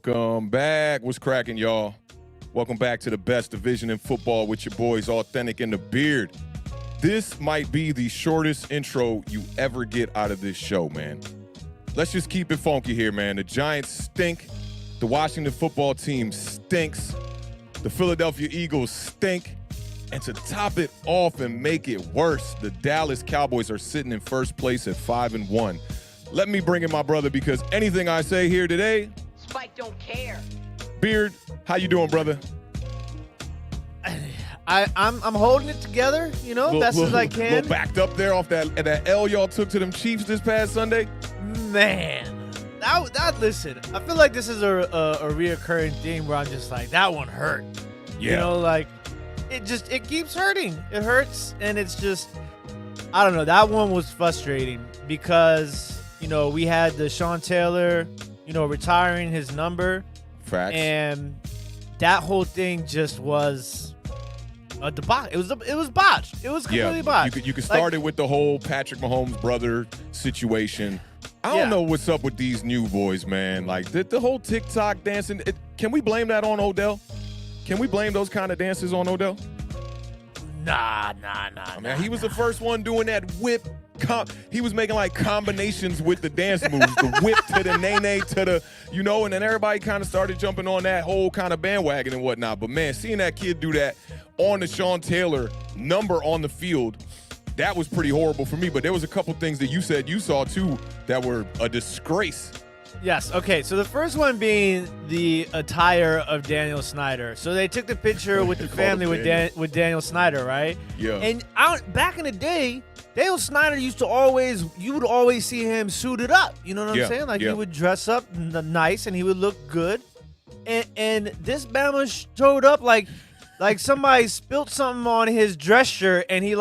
Welcome back. What's cracking, y'all? Welcome back to the best division in football with your boys, Awthentik and the Beard. This might be the shortest intro you ever get out of this show, man. Let's just keep it funky here, man. The Giants stink. The Washington football team stinks. The Philadelphia Eagles stink. And to top it off and make it worse, the Dallas Cowboys are sitting in first place at 5-1. Let me bring in my brother because anything I say here today, Spike don't care. Beard, how you doing, brother? I'm holding it together, best as I can. Little backed up there off that L y'all took to them Chiefs this past Sunday. Man, listen, I feel like this is a reoccurring theme where I'm just like, that one hurt. Yeah. It keeps hurting. It hurts, and it's just, I don't know. That one was frustrating because, we had the Sean Taylor, retiring his number. Facts. And that whole thing just was a debacle. It was botched. It was completely botched. You could start it with the whole Patrick Mahomes brother situation. I don't know what's up with these new boys, man. Like the whole TikTok dancing. Can we blame that on Odell? Can we blame those kind of dances on Odell? Nah. He was the first one doing that whip. He was making like combinations with the dance moves, the whip to the nay to the, and then everybody kind of started jumping on that whole kind of bandwagon and whatnot. But man, seeing that kid do that on the Sean Taylor number on the field, that was pretty horrible for me. But there was a couple things that you said you saw too that were a disgrace. Yes. Okay. So the first one being the attire of Daniel Snyder. So they took the picture with the family with Daniel Snyder, right? Yeah. And back in the day, Daniel Snyder you would always see him suited up. You know what I'm saying? Like he would dress up nice and he would look good. And this Bama showed up like somebody spilt something on his dress shirt and he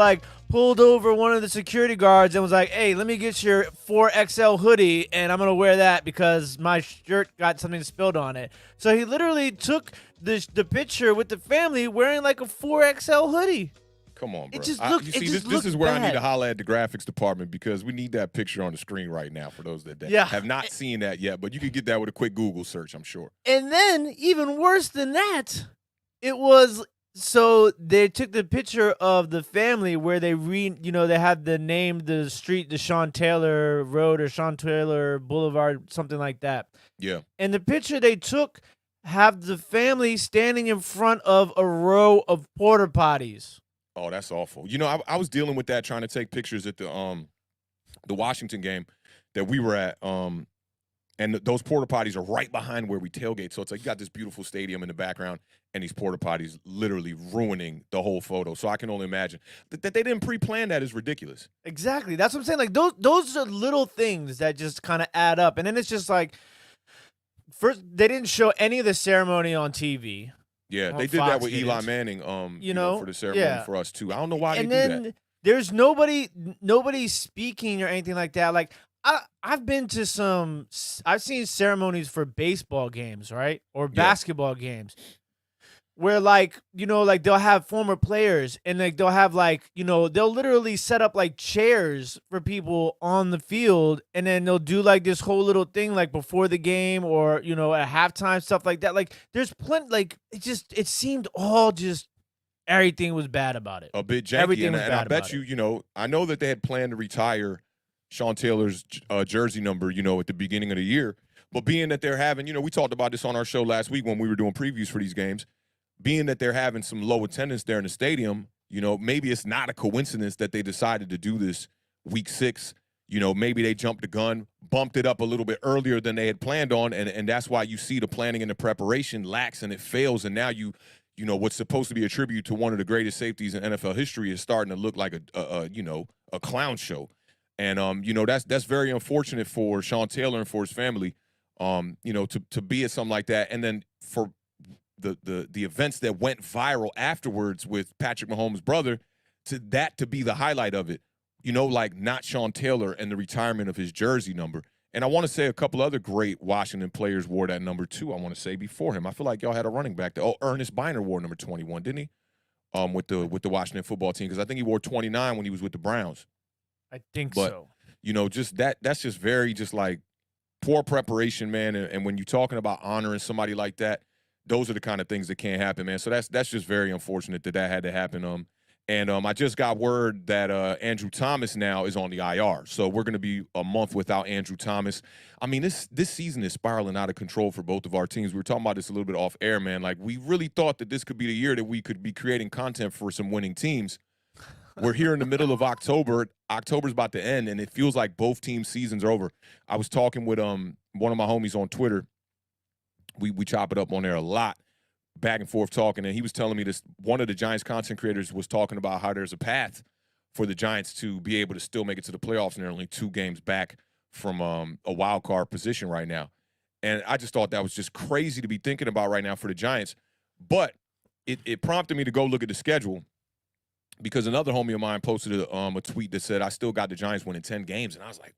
pulled over one of the security guards and was like, hey, let me get your 4XL hoodie, and I'm going to wear that because my shirt got something spilled on it. So he literally took the picture with the family wearing like a 4XL hoodie. Come on, bro. This is where I need to holler at the graphics department because we need that picture on the screen right now for those that have not seen that yet, but you can get that with a quick Google search, I'm sure. And then, even worse than that, it was... So they took the picture of the family where they they had the name, the street, the Sean Taylor Road or Sean Taylor Boulevard, something like that. Yeah. And the picture they took have the family standing in front of a row of porta potties. Oh, that's awful. I was dealing with that trying to take pictures at the Washington game that we were at. And those porta potties are right behind where we tailgate. So it's like you got this beautiful stadium in the background and these porta potties literally ruining the whole photo. So I can only imagine that they didn't pre-plan that is ridiculous. Exactly. That's what I'm saying. Like those are little things that just kind of add up. And then it's just like, first, they didn't show any of the ceremony on TV. Yeah, they did that with Eli Manning, for the ceremony for us too. I don't know why they do that. And then there's nobody speaking or anything like that. Like, I've been to I've seen ceremonies for baseball games, right? Or basketball games where they'll have former players and they'll have they'll literally set up chairs for people on the field and then they'll do this whole little thing before the game or, at halftime, stuff like that. There's plenty, it seemed all just everything was bad about it. A bit janky. Everything was bad I bet about you, I know that they had planned to retire Sean Taylor's jersey number, at the beginning of the year. But being that they're having, we talked about this on our show last week when we were doing previews for these games, being that they're having some low attendance there in the stadium, maybe it's not a coincidence that they decided to do this week 6. Maybe they jumped the gun, bumped it up a little bit earlier than they had planned on, and that's why you see the planning and the preparation lacks and it fails, and now what's supposed to be a tribute to one of the greatest safeties in NFL history is starting to look like a clown show. And that's very unfortunate for Sean Taylor and for his family, to be at something like that. And then for the events that went viral afterwards with Patrick Mahomes' brother, to be the highlight of it, not Sean Taylor and the retirement of his jersey number. And I want to say a couple other great Washington players wore that number too. I want to say before him, I feel like y'all had a running back there. Oh, Ernest Biner wore number 21, didn't he? With the Washington football team, because I think he wore 29 when he was with the Browns. I think so. Just that's just very poor preparation, man. And when you're talking about honoring somebody like that, those are the kind of things that can't happen, man. So that's just very unfortunate that had to happen. And I just got word that Andrew Thomas now is on the IR. So we're going to be a month without Andrew Thomas. I mean, this season is spiraling out of control for both of our teams. We were talking about this a little bit off air, man. Like, we really thought that this could be the year that we could be creating content for some winning teams. We're here in the middle of October. October's about to end, and it feels like both teams' seasons are over. I was talking with one of my homies on Twitter. We chop it up on there a lot, back and forth talking, and he was telling me this. One of the Giants content creators was talking about how there's a path for the Giants to be able to still make it to the playoffs, and they're only 2 games back from a wild card position right now. And I just thought that was just crazy to be thinking about right now for the Giants. But it prompted me to go look at the schedule, because another homie of mine posted a tweet that said, I still got the Giants winning 10 games. And I was like,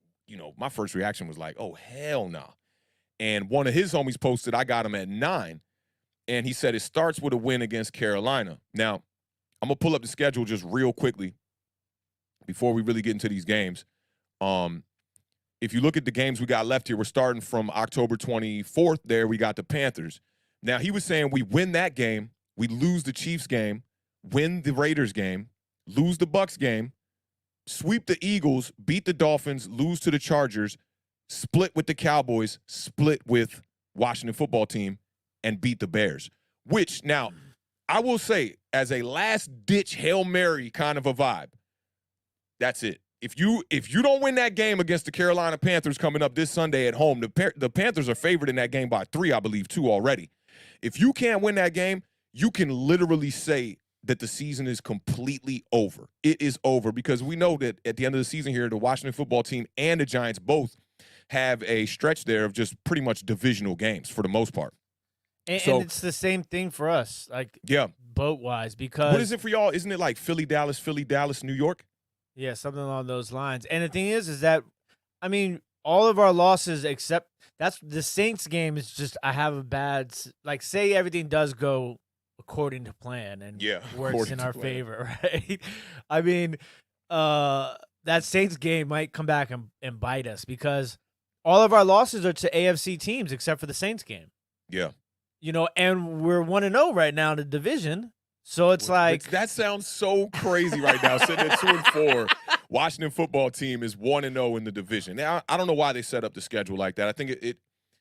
my first reaction was like, oh, hell no. Nah. And one of his homies posted, I got him at 9. And he said it starts with a win against Carolina. Now, I'm going to pull up the schedule just real quickly before we really get into these games. If you look at the games we got left here, we're starting from October 24th there. We got the Panthers. Now, he was saying we win that game, we lose the Chiefs game, win the Raiders game, lose the Bucs game, sweep the Eagles, beat the Dolphins, lose to the Chargers, split with the Cowboys, split with Washington football team, and beat the Bears. Which, now, I will say, as a last-ditch Hail Mary kind of a vibe, that's it. If you don't win that game against the Carolina Panthers coming up this Sunday at home, the Panthers are favored in that game by 3, I believe, 2 already. If you can't win that game, you can literally say that the season is completely over. It is over, because we know that at the end of the season here, the Washington football team and the Giants both have a stretch there of just pretty much divisional games for the most part. And it's the same thing for us, like, yeah, boat-wise, because what is it for y'all? Isn't it like Philly, Dallas, New York? Yeah, something along those lines. And the thing is that, I mean, all of our losses except that's the Saints game is just, I have a bad, like, say everything does go according to plan and works in our favor, right? I mean, that Saints game might come back and bite us, because all of our losses are to AFC teams except for the Saints game. Yeah. And we're 1-0 right now in the division. So it's like, that sounds so crazy right now. Sitting at 2-4, Washington football team is 1-0 in the division. Now, I don't know why they set up the schedule like that. I think it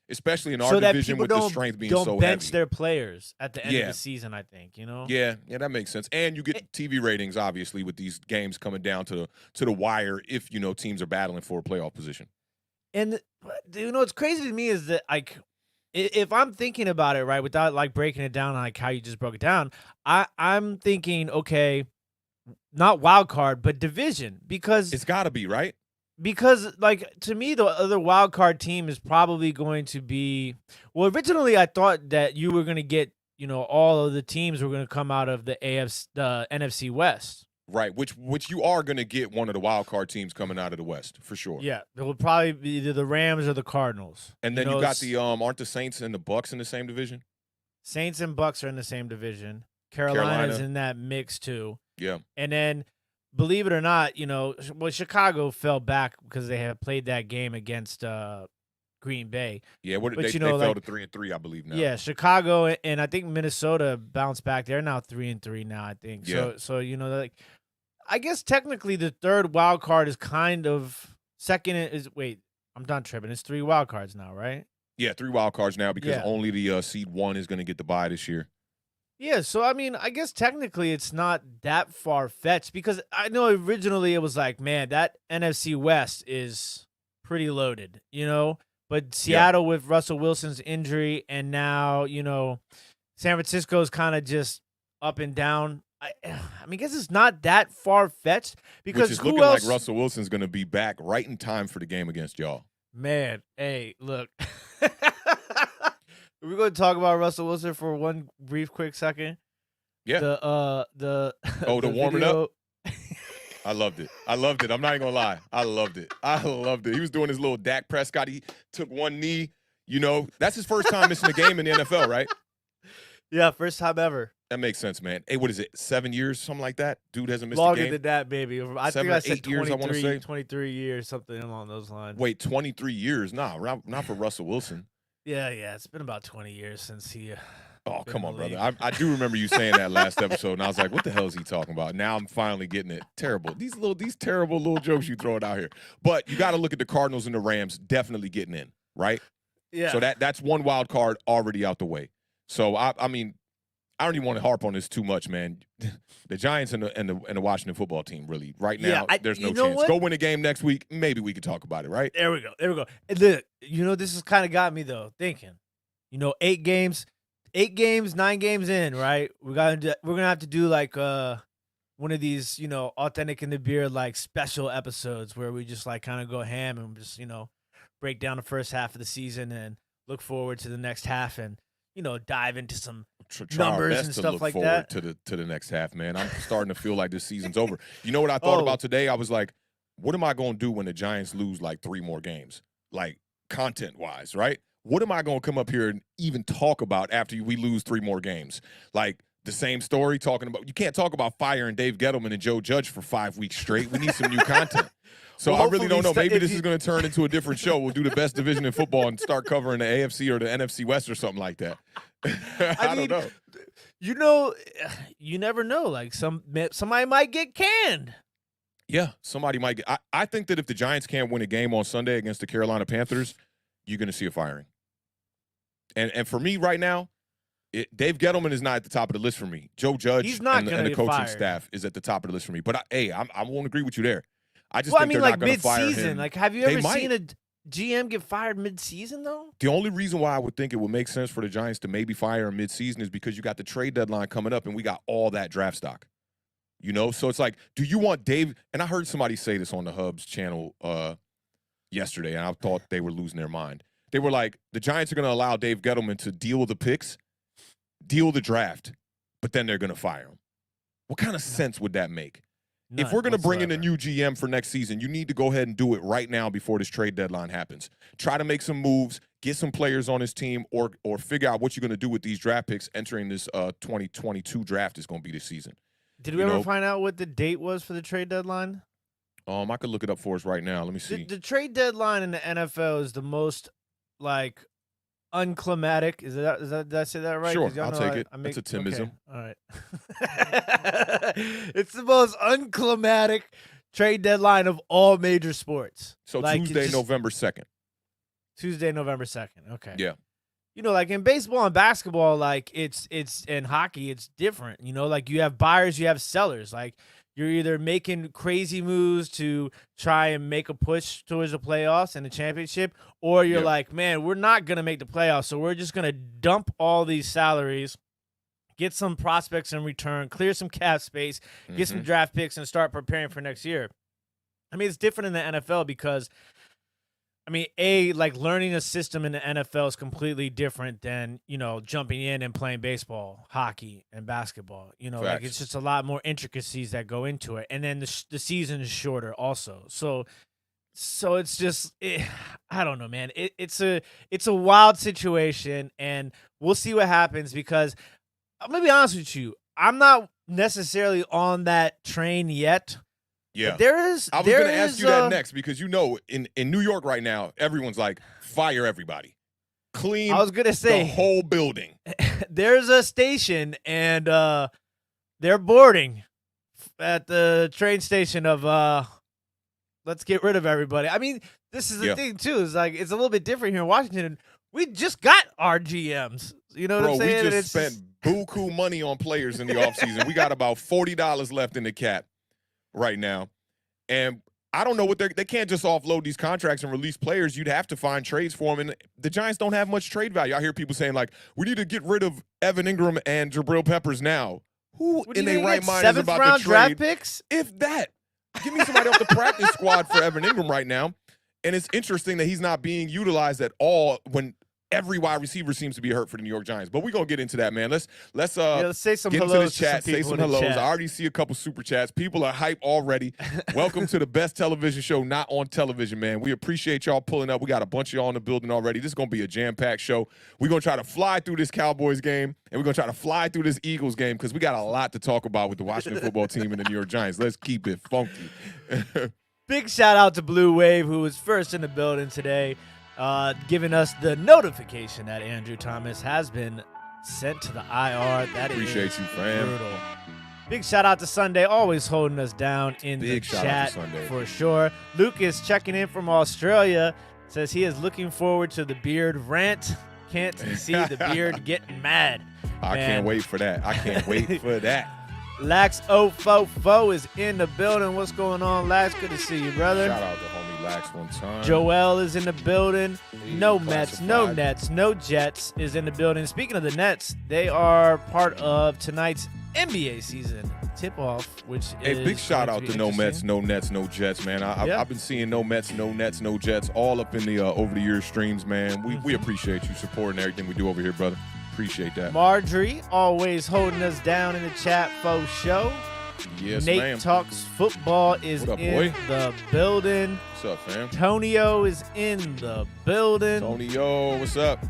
especially in our division with the strength being so heavy. Don't bench their players at the end of the season, I think, Yeah, that makes sense. And you get TV ratings, obviously, with these games coming down to the wire if, teams are battling for a playoff position. And, what's crazy to me is that, like, if I'm thinking about it, right, without, like, breaking it down like how you just broke it down, I'm thinking, okay, not wild card, but division, because it's got to be, right? Because, like, to me, the other wild card team is probably going to be, well, originally I thought that you were going to get, all of the teams were going to come out of the NFC West. Right, which you are going to get one of the wild card teams coming out of the West, for sure. Yeah, it will probably be either the Rams or the Cardinals. And then you got the aren't the Saints and the Bucs in the same division? Saints and Bucs are in the same division. Carolina's in that mix too. Yeah. And then, believe it or not, Chicago fell back because they had played that game against Green Bay. Yeah, they fell to 3-3, I believe now. Yeah, Chicago and I think Minnesota bounced back. They're now 3-3 now, I think. Yeah. So like, I guess technically the third wild card is kind of second is I'm done tripping. It's 3 wild cards now, right? Yeah, 3 wild cards now, because only the seed 1 is going to get the bye this year. Yeah, so I mean, I guess technically it's not that far-fetched, because I know originally it was like, man, that NFC West is pretty loaded, But Seattle with Russell Wilson's injury, and now, San Francisco's kind of just up and down. I mean, I guess it's not that far-fetched, because which is looking like Russell Wilson's going to be back right in time for the game against y'all. Man, hey, look. We're going to talk about Russell Wilson for one brief, quick second. Yeah. The warming up? I loved it. I'm not even going to lie. I loved it. He was doing his little Dak Prescott. He took one knee. That's his first time missing a game in the NFL, right? Yeah, first time ever. That makes sense, man. Hey, what is it? 7 years, something like that? Dude hasn't missed a Longer game? than that, maybe. I 7 think or I said 8 years, I wanna say. 23 years, something along those lines. Wait, 23 years? Nah, not for Russell Wilson. Yeah. It's been about 20 years since he. Oh, come on, brother. I do remember you saying that last episode, and I was like, what the hell is he talking about? Now I'm finally getting it. Terrible. These terrible little jokes you throwing out here. But you got to look at the Cardinals and the Rams definitely getting in, right? Yeah. So that's one wild card already out the way. So, I mean, I don't even want to harp on this too much, man. The Giants and the Washington football team, really, right now, there's no chance. What? Go win a game next week. Maybe we could talk about it, right? There we go. And look, this has kind of got me, though, thinking. 8 games, 9 games in, right? we're gonna have to do like one of these, Awthentik in the beer like special episodes where we just like kind of go ham and just break down the first half of the season and look forward to the next half and dive into some numbers and stuff like that. To the next half, man. I'm starting to feel like this season's over. You know what I thought about today? I was like, what am I going to do when the Giants lose like 3 more games? Like content-wise, right? What am I going to come up here and even talk about after we lose 3 more games? Like the same story talking about – you can't talk about firing Dave Gettleman and Joe Judge for 5 weeks straight. We need some new content. So I really don't know. Maybe this is going to turn into a different show. We'll do the best division in football and start covering the AFC or the NFC West or something like that. I don't know. You never know. Like somebody might get canned. Yeah, somebody might get. I think that if the Giants can't win a game on Sunday against the Carolina Panthers, you're going to see a firing. And for me right now, Dave Gettleman is not at the top of the list for me. Joe Judge and the coaching staff is at the top of the list for me. But I won't agree with you there. I just think they're not going to fire him. Like, have you ever seen a GM get fired mid-season, though? The only reason why I would think it would make sense for the Giants to maybe fire him mid-season is because you got the trade deadline coming up, and we got all that draft stock. So it's like, do you want Dave? And I heard somebody say this on the Hubs channel yesterday, and I thought they were losing their mind. They were like, the Giants are going to allow Dave Gettleman to deal with the picks, deal with the draft, but then they're going to fire him. What kind of sense would that make? If we're going to bring in a new GM for next season, you need to go ahead and do it right now before this trade deadline happens. Try to make some moves, get some players on his team, or figure out what you're going to do with these draft picks entering this 2022 draft is going to be this season. Did we ever find out what the date was for the trade deadline? I could look it up for us right now. Let me see. The trade deadline in the NFL is the most, like, unclimatic. Did I say that right? Sure, I'll take it. It's a Timism. Okay. All right. It's the most unclimatic trade deadline of all major sports. So like Tuesday, November 2nd. Tuesday, November 2nd. Okay. Yeah. Like in baseball and basketball, like it's in hockey, it's different. Like you have buyers, you have sellers. Like you're either making crazy moves to try and make a push towards the playoffs and the championship, or you're like, man, we're not going to make the playoffs, so we're just going to dump all these salaries, get some prospects in return, clear some cap space, get some draft picks, and start preparing for next year. I mean, it's different in the NFL because, like learning a system in the NFL is completely different than, jumping in and playing baseball, hockey, and basketball. Like it's just a lot more intricacies that go into it. And then the season is shorter also. So it's just, I don't know, man. It's a wild situation, and we'll see what happens because I'm going to be honest with you. I'm not necessarily on that train yet. Yeah, I was going to ask you that next because in New York right now, everyone's like, fire everybody, clean. I was going to say the whole building. There's a station, and they're boarding at the train station of let's get rid of everybody. I mean, this is the thing too. Is like it's a little bit different here in Washington. We just got our GMs. You know what I'm saying? We just spent buku money on players in the offseason. We got about $40 left in the cap right now, and I don't know what they can't just offload these contracts and release players. You'd have to find trades for them, and the Giants don't have much trade value. I hear people saying like, we need to get rid of Evan Ingram and Jabril Peppers now. Who in their right mind is about to trade draft picks? If that, give me somebody off the practice squad for Evan Ingram right now. And it's interesting that he's not being utilized at all when every wide receiver seems to be hurt for the New York Giants. But we're going to get into that, man. Let's say some get hellos into this chat, to some say some people in the hellos. chat. I already see a couple super chats. People are hype already. Welcome to the best television show not on television, man. We appreciate y'all pulling up. We got a bunch of y'all in the building already. This is going to be a jam-packed show. We're going to try to fly through this Cowboys game, and we're going to try to fly through this Eagles game because we got a lot to talk about with the Washington football team and the New York Giants. Let's keep it funky. Big shout out to Blue Wave, who was first in the building today, giving us the notification that Andrew Thomas has been sent to the IR. That Appreciate is you, fam. brutal. Big shout out to Sunday, always holding us down in Big the shout out chat to Sunday. for sure. Lucas checking in from Australia says he is looking forward to the beard rant. Can't see the beard getting mad. I can't wait for that. I can't wait for that. Lax 044 is in the building. What's going on, Lax? Good to see you, brother. Shout out to homie Lax one time. Joel is in the building. No Mets, classified. no Nets, no Jets is in the building. Speaking of the Nets, they are part of tonight's NBA season tip-off, which is big shout out to no Mets, interesting. no Nets, no Jets, man. I've been seeing no Mets, no Nets, no Jets all up in the over the years streams, man. We appreciate you supporting everything we do over here, brother. Appreciate that. Marjorie always holding us down in the chat for show. Yes, Nate ma'am. Talks Football is What up, in boy? the building. What's up, fam? Tonio is in the building. Tony, yo, what's up?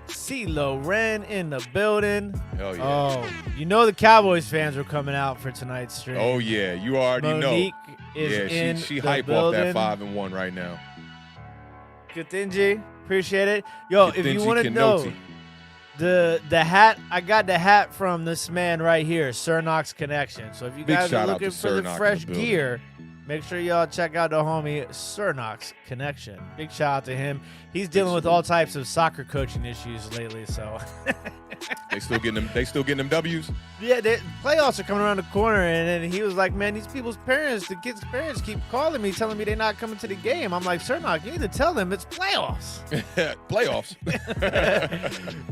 CeeLo Ren in the building. Hell yeah. Oh, you know the Cowboys fans were coming out for tonight's stream. Oh yeah, you already Monique know. is in she the hype building. off that 5-1 right now. Katinji, appreciate it. Yo, if you Katinji want to know Kinoti. the hat, I got the hat from this man right here, Cernox Connection. So if you Big guys are shout out looking to for the Cernox in fresh the building. gear, make sure y'all check out the homie Cernox Connection. Big shout out to him. He's dealing with all types of soccer coaching issues lately, so They still getting them W's. yeah, the playoffs are coming around the corner, and then he was like, man, these people's parents, the kids' parents keep calling me, telling me they're not coming to the game. I'm like, Cernox, you need to tell them it's playoffs. Playoffs.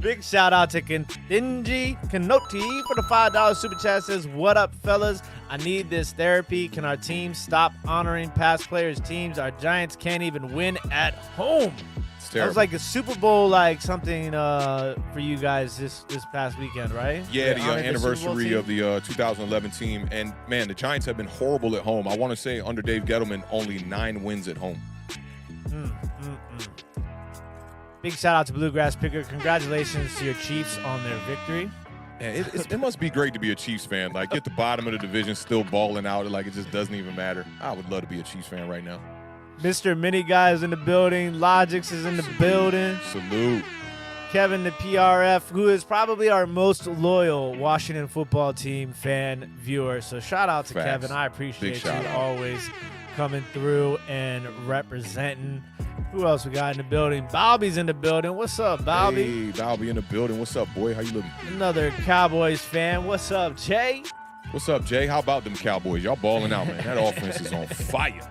Big shout out to Katinji Kanoti for the $5 super chat. Says, what up, fellas? I need this therapy. Can our team stop honoring past players' teams? Our Giants can't even win at home. It's That terrible. was like a Super Bowl, like something for you guys this past weekend, right? Yeah, They the honored Super Bowl anniversary team? of the 2011 team. And, man, the Giants have been horrible at home. I want to say under Dave Gettleman, only 9 wins at home. Big shout out to Bluegrass Picker. Congratulations to your Chiefs on their victory. Man, it must be great to be a Chiefs fan. Like, at the bottom of the division, still balling out. Like, it just doesn't even matter. I would love to be a Chiefs fan right now. Mr. Mini Guy is in the building. Logix is in the building. Salute. Kevin, the PRF, who is probably our most loyal Washington football team fan viewer. So shout out to Facts. Kevin. I Big appreciate you shout out. always coming through and representing. Who else we got in the building? Bobby's in the building. What's up, Bobby? Hey, Bobby in the building. What's up, boy? How you living? Another Cowboys fan. What's up, Jay? What's up, Jay? How about them Cowboys? Y'all balling out, man. That offense is on fire.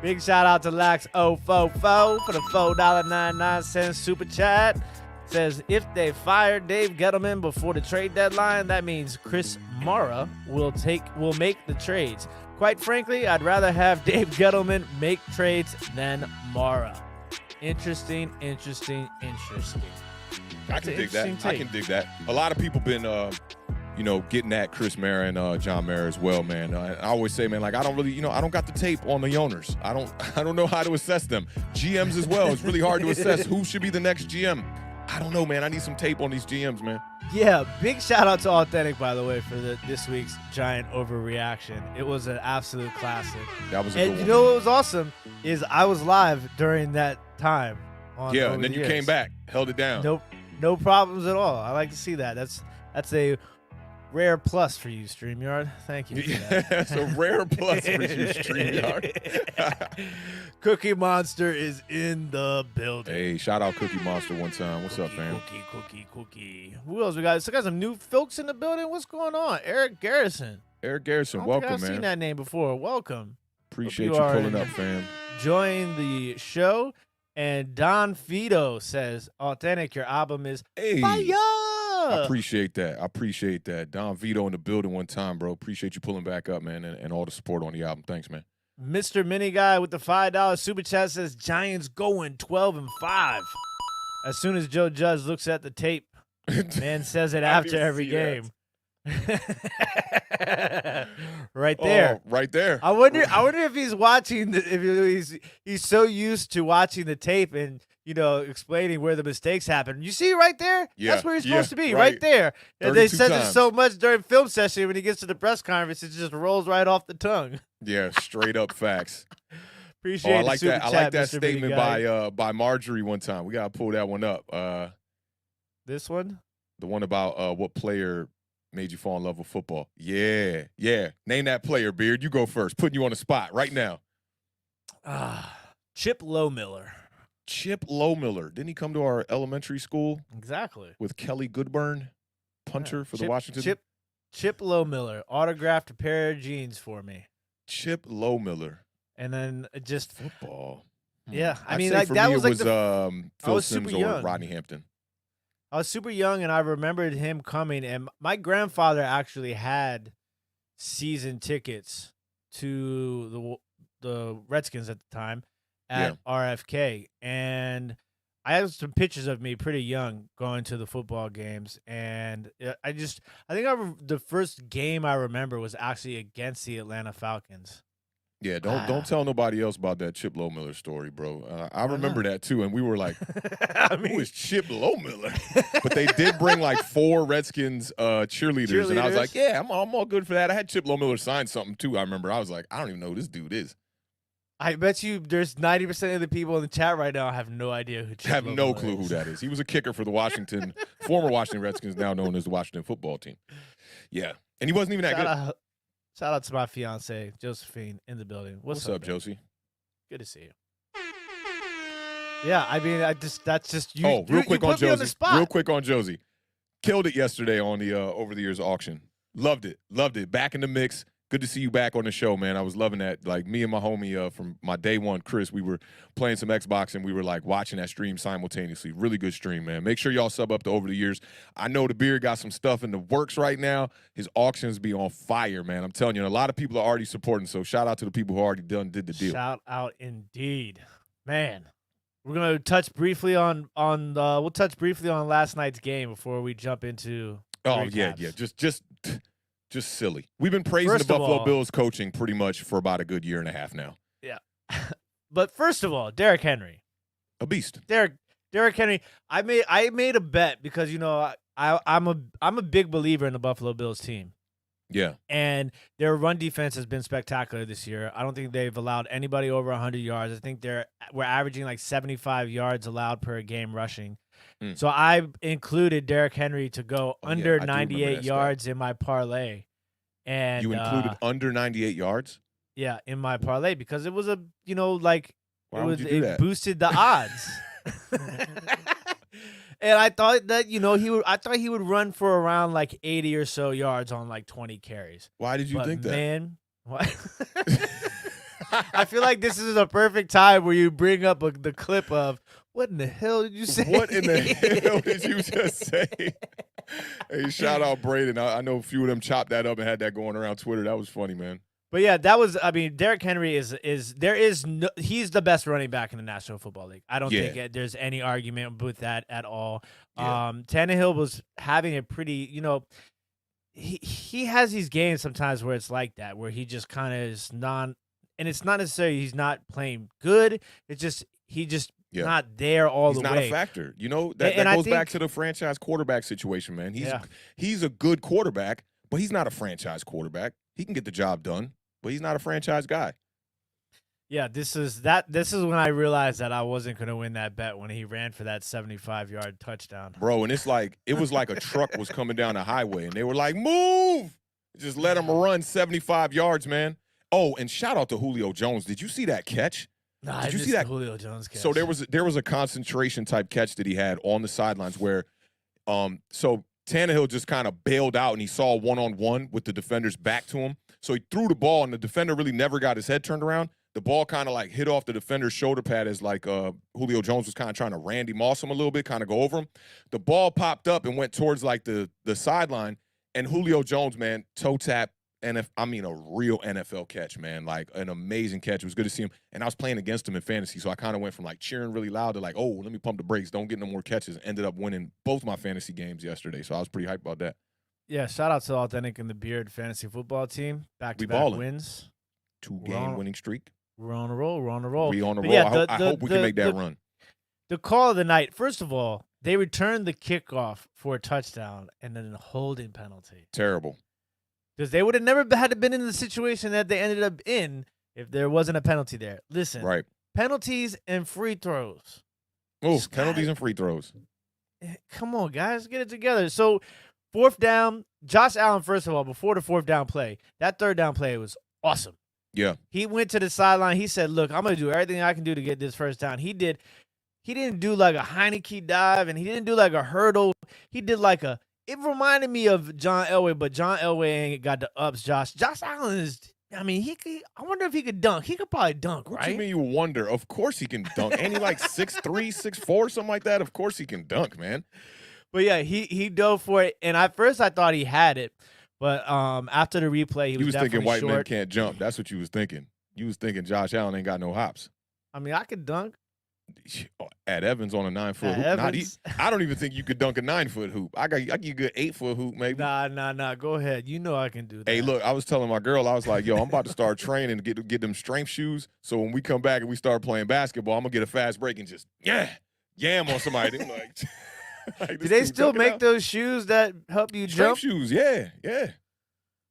Big shout out to Lax044 for the $4.99 super chat. Says, if they fire Dave Gettleman before the trade deadline, that means Chris Mara will make the trades. Quite frankly, I'd rather have Dave Gettleman make trades than Mara. Interesting. I That's can an dig that. interesting I can dig that. A lot of people been, getting at Chris Mara and John Mara as well, man. I always say, man, like I don't really, I don't got the tape on the owners. I don't know how to assess them. GMs as well. It's really hard to assess who should be the next GM. I don't know, man. I need some tape on these GMs, man. Yeah, big shout out to Awthentik, by the way, for this week's Giant overreaction. It was an absolute classic. That was a And good you one. know what was awesome is I was live during that time. Yeah, and then you came back, held it down. No problems at all. I like to see that. That's a rare plus for you, StreamYard. Thank you for that. That's a rare plus for you, StreamYard. Cookie Monster is in the building. Hey, shout out Cookie Monster one time. What's up, fam? Cookie. Who else we got? So got some new folks in the building. What's going on? Eric Garrison. Eric Garrison, I don't think welcome, I've man. seen that name before. Welcome. Appreciate Hope you you are pulling in- up, fam. Join the show. And Don Fido says, Awthentik, your album is Hey, fire. I appreciate that. Don Vito in the building one time, bro. Appreciate you pulling back up, man, and all the support on the album. Thanks, man. Mr. Mini Guy with the $5 super chat says Giants going 12-5. As soon as Joe Judge looks at the tape, man says it after every game. Right there. Oh, right there. I wonder if he's watching if he's so used to watching the tape and explaining where the mistakes happen. You see right there? Yeah, that's where he's supposed to be, right. right there. And they said it times. so much during film session when he gets to the press conference, it just rolls right off the tongue. Yeah, straight up facts. Appreciate I like that. I like that Mr. statement by Marjorie one time. We gotta pull that one up. This one? The one about what player made you fall in love with football. Yeah. Name that player, Beard. You go first. Putting you on the spot right now. Chip Lowmiller. Chip Lowmiller. Didn't he come to our elementary school? Exactly. With Kelly Goodburn, punter for the Washington. Chip Lowmiller autographed a pair of jeans for me. Chip Lowmiller. And then just football. Yeah, I mean, like that was like Phil Simms or Rodney Hampton. I was super young, and I remembered him coming. And my grandfather actually had season tickets to the Redskins at the time at RFK, and I have some pictures of me pretty young going to the football games. And I think the first game I remember was actually against the Atlanta Falcons. Yeah, don't tell nobody else about that Chip Lowmiller story, bro. I remember that too, and we were like, "Who is Chip Lowmiller?" But they did bring like 4 Redskins cheerleaders, and I was like, "Yeah, I'm all good for that." I had Chip Lowmiller sign something too. I remember I was like, "I don't even know who this dude is." I bet you there's 90% of the people in the chat right now have no idea who Chip Lowmiller is. Have no clue who that is. He was a kicker for the former Washington Redskins, now known as the Washington football team. Yeah, and he wasn't even that good. Shout out to my fiance, Josephine, in the building. What's up, Josie? Good to see you. Yeah, I mean, that's just you. Oh, real quick on Josie. Real quick on Josie. Killed it yesterday on the over the years auction. Loved it. Back in the mix. Good to see you back on the show, man. I was loving that. Like me and my homie from my day one, Chris, we were playing some Xbox and we were like watching that stream simultaneously. Really good stream, man. Make sure y'all sub up to Over the Years. I know the Beard got some stuff in the works right now. His auctions be on fire, man. I'm telling you, and a lot of people are already supporting. So shout out to the people who already did the deal. Shout out indeed, man. We're gonna touch briefly on we'll touch briefly on last night's game before we jump into. Oh yeah. Just silly. We've been praising the Buffalo Bills coaching pretty much for about a good year and a half now. Yeah. But first of all, Derrick Henry. A beast. Derrick Henry. I made a bet because I'm a big believer in the Buffalo Bills team. Yeah. And their run defense has been spectacular this year. I don't think they've allowed anybody over 100 yards. I think we're averaging like 75 yards allowed per game rushing. So I included Derrick Henry to go under 98 yards in my parlay. And you included under 98 yards? Yeah, in my parlay because it was it boosted the odds. And I thought that he would run for around like 80 or so yards on like 20 carries. Why did you think that? Man, what? I feel like this is a perfect time where you bring up the clip of what in the hell did you say? What in the hell did you just say? Hey, shout out Braden. I know a few of them chopped that up and had that going around Twitter. That was funny, man. But yeah, Derrick Henry he's the best running back in the National Football League. I don't think there's any argument with that at all. Yeah. Tannehill was having a pretty, he has these games sometimes where it's like that, where he just kind of is and it's not necessarily he's not playing good. It's just not there all the way. He's not a factor. That goes back to the franchise quarterback situation, man. He's a good quarterback, but he's not a franchise quarterback. He can get the job done, but he's not a franchise guy. Yeah, this is when I realized that I wasn't going to win that bet when he ran for that 75-yard touchdown. Bro, and it was like a truck was coming down the highway, and they were like, move! Just let him run 75 yards, man. Oh, and shout out to Julio Jones. Did you see that catch? Nah, did you see that Julio Jones catch? So there was a concentration type catch that he had on the sidelines where so Tannehill just kind of bailed out and he saw one-on-one with the defender's back to him. So he threw the ball and the defender really never got his head turned around. The ball kind of like hit off the defender's shoulder pad as like Julio Jones was kind of trying to Randy Moss him a little bit, kind of go over him. The ball popped up and went towards like the sideline, and Julio Jones, man, toe tap a real NFL catch, man. Like an amazing catch. It was good to see him. And I was playing against him in fantasy, so I kind of went from like cheering really loud to like, oh, let me pump the brakes. Don't get no more catches. Ended up winning both my fantasy games yesterday, so I was pretty hyped about that. Yeah, shout out to Awthentik and the Beard fantasy football team. Back-to-back wins. 2-game winning streak. We're on a roll. We on a roll. Yeah, I hope we can make that run. The call of the night, first of all, they returned the kickoff for a touchdown and then a holding penalty. Terrible. Because they would have never had to been in the situation that they ended up in if there wasn't a penalty there. Listen, right. Penalties and free throws. Oh, penalties and free throws. Come on, guys, get it together. So, 4th down, Josh Allen, first of all, before the 4th down play, that 3rd down play was awesome. Yeah. He went to the sideline. He said, look, I'm going to do everything I can do to get this first down. He didn't do like a Heineke dive, and he didn't do like a hurdle. He did like it reminded me of John Elway, but John Elway ain't got the ups, Josh. Josh Allen is, I wonder if he could dunk. He could probably dunk, right? What you mean you wonder? Of course he can dunk. Ain't he like 6'3", 6'4", something like that? Of course he can dunk, man. But yeah, he dove for it, and at first I thought he had it, but after the replay, he was thinking white short. men can't jump. That's what you was thinking. You was thinking Josh Allen ain't got no hops. I could dunk. At Evans on a 9-foot hoop. I don't even think you could dunk a 9-foot hoop. I give you a good 8-foot hoop, maybe. Nah. Go ahead. You know I can do that. Hey, look, I was telling my girl, I was like, yo, I'm about to start training to get them strength shoes. So when we come back and we start playing basketball, I'm gonna get a fast break and just yam on somebody. Like, do they still make those shoes that help you jump? Strength shoes, yeah.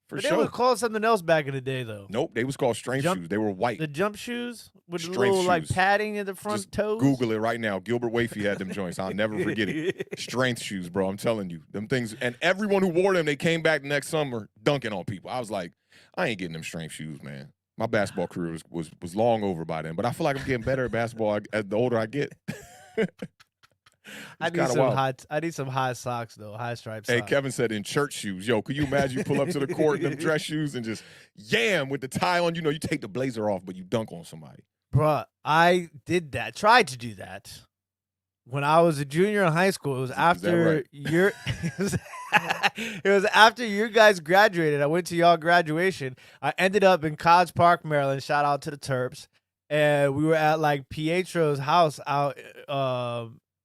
For sure. They were called something else back in the day, though. Nope, they was called strength shoes. They were white. The jump shoes with the strength little shoes. like padding in the front toes. Google it right now. Gilbert Wafey had them joints. I'll never forget it. Strength shoes, bro. I'm telling you, them things. And everyone who wore them, they came back the next summer dunking on people. I was like, I ain't getting them strength shoes, man. My basketball career was long over by then. But I feel like I'm getting better at basketball as the older I get. I need some high socks though, high striped socks. Hey, Kevin said in church shoes. Yo, could you imagine you pull up to the court in them dress shoes and just yam with the tie on? You know, you take the blazer off, but you dunk on somebody. Bruh, I did that. Tried to do that when I was a junior in high school. It was after your it was after your guys graduated. I went to y'all graduation. I ended up in College Park, Maryland. Shout out to the Terps. And we were at like Pietro's house out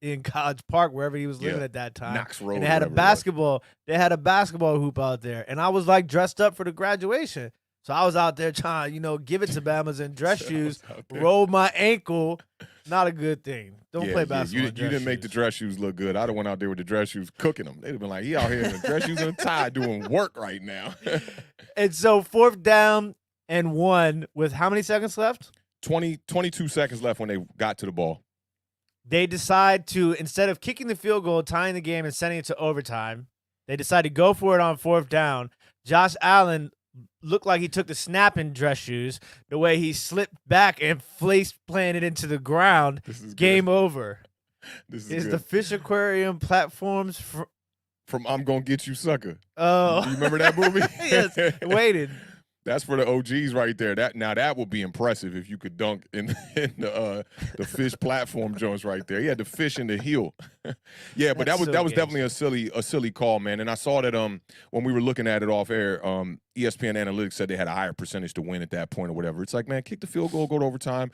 in College Park, wherever he was living at that time. Knox Road. And they had a basketball. They had a basketball hoop out there, and I was like dressed up for the graduation. So I was out there trying, give it to Bama's in dress shoes, roll my ankle. Not a good thing. Don't play basketball. You didn't make the dress shoes look good. I'd have went out there with the dress shoes cooking them. They'd have been like, he out here in the dress shoes and a tie doing work right now. And so 4th down and 1 with how many seconds left? 22 seconds left when they got to the ball. They decide to, instead of kicking the field goal, tying the game, and sending it to overtime, they decide to go for it on 4th down. Josh Allen looked like he took the snap in dress shoes. The way he slipped back and face planted into the ground. Game over. This is the Fish Aquarium platforms from I'm Gonna Get You, Sucker. Oh. You remember that movie? Yes, waited. That's for the OGs right there. That would be impressive if you could dunk in the fish platform joints right there. He had the fish in the heel. Yeah, but that was definitely a silly call, man. And I saw that when we were looking at it off air, ESPN Analytics said they had a higher percentage to win at that point or whatever. It's like, man, kick the field goal, go to overtime.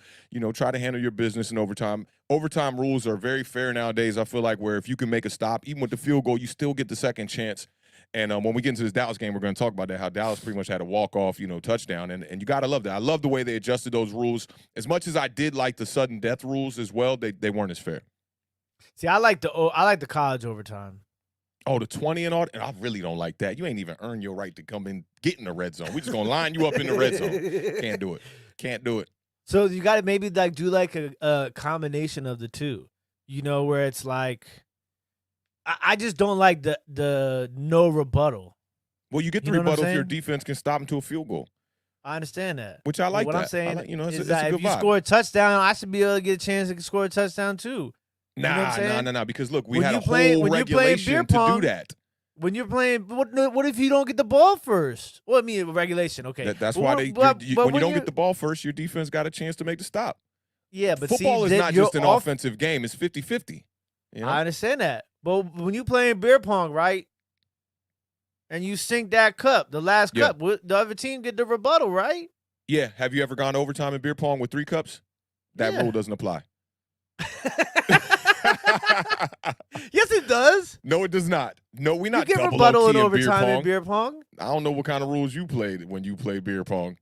Try to handle your business in overtime. Overtime rules are very fair nowadays. I feel like where if you can make a stop, even with the field goal, you still get the second chance. And when we get into this Dallas game, we're going to talk about that, how Dallas pretty much had a walk-off, touchdown. And you got to love that. I love the way they adjusted those rules. As much as I did like the sudden death rules as well, they weren't as fair. See, I like the college overtime. Oh, the 20 and all? And I really don't like that. You ain't even earned your right to come in, get in the red zone. We just going to line you up in the red zone. Can't do it. So you got to maybe do like a combination of the two, where it's like – I just don't like the no rebuttal. Well, you get the rebuttal if your defense can stop them to a field goal. I understand that. Which I like. What that. I'm saying is that a good if you vibe. score a touchdown, I should be able to get a chance to score a touchdown too. Nah. Because look, we had a whole regulation to do that. When you're playing, what if you don't get the ball first? Well, I mean, regulation. Okay, that's why when you don't get the ball first, your defense got a chance to make the stop. Yeah, but football is not just an offensive game; it's 50-50. I understand that. But when you playing beer pong, right? and you sink that cup, the last cup, the other team get the rebuttal, right? Yeah. Have you ever gone overtime in beer pong with 3 cups? That rule doesn't apply. Yes, it does. No, it does not. No, we're not you get double rebuttal OT in overtime in beer pong. I don't know what kind of rules you played when you played beer pong,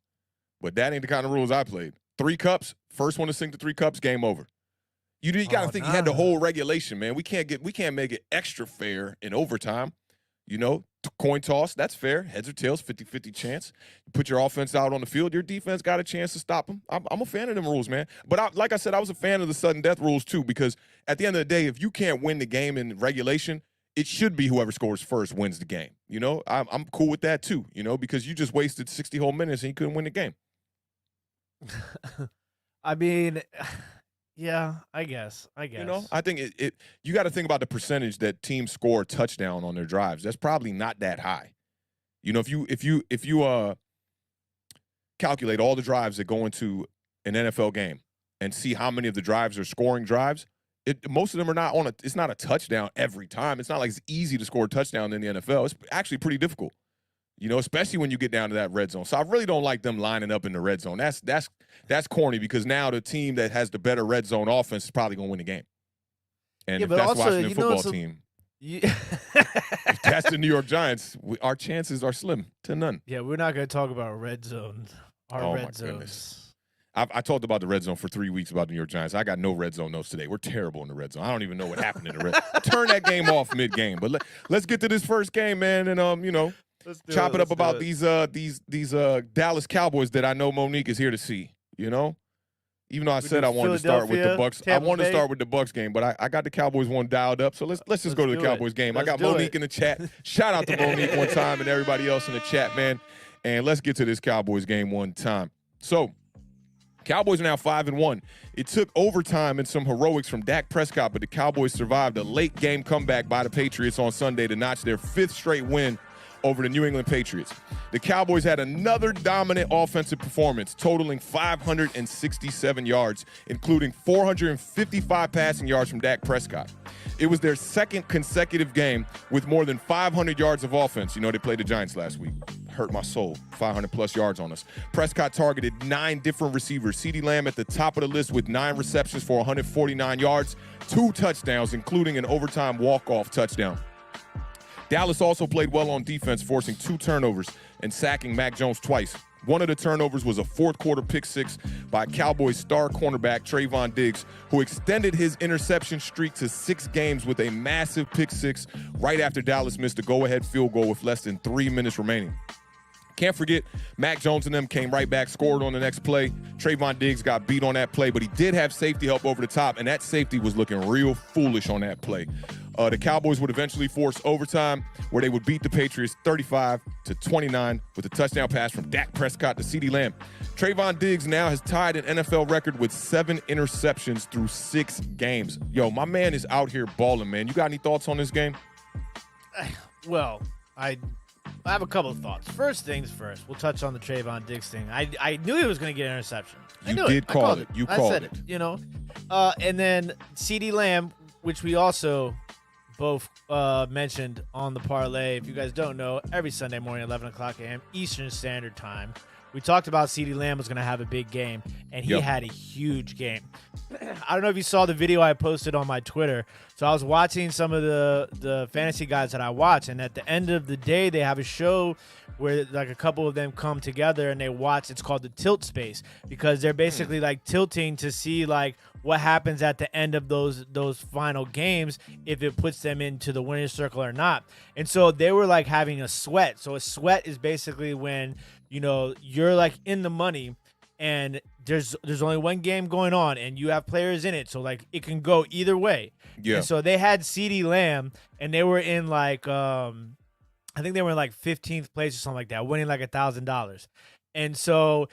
but that ain't the kind of rules I played. 3 cups, first one to sink the 3 cups, game over. You got to think you had the whole regulation, man. We can't make it extra fair in overtime. You know, coin toss, that's fair. Heads or tails, 50-50 chance. You put your offense out on the field, your defense got a chance to stop them. I'm a fan of them rules, man. But like I said, I was a fan of the sudden death rules too, because at the end of the day, if you can't win the game in regulation, it should be whoever scores first wins the game. You know, I'm cool with that too, you know, because you just wasted 60 whole minutes and you couldn't win the game. I mean, yeah, I guess. You know, I think you got to think about the percentage that teams score a touchdown on their drives. That's probably not that high. You know, if you calculate all the drives that go into an NFL game and see how many of the drives are scoring drives, most of them are not it's not a touchdown every time. It's not like it's easy to score a touchdown in the NFL. It's actually pretty difficult. You know, especially when you get down to that red zone. So I really don't like them lining up in the red zone. That's corny, because now the team that has the better red zone offense is probably going to win the game. And if that's Washington football team, if that's the New York Giants, our chances are slim to none. Yeah, we're not going to talk about red zones. Red zones. Goodness. I talked about the red zone for 3 weeks about the New York Giants. I got no red zone notes today. We're terrible in the red zone. I don't even know what happened in the red zone. Turn that game off mid-game. But let's get to this first game, man, and you know, chop it up about these Dallas Cowboys that I know Monique is here to see. You know, even though I said I wanted to start with the Bucs, I wanted to start with the Bucs game, but I got the Cowboys one dialed up. So let's just go to the Cowboys game. I got Monique in the chat. Shout out to Monique one time and everybody else in the chat, man. And let's get to this Cowboys game one time. So Cowboys are now 5-1. It took overtime and some heroics from Dak Prescott, but the Cowboys survived a late game comeback by the Patriots on Sunday to notch their 5th straight win over the New England Patriots. The Cowboys had another dominant offensive performance, totaling 567 yards, including 455 passing yards from Dak Prescott. It was their 2nd consecutive game with more than 500 yards of offense. You know, they played the Giants last week. Hurt my soul. 500-plus yards on us. Prescott targeted 9 different receivers. CeeDee Lamb at the top of the list with 9 receptions for 149 yards, 2 touchdowns, including an overtime walk-off touchdown. Dallas also played well on defense, forcing 2 turnovers and sacking Mac Jones twice. One of the turnovers was a 4th-quarter pick-6 by Cowboys star cornerback Trayvon Diggs, who extended his interception streak to 6 games with a massive pick-6 right after Dallas missed a go-ahead field goal with less than 3 minutes remaining. Can't forget, Mac Jones and them came right back, scored on the next play. Trayvon Diggs got beat on that play, but he did have safety help over the top, and that safety was looking real foolish on that play. The Cowboys would eventually force overtime, where they would beat the Patriots 35-29 with a touchdown pass from Dak Prescott to CeeDee Lamb. Trayvon Diggs now has tied an NFL record with 7 interceptions through 6 games. Yo, my man is out here balling, man. You got any thoughts on this game? Well, I have a couple of thoughts. First things first, we'll touch on the Trayvon Diggs thing. I knew he was going to get an interception. You did call it. You called it. You know, and then CeeDee Lamb, which we also both mentioned on the parlay. If you guys don't know, every Sunday morning, 11 o'clock a.m. Eastern Standard Time, we talked about CeeDee Lamb was going to have a big game, and he had a huge game. I don't know if you saw the video I posted on my Twitter. So I was watching some of the fantasy guys that I watch, and at the end of the day, they have a show where like a couple of them come together and they watch. It's called the Tilt Space, because they're basically like tilting to see like what happens at the end of those final games, if it puts them into the winner's circle or not. And so they were like having a sweat. So a sweat is basically when, you know, you're like in the money and there's only one game going on and you have players in it. So like it can go either way. Yeah. And so they had CeeDee Lamb and they were in like, I think they were in like 15th place or something like that, winning like $1,000. And so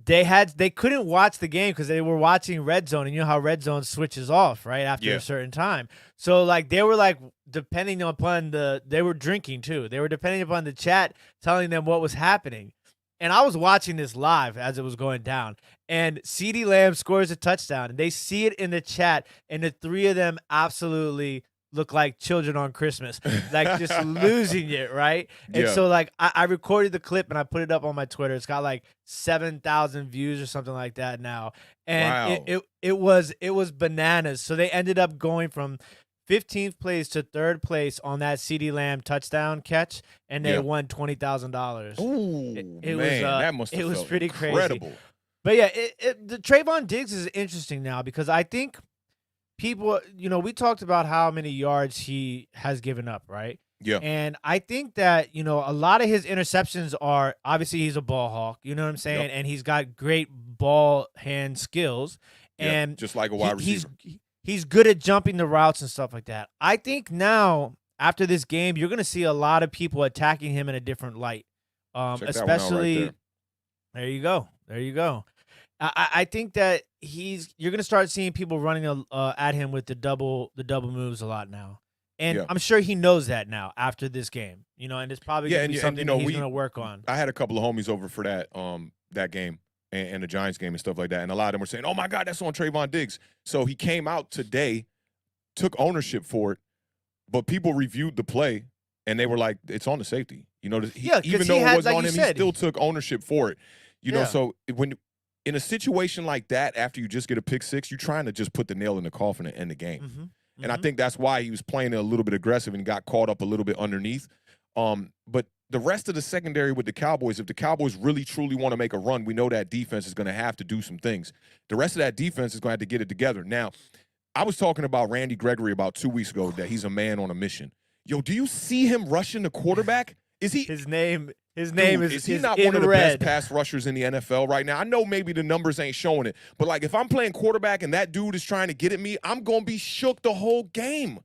they couldn't watch the game because they were watching Red Zone, and you know how Red Zone switches off right after a certain time. So like they were like depending upon they were drinking too. They were depending upon the chat telling them what was happening. And I was watching this live as it was going down, and CeeDee Lamb scores a touchdown, and they see it in the chat, and the 3 of them absolutely look like children on Christmas, like just losing it, right? And so like I recorded the clip and I put it up on my Twitter. It's got like 7,000 views or something like that now, and it was bananas. So they ended up going from 15th place to 3rd place on that CeeDee Lamb touchdown catch, and they won $20,000. Ooh, it man, was, that must have it was felt pretty incredible. crazy. But yeah, the Trayvon Diggs is interesting now because I think people, we talked about how many yards he has given up, right? Yeah. And I think that, a lot of his interceptions are, obviously he's a ball hawk, you know what I'm saying? Yep. And he's got great ball hand skills. And just like a wide receiver. He's good at jumping the routes and stuff like that. I think now, after this game, you're going to see a lot of people attacking him in a different light. Especially, there you go. There you go. I think that you're going to start seeing people running at him with the double moves a lot now. And I'm sure he knows that now after this game, and it's probably going to be something he's going to work on. I had a couple of homies over for that game and the Giants game and stuff like that. And a lot of them were saying, oh, my God, that's on Trayvon Diggs. So he came out today, took ownership for it, but people reviewed the play, and they were like, it's on the safety. Even though it wasn't on him, he still took ownership for it. So when in a situation like that, after you just get a pick six, you're trying to just put the nail in the coffin and end the game. Mm-hmm. And I think that's why he was playing a little bit aggressive and got caught up a little bit underneath. But the rest of the secondary with the Cowboys, if the Cowboys really, truly want to make a run, we know that defense is going to have to do some things. The rest of that defense is going to have to get it together. Now, I was talking about Randy Gregory about 2 weeks ago that he's a man on a mission. Yo, do you see him rushing the quarterback? Is he his name is he not one of the best pass rushers in the NFL right now? I know maybe the numbers ain't showing it, but like if I'm playing quarterback and that dude is trying to get at me, I'm going to be shook the whole game.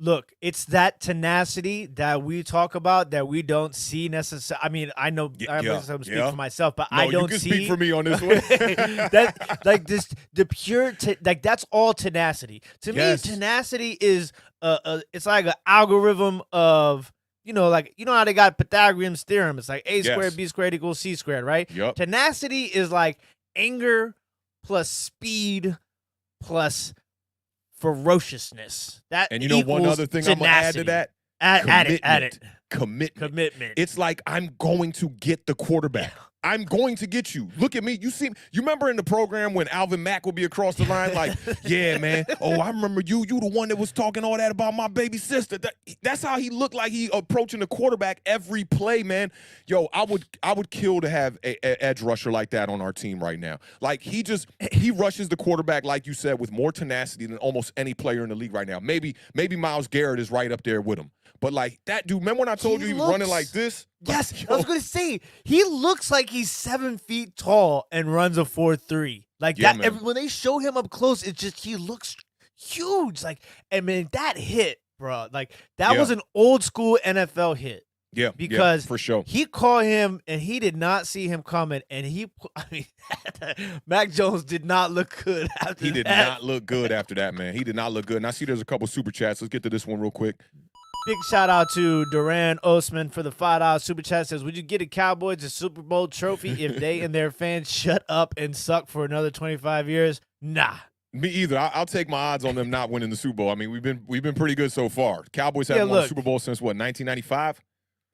Look, it's that tenacity that we talk about that we don't see necessarily. I mean, I know I'm speaking for myself, but I don't see. You can speak for me on this one. That like this, the pure that's all tenacity. To me, tenacity is it's like an algorithm of how they got Pythagorean's theorem. It's like A squared B squared equals C squared, right? Yep. Tenacity is like anger plus speed plus ferociousness. One other thing I'm gonna add to that. Add it. Commitment. It's like I'm going to get the quarterback. I'm going to get you. Look at me. You remember in the program when Alvin Mack would be across the line like, yeah, man. Oh, I remember you. You the one that was talking all that about my baby sister. That's how he looked like he approaching the quarterback every play, man. Yo, I would kill to have a edge rusher like that on our team right now. Like he rushes the quarterback, like you said, with more tenacity than almost any player in the league right now. Maybe Myles Garrett is right up there with him. But, like, that dude, remember when I told you he was running like this? Yes, I was going to say, he looks like he's 7 feet tall and runs a 4.3. Like, when they show him up close, it's just, he looks huge. Like, and man, that hit, bro. Like, that was an old school NFL hit. Yeah, because for sure. He caught him, and he did not see him coming, and Mac Jones did not look good after that. He did not look good after that, man. He did not look good. And I see there's a couple super chats. Let's get to this one real quick. Big shout out to Duran Osman for the $5 super chat. Says, would you get the Cowboys a Super Bowl trophy if they and their fans shut up and suck for another 25 years? Nah. Me either. I'll take my odds on them not winning the Super Bowl. I mean, we've been pretty good so far. Cowboys haven't won a Super Bowl since what, 1995?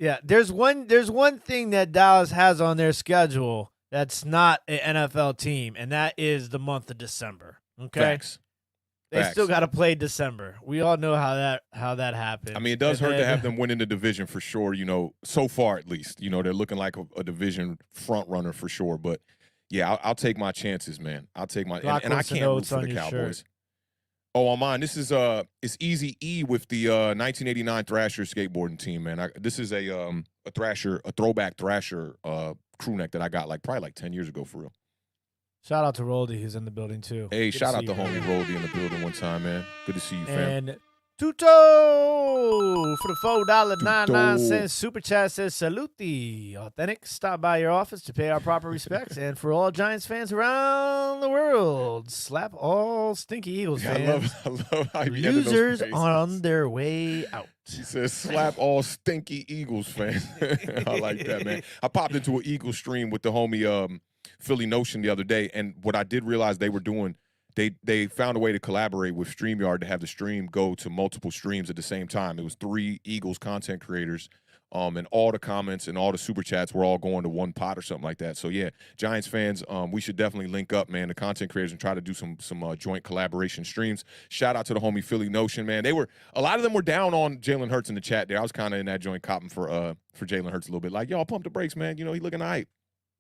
Yeah, there's one thing that Dallas has on their schedule that's not an NFL team, and that is the month of December. Okay. Facts. They still got to play December. We all know how that happened. I mean, it does hurt to have them winning the division for sure, so far at least. They're looking like a division front runner for sure. But, yeah, I'll take my chances, man. I'll take my – and I can't root for the Cowboys. Shirt. Oh, on mine, this is it's Easy E with the 1989 Thrasher skateboarding team, man. This is a throwback Thrasher crew neck that I got probably 10 years ago for real. Shout out to Roldy, who's in the building too. Hey, shout out to homie Roldy in the building one time, man. Good to see you, fam. And Tuto for the $4.99 super chat says, Saluti, Awthentik. Stop by your office to pay our proper respects. And for all Giants fans around the world, slap all stinky Eagles fans. I love how you losers on their way out. He says, slap all stinky Eagles fans. I like that, man. I popped into an Eagles stream with the homie Philly Notion the other day, and what I did realize they they found a way to collaborate with StreamYard to have the stream go to multiple streams at the same time. It was 3 Eagles content creators, and all the comments and all the super chats were all going to one pot or something like that. So yeah, Giants fans, we should definitely link up, man, the content creators, and try to do some joint collaboration streams. Shout out to the homie Philly Notion, man. A lot of them were down on Jalen Hurts in the chat there. I was kind of in that joint copping for Jalen Hurts a little bit, like, y'all pump the brakes, man. You know, he looking all right.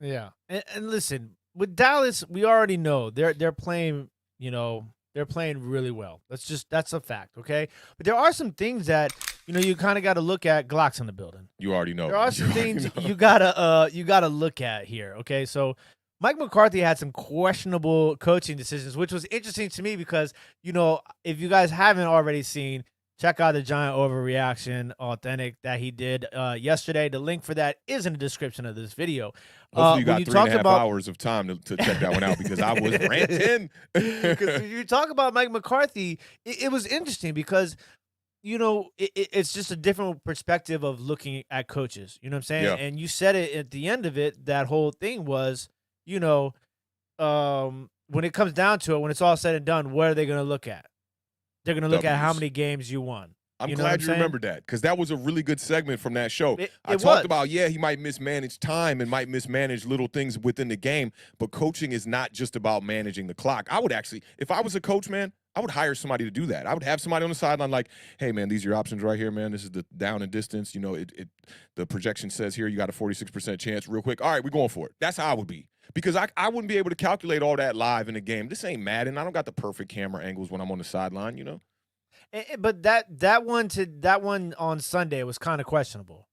Yeah, and listen, with Dallas, we already know they're playing. You know, they're playing really well. That's a fact, okay? But there are some things that, you know, you kind of got to look at. Glock's in the building. You already know. There are some things you gotta look at here, okay? So Mike McCarthy had some questionable coaching decisions, which was interesting to me because, you know, if you guys haven't already seen, check out the giant overreaction Awthentik that he did yesterday. The link for that is in the description of this video. Hopefully you got 3.5 hours of time to check that one out because I was ranting. Because you talk about Mike McCarthy, it was interesting because, you know, it's just a different perspective of looking at coaches. You know what I'm saying? Yeah. And you said it at the end of it, that whole thing was, you know, when it comes down to it, when it's all said and done, what are they going to look at? They're going to look at how many games you won. I'm glad you remembered that because that was a really good segment from that show. I talked was. about, yeah, he might mismanage time and might mismanage little things within the game, but coaching is not just about managing the clock. I would actually, if I was a coach, man, I would hire somebody to do that. I would have somebody on the sideline like, hey, man, these are your options right here, man. This is the down and distance. You know, the projection says here you got a 46% chance real quick. All right, we're going for it. That's how I would be. Because I wouldn't be able to calculate all that live in the game. This ain't Madden. I don't got the perfect camera angles when I'm on the sideline, you know? But that one on Sunday was kind of questionable.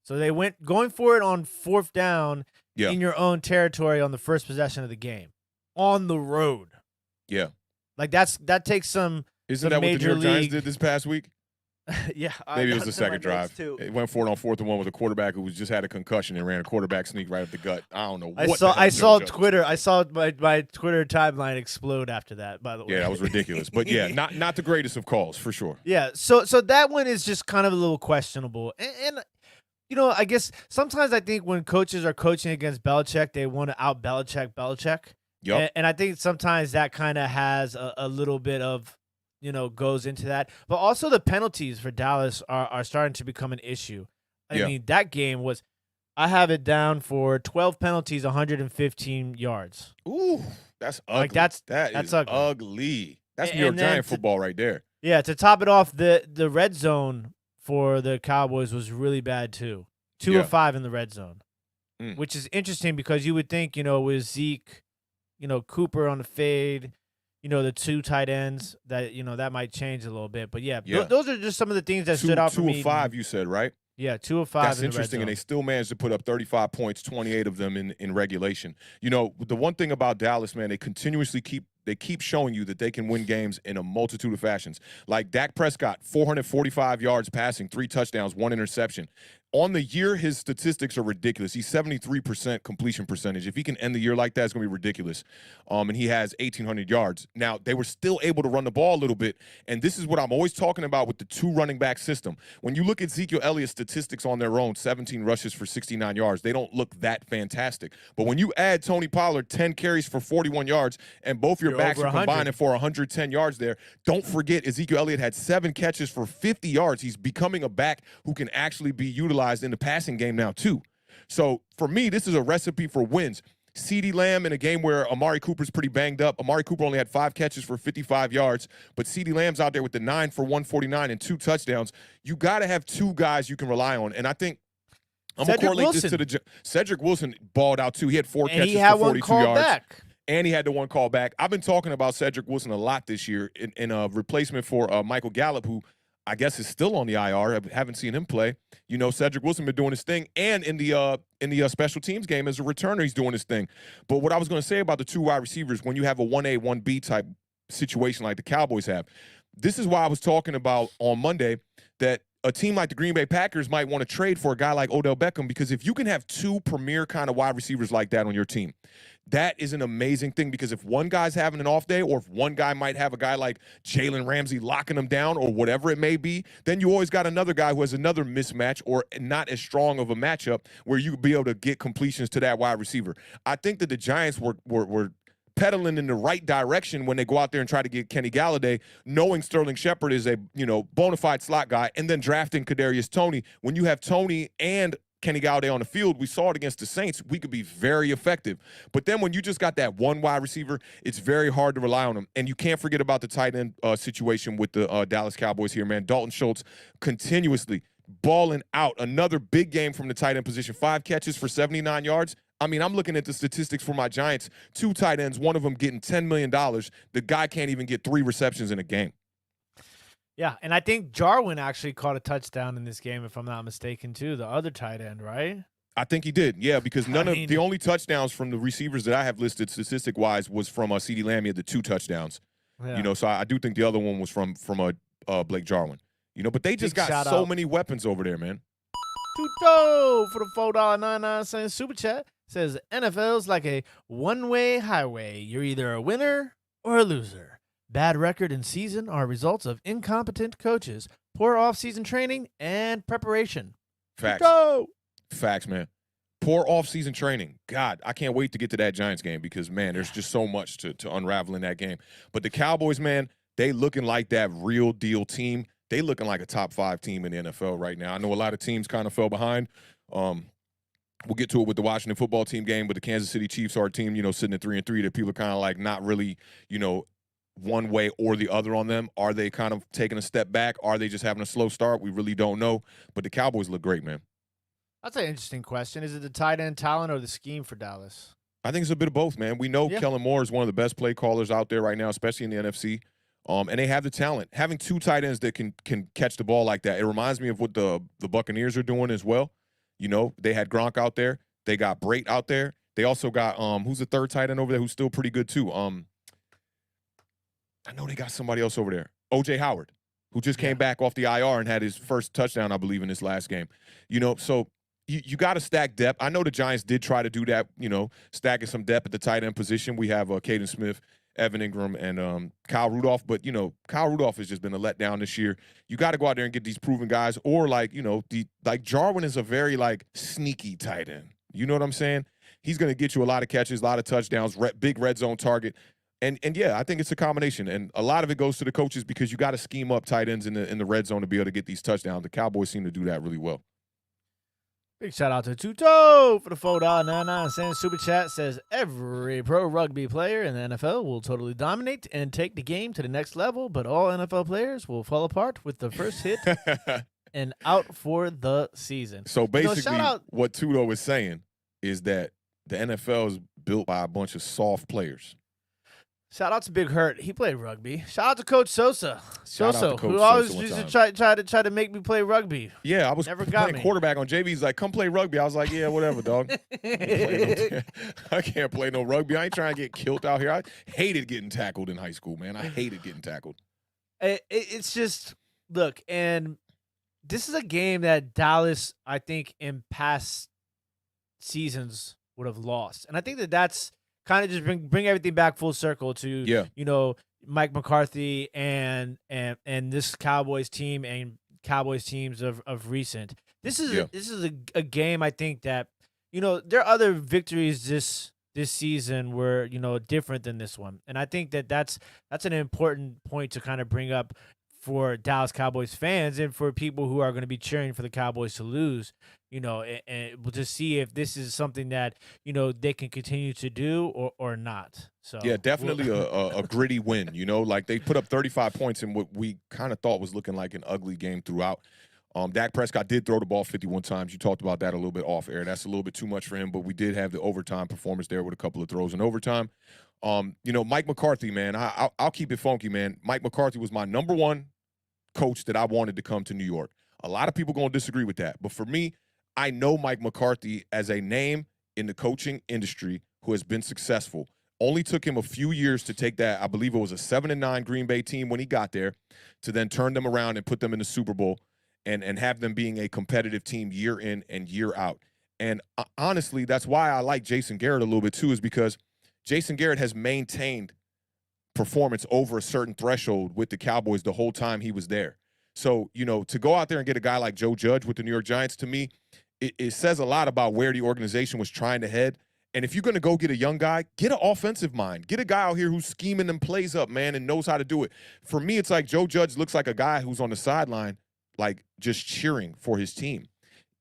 So they went going for it on 4th down in your own territory on the first possession of the game on the road. Yeah, like that takes some. Isn't that what the New York Giants did this past week? Yeah, maybe it was the second drive. It went for it on 4th and 1 with a quarterback who just had a concussion and ran a quarterback sneak right up the gut. I don't know. I saw Twitter. I saw my Twitter timeline explode after that. By the way, yeah, that was ridiculous. But yeah, not the greatest of calls for sure. Yeah, so that one is just kind of a little questionable, and you know, I guess sometimes I think when coaches are coaching against Belichick, they want to out Belichick. Yep. And I think sometimes that kind of has a little bit of, you know, goes into that. But also the penalties for Dallas are starting to become an issue. I mean, that game was, I have it down for 12 penalties, 115 yards. Ooh, that's ugly. Like that's ugly. That's New York Giant football right there. Yeah, to top it off, the red zone for the Cowboys was really bad too. 2 of 5 in the red zone, which is interesting because you would think, you know, with Zeke, you know, Cooper on the fade, you know, the 2 tight ends, that, you know, that might change a little bit. But yeah. Those are just some of the things that stood out for me. 2 of 5, you said, right? Yeah, 2 of 5. That's interesting, and they still managed to put up 35 points, 28 of them in regulation. You know, the one thing about Dallas, man, they continuously keep showing you that they can win games in a multitude of fashions. Like Dak Prescott, 445 yards passing, 3 touchdowns, 1 interception. On the year, his statistics are ridiculous. He's 73% completion percentage. If he can end the year like that, it's going to be ridiculous. And he has 1,800 yards. Now, they were still able to run the ball a little bit, and this is what I'm always talking about with the 2 running back system. When you look at Ezekiel Elliott's statistics on their own, 17 rushes for 69 yards, they don't look that fantastic. But when you add Tony Pollard, 10 carries for 41 yards, and both your backs are combining for 110 yards there, don't forget Ezekiel Elliott had 7 catches for 50 yards. He's becoming a back who can actually be utilized in the passing game now too. So for me, this is a recipe for wins. CeeDee Lamb in a game where Amari Cooper's pretty banged up. Amari Cooper only had 5 catches for 55 yards, but CeeDee Lamb's out there with the 9 for 149 and 2 touchdowns. You got to have 2 guys you can rely on, and I think I'm going to correlate this to the Cedric Wilson balled out too. He had 4 catches for 42 yards. Back. And he had the 1 call back. I've been talking about Cedric Wilson a lot this year in a replacement for Michael Gallup, who I guess is still on the IR. I haven't seen him play. You know, Cedric Wilson been doing his thing, and in the special teams game as a returner, he's doing his thing. But what I was going to say about the 2 wide receivers, when you have a 1A, 1B type situation like the Cowboys have, this is why I was talking about on Monday that a team like the Green Bay Packers might want to trade for a guy like Odell Beckham, because if you can have 2 premier kind of wide receivers like that on your team, that is an amazing thing, because if one guy's having an off day, or if one guy might have a guy like Jalen Ramsey locking him down or whatever it may be, then you always got another guy who has another mismatch or not as strong of a matchup where you could be able to get completions to that wide receiver. I think that the Giants were pedaling in the right direction when they go out there and try to get Kenny Galladay, knowing Sterling Shepard is a, bona fide slot guy, and then drafting Kadarius Toney. When you have Toney and Kenny Galladay on the field, we saw it against the Saints, we could be very effective. But then when you just got that one wide receiver, it's very hard to rely on them. And you can't forget about the tight end situation with the Dallas Cowboys here, man. Dalton Schultz continuously balling out. Another big game from the tight end position. 5 catches for 79 yards. I mean, I'm looking at the statistics for my Giants. 2 tight ends, one of them getting $10 million. The guy can't even get 3 receptions in a game. Yeah, and I think Jarwin actually caught a touchdown in this game, if I'm not mistaken, too, the other tight end, right? I think he did, yeah, because the only touchdowns from the receivers that I have listed statistic-wise was from CeeDee Lamb. He had the 2 touchdowns. Yeah. So I do think the other one was from Blake Jarwin. But they just got so many weapons over there, man. Tuto for the $4.99 super chat. Says NFL's like a one-way highway. You're either a winner or a loser. Bad record and season are results of incompetent coaches, poor off-season training, and preparation. Facts. Facts, man. Poor off-season training. God, I can't wait to get to that Giants game because, man, there's just so much to unravel in that game. But the Cowboys, man, they looking like that real deal team. They looking like a top 5 team in the NFL right now. I know a lot of teams kind of fell behind. We'll get to it with the Washington football team game, but the Kansas City Chiefs are a team, sitting at 3-3 that people are kind of like not really, one way or the other on them. Are they kind of taking a step back? Are they just having a slow start? We really don't know. But the Cowboys look great, man. That's an interesting question. Is it the tight end talent or the scheme for Dallas? I think it's a bit of both, man. We know Kellen Moore is one of the best play callers out there right now, especially in the NFC. And they have the talent. Having 2 tight ends that can catch the ball like that, it reminds me of what the Buccaneers are doing as well. They had Gronk out there. They got Brate out there. They also got who's the third tight end over there who's still pretty good too. I know they got somebody else over there. O.J. Howard, who just came back off the IR and had his first touchdown, I believe, in this last game. So you got to stack depth. I know the Giants did try to do that, stacking some depth at the tight end position. We have Caden Smith, Evan Ingram, and Kyle Rudolph. But, Kyle Rudolph has just been a letdown this year. You got to go out there and get these proven guys. Or, Jarwin is a very, sneaky tight end. You know what I'm saying? He's going to get you a lot of catches, a lot of touchdowns, big red zone target. And yeah, I think it's a combination. And a lot of it goes to the coaches because you got to scheme up tight ends in the red zone to be able to get these touchdowns. The Cowboys seem to do that really well. Big shout out to Tuto for the $4.99 super chat. Says every pro rugby player in the NFL will totally dominate and take the game to the next level, but all NFL players will fall apart with the first hit and out for the season. So basically, what Tuto was saying is that the NFL is built by a bunch of soft players. Shout out to Big Hurt. He played rugby. Shout out to Coach Sosa. Who always used to try to make me play rugby. Yeah, I was playing quarterback on JV. He's like, come play rugby. I was like, yeah, whatever, dog. I can't play no rugby. I ain't trying to get killed out here. I hated getting tackled in high school, man. I hated getting tackled. It's just, look, and this is a game that Dallas, I think, in past seasons would have lost. And I think that's kind of just bring everything back full circle to Mike McCarthy and this Cowboys team and Cowboys teams of recent. This is a game I think that there are other victories this season were different than this one, and I think that's an important point to kind of bring up for Dallas Cowboys fans and for people who are going to be cheering for the Cowboys to lose, and to see if this is something that, they can continue to do or not. So yeah, definitely a gritty win, they put up 35 points in what we kind of thought was looking like an ugly game throughout. Dak Prescott did throw the ball 51 times. You talked about that a little bit off air. That's a little bit too much for him, but we did have the overtime performance there with a couple of throws in overtime. Mike McCarthy, man, I'll keep it funky, man. Mike McCarthy was my number 1 coach that I wanted to come to New York. A lot of people going to disagree with that. But for me, I know Mike McCarthy as a name in the coaching industry who has been successful. Only took him a few years to take that, I believe it was a 7-9 Green Bay team when he got there, to then turn them around and put them in the Super Bowl and have them being a competitive team year in and year out. And honestly, that's why I like Jason Garrett a little bit too, is because Jason Garrett has maintained performance over a certain threshold with the Cowboys the whole time he was there. So, to go out there and get a guy like Joe Judge with the New York Giants, to me, it says a lot about where the organization was trying to head. And if you're going to go get a young guy, get an offensive mind. Get a guy out here who's scheming them plays up, man, and knows how to do it. For me, it's like Joe Judge looks like a guy who's on the sideline, like just cheering for his team.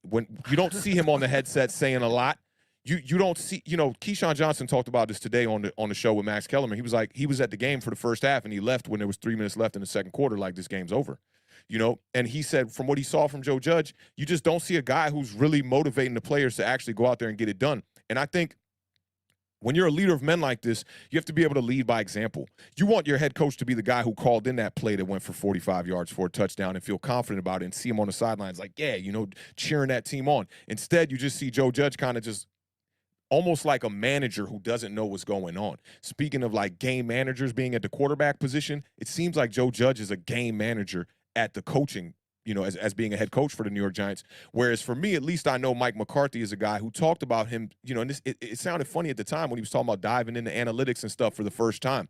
When you don't see him on the headset saying a lot, you don't see, Keyshawn Johnson talked about this today on the show with Max Kellerman. He was like, he was at the game for the first half, and he left when there was 3 minutes left in the second quarter, like this game's over. And he said from what he saw from Joe Judge, you just don't see a guy who's really motivating the players to actually go out there and get it done. And I think when you're a leader of men like this, you have to be able to lead by example. You want your head coach to be the guy who called in that play that went for 45 yards for a touchdown and feel confident about it and see him on the sidelines like, yeah, cheering that team on. Instead, you just see Joe Judge kind of just almost like a manager who doesn't know what's going on. Speaking of like game managers being at the quarterback position, it seems like Joe Judge is a game manager at the coaching, as being a head coach for the New York Giants. Whereas for me, at least I know Mike McCarthy is a guy who talked about him, and it sounded funny at the time when he was talking about diving into analytics and stuff for the first time.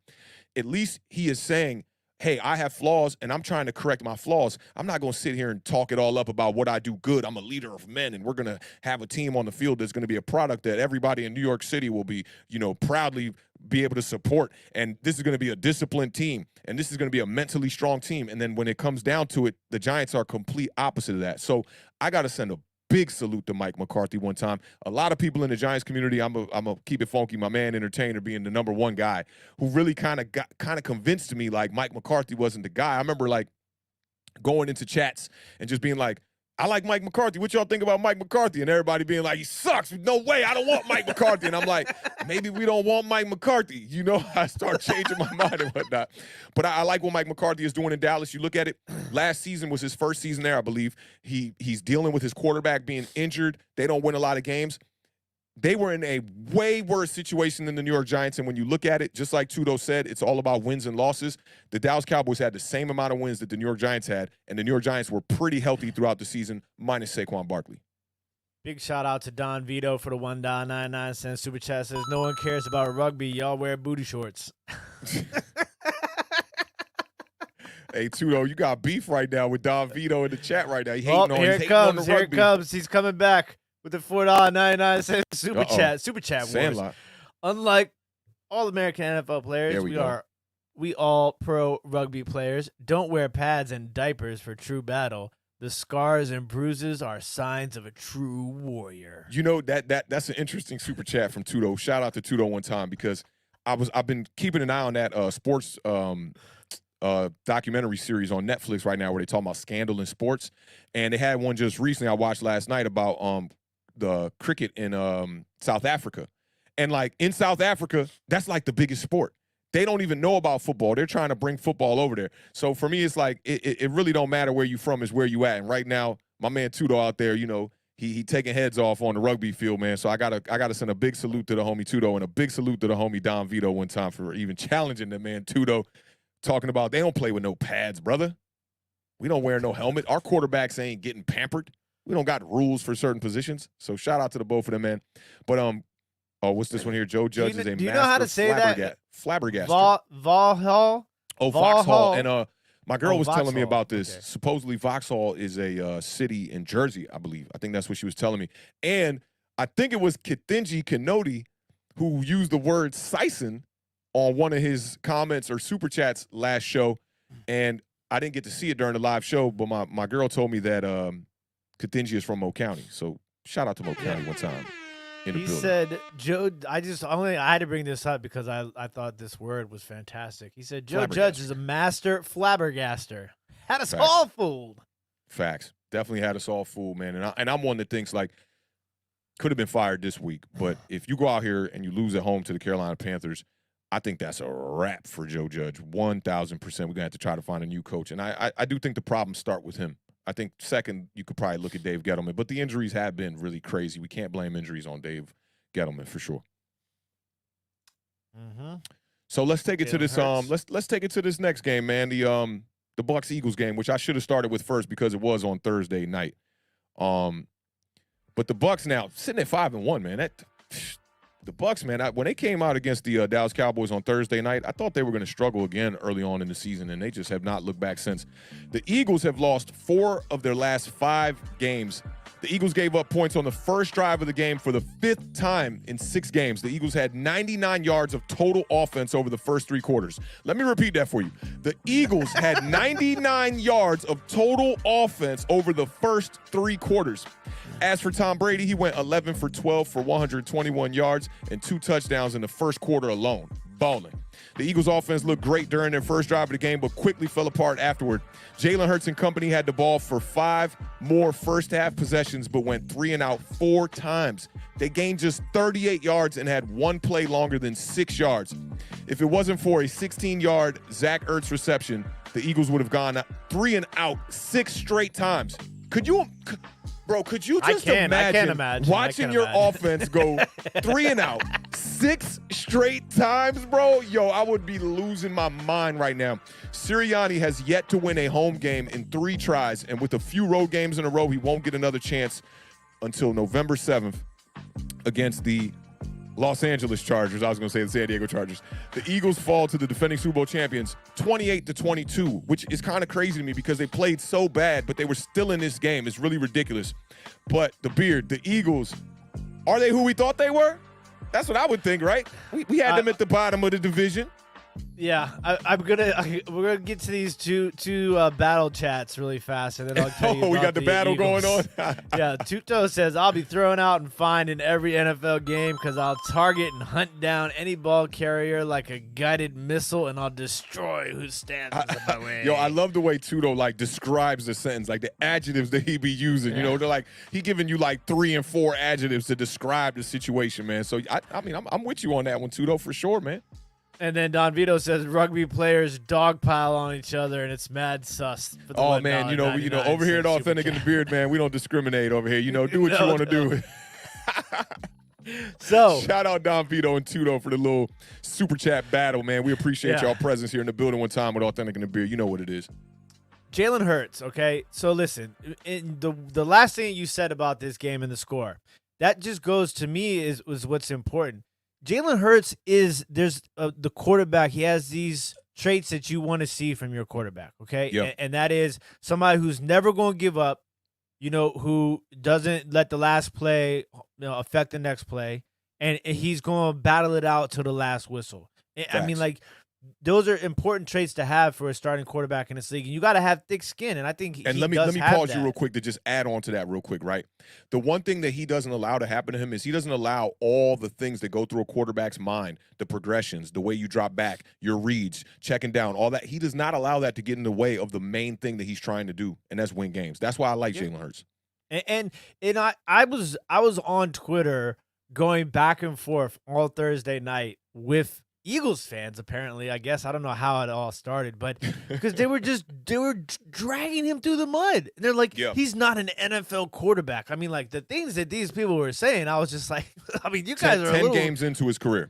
At least he is saying, hey, I have flaws, and I'm trying to correct my flaws. I'm not going to sit here and talk it all up about what I do good. I'm a leader of men, and we're going to have a team on the field that's going to be a product that everybody in New York City will be, proudly be able to support. And this is going to be a disciplined team, and this is going to be a mentally strong team. And then when it comes down to it, the Giants are complete opposite of that. So I got to send a big salute to Mike McCarthy one time. A lot of people in the Giants community, I'm a keep it funky, my man Entertainer being the #1 guy who really kind of convinced me like Mike McCarthy wasn't the guy. I remember like going into chats and just being like, I like Mike McCarthy. What y'all think about Mike McCarthy? And everybody being like, he sucks. No way. I don't want Mike McCarthy. And I'm like, maybe we don't want Mike McCarthy. I start changing my mind and whatnot. But I like what Mike McCarthy is doing in Dallas. You look at it, last season was his first season there, I believe. He's dealing with his quarterback being injured. They don't win a lot of games. They were in a way worse situation than the New York Giants, and when you look at it, just like Tudo said, it's all about wins and losses. The Dallas Cowboys had the same amount of wins that the New York Giants had, and the New York Giants were pretty healthy throughout the season, minus Saquon Barkley. Big shout out to Don Vito for the $1.99 super chat. Says, no one cares about rugby. Y'all wear booty shorts. Hey, Tudo, you got beef right now with Don Vito in the chat right now. He hating on, here it comes. Here it comes. He's coming back with the $4.99 super chat. Super chat wars. Unlike all American NFL players, we all pro rugby players. Don't wear pads and diapers for true battle. The scars and bruises are signs of a true warrior. That's an interesting super chat from Tudo. Shout out to Tudo one time because I've been keeping an eye on that sports documentary series on Netflix right now where they talk about scandal in sports, and they had one just recently I watched last night about the cricket in South Africa. And like in South Africa, that's like the biggest sport. They don't even know about football. They're trying to bring football over there. So for me, it's like it really don't matter where you from, is where you at. And right now, my man Tudo out there, he taking heads off on the rugby field, man. So I gotta send a big salute to the homie Tudo and a big salute to the homie Don Vito one time for even challenging the man Tudo, talking about they don't play with no pads, brother. We don't wear no helmet. Our quarterbacks ain't getting pampered. We don't got rules for certain positions. So shout out to the both of them, man. But what's this one here? Joe Judge is a master. Do you know how to say that? Flabbergasted. Vauxhall. Oh, Vauxhall. And my girl was telling me about this. Okay. Supposedly Vauxhall is a city in Jersey, I believe. I think that's what she was telling me. And I think it was Kithinji Kinoti who used the word Sison on one of his comments or super chats last show. And I didn't get to see it during the live show, but my girl told me that Kithinji is from Mo County. So shout out to Mo County one time. He said, Joe, I had to bring this up because I thought this word was fantastic. He said, Joe Judge is a master flabbergaster. Had us all fooled. Facts. Definitely had us all fooled, man. And I'm one that thinks, like, could have been fired this week. But if you go out here and you lose at home to the Carolina Panthers, I think that's a wrap for Joe Judge. 1,000%. We're going to have to try to find a new coach. And I do think the problems start with him. I think second, you could probably look at Dave Gettleman, but the injuries have been really crazy. We can't blame injuries on Dave Gettleman for sure. Mm-hmm. So let's take it to this. Let's take it to this next game, man. The Bucs Eagles game, which I should have started with first because it was on Thursday night. But the Bucs now sitting at 5-1, man. That The Bucs, man, when they came out against the Dallas Cowboys on Thursday night, I thought they were going to struggle again early on in the season, and they just have not looked back since. The Eagles have lost 4 of their last 5 games. The Eagles gave up points on the first drive of the game for the 5th time in 6 games. The Eagles had 99 yards of total offense over the first 3 quarters. Let me repeat that for you. The Eagles had 99 yards of total offense over the first 3 quarters. As for Tom Brady, he went 11 for 12 for 121 yards and 2 touchdowns in the first quarter alone. Balling. The Eagles offense looked great during their first drive of the game, but quickly fell apart afterward. Jalen Hurts and company had the ball for 5 more first half possessions, but went 3 and out 4 times. They gained just 38 yards and had 1 play longer than 6 yards. If it wasn't for a 16-yard Zach Ertz reception, the Eagles would have gone 3 and out 6 straight times. Could you just imagine watching your offense go 3 and out 6 straight times, bro? Yo, I would be losing my mind right now. Sirianni has yet to win a home game in 3 tries, and with a few road games in a row, he won't get another chance until November 7th against the Los Angeles Chargers. I was going to say the San Diego Chargers. The Eagles fall to the defending Super Bowl champions 28-22, which is kind of crazy to me because they played so bad, but they were still in this game. It's really ridiculous. But the Eagles, are they who we thought they were? That's what I would think, right? We had them at the bottom of the division. Yeah, we're gonna get to these two battle chats really fast, and then I'll tell you. We got the battle Eagles. going on. Yeah, Tuto says I'll be throwing out and find in every NFL game because I'll target and hunt down any ball carrier like a guided missile, and I'll destroy who stands in my way. Yo, I love the way Tuto describes the sentence, like the adjectives that he be using. Yeah. You know, they're like he giving you 3 and 4 adjectives to describe the situation, man. So I mean, I'm with you on that one, Tuto, for sure, man. And then Don Vito says rugby players dogpile on each other, and it's mad sus. Oh man, over here at Awthentik in the Beard, man, we don't discriminate over here. Do what you want to do. So shout out Don Vito and Tuto for the little super chat battle, man. We appreciate y'all presence here in the building one time with Awthentik in the Beard. You know what it is. Jalen Hurts, okay? So listen, in the last thing you said about this game and the score, that just goes to me was what's important. Jalen Hurts is the quarterback. He has these traits that you want to see from your quarterback, okay? Yep. And that is somebody who's never going to give up, who doesn't let the last play affect the next play, and he's going to battle it out to the last whistle. Facts. I mean, those are important traits to have for a starting quarterback in this league, and you got to have thick skin. And I think let me pause you real quick to just add on to that real quick, right? The one thing that he doesn't allow to happen to him is he doesn't allow all the things that go through a quarterback's mind, the progressions, the way you drop back, your reads, checking down, all that. He does not allow that to get in the way of the main thing that he's trying to do, and that's win games. That's why I like Jalen Hurts. And I was on Twitter going back and forth all Thursday night with Eagles fans, apparently. I guess I don't know how it all started, but because they were dragging him through the mud. And they're like, He's not an NFL quarterback. I mean, the things that these people were saying, I was just like, I mean, you guys are 10 games into his career.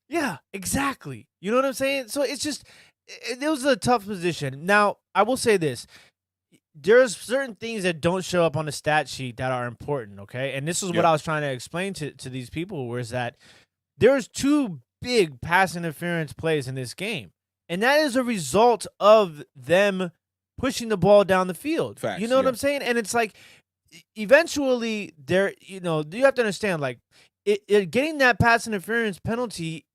Yeah, exactly. You know what I'm saying? So it's just it was a tough position. Now, I will say this. There's certain things that don't show up on the stat sheet that are important, okay? And this is what I was trying to explain to these people, was that there's 2 big pass interference plays in this game, and that is a result of them pushing the ball down the field. Facts, you know what I'm saying? And it's eventually you have to understand, getting that pass interference penalty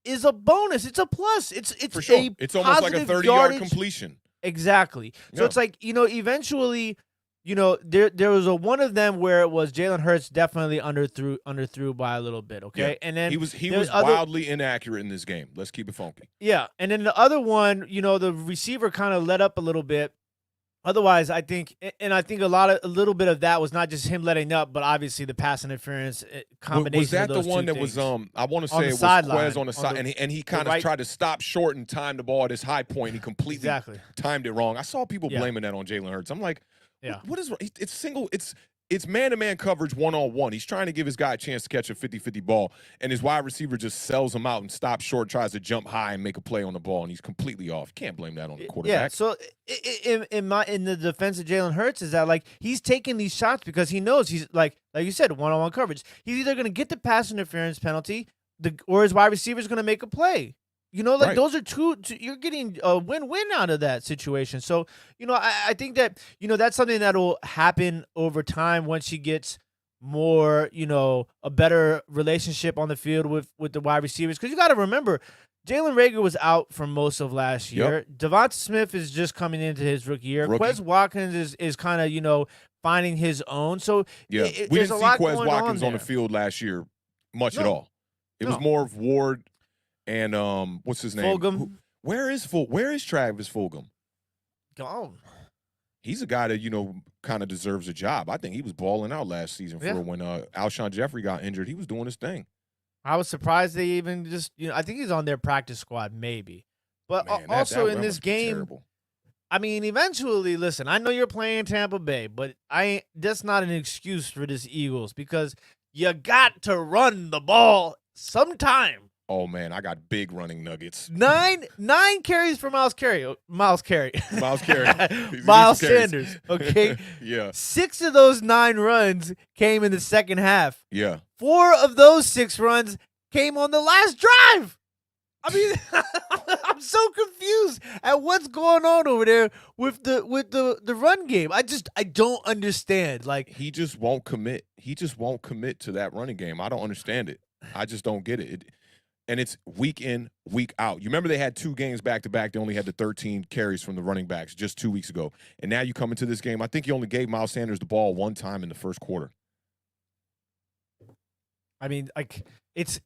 is a bonus. It's a plus. It's for sure. It's almost like a 30-yard completion. Exactly. So it's eventually, there was one of them where it was Jalen Hurts definitely underthrew by a little bit, okay? Yeah. And then he was wildly inaccurate in this game. Let's keep it funky. Yeah, and then the other one, the receiver kind of let up a little bit. Otherwise, I think a little bit of that was not just him letting up, but obviously the pass interference combination. Was that of those the one two that things. was I want to say it was Quez on the side, and he kind of tried to stop short and time the ball at his high point. He completely timed it wrong. I saw people blaming that on Jalen Hurts. I'm like, what is – it's single – it's man-to-man coverage one-on-one. He's trying to give his guy a chance to catch a 50-50 ball, and his wide receiver just sells him out and stops short, tries to jump high and make a play on the ball, and he's completely off. You can't blame that on the quarterback. Yeah, so in the defense of Jalen Hurts is that, he's taking these shots because he knows he's, like you said, one-on-one coverage. He's either going to get the pass interference penalty or his wide receiver is going to make a play. Like Right. those are two. You're getting a win-win out of that situation. So I think that that's something that'll happen over time once she gets more a better relationship on the field with the wide receivers. Because you got to remember, Jalen Reagor was out for most of last year. Devonta Smith is just coming into his rookie year. Quez Watkins is kind of finding his own. So we didn't see Quez Watkins on the field last year much at all. It was more of Ward and what's his name? Fulgham. Where is Travis Fulgham? Gone. He's a guy that kind of deserves a job. I think he was balling out last season for when Alshon Jeffrey got injured. He was doing his thing. I was surprised they even just I think he's on their practice squad maybe. But man, also in this game, I mean, eventually, listen, I know you're playing Tampa Bay, but that's not an excuse for this Eagles because you got to run the ball sometime. Oh man, I got big running nuggets. Nine carries for Miles Sanders. Okay. Yeah. 6 of those 9 runs came in the second half. Yeah. 4 of those 6 runs came on the last drive. I mean, I'm so confused at what's going on over there with the run game. I don't understand. Like he just won't commit. He just won't commit to that running game. I don't understand it. I just don't get it. And it's week in, week out. You remember they had 2 games back-to-back. They only had the 13 carries from the running backs just 2 weeks ago. And now you come into this game, I think he only gave Miles Sanders the ball 1 time in the first quarter. I mean, like, it's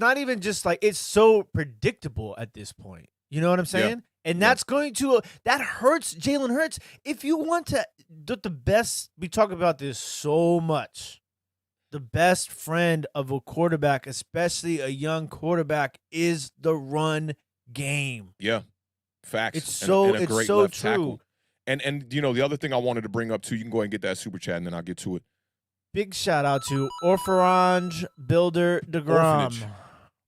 not even just like it's so predictable at this point. You know what I'm saying? Yeah. And that's that hurts Jalen Hurts. If you want to do the best, we talk about this so much. The best friend of a quarterback, especially a young quarterback, is the run game. Yeah, facts. It's so true. Tackle. And the other thing I wanted to bring up too, you can go ahead and get that super chat, and then I'll get to it. Big shout out to Orpharange Builder DeGrom.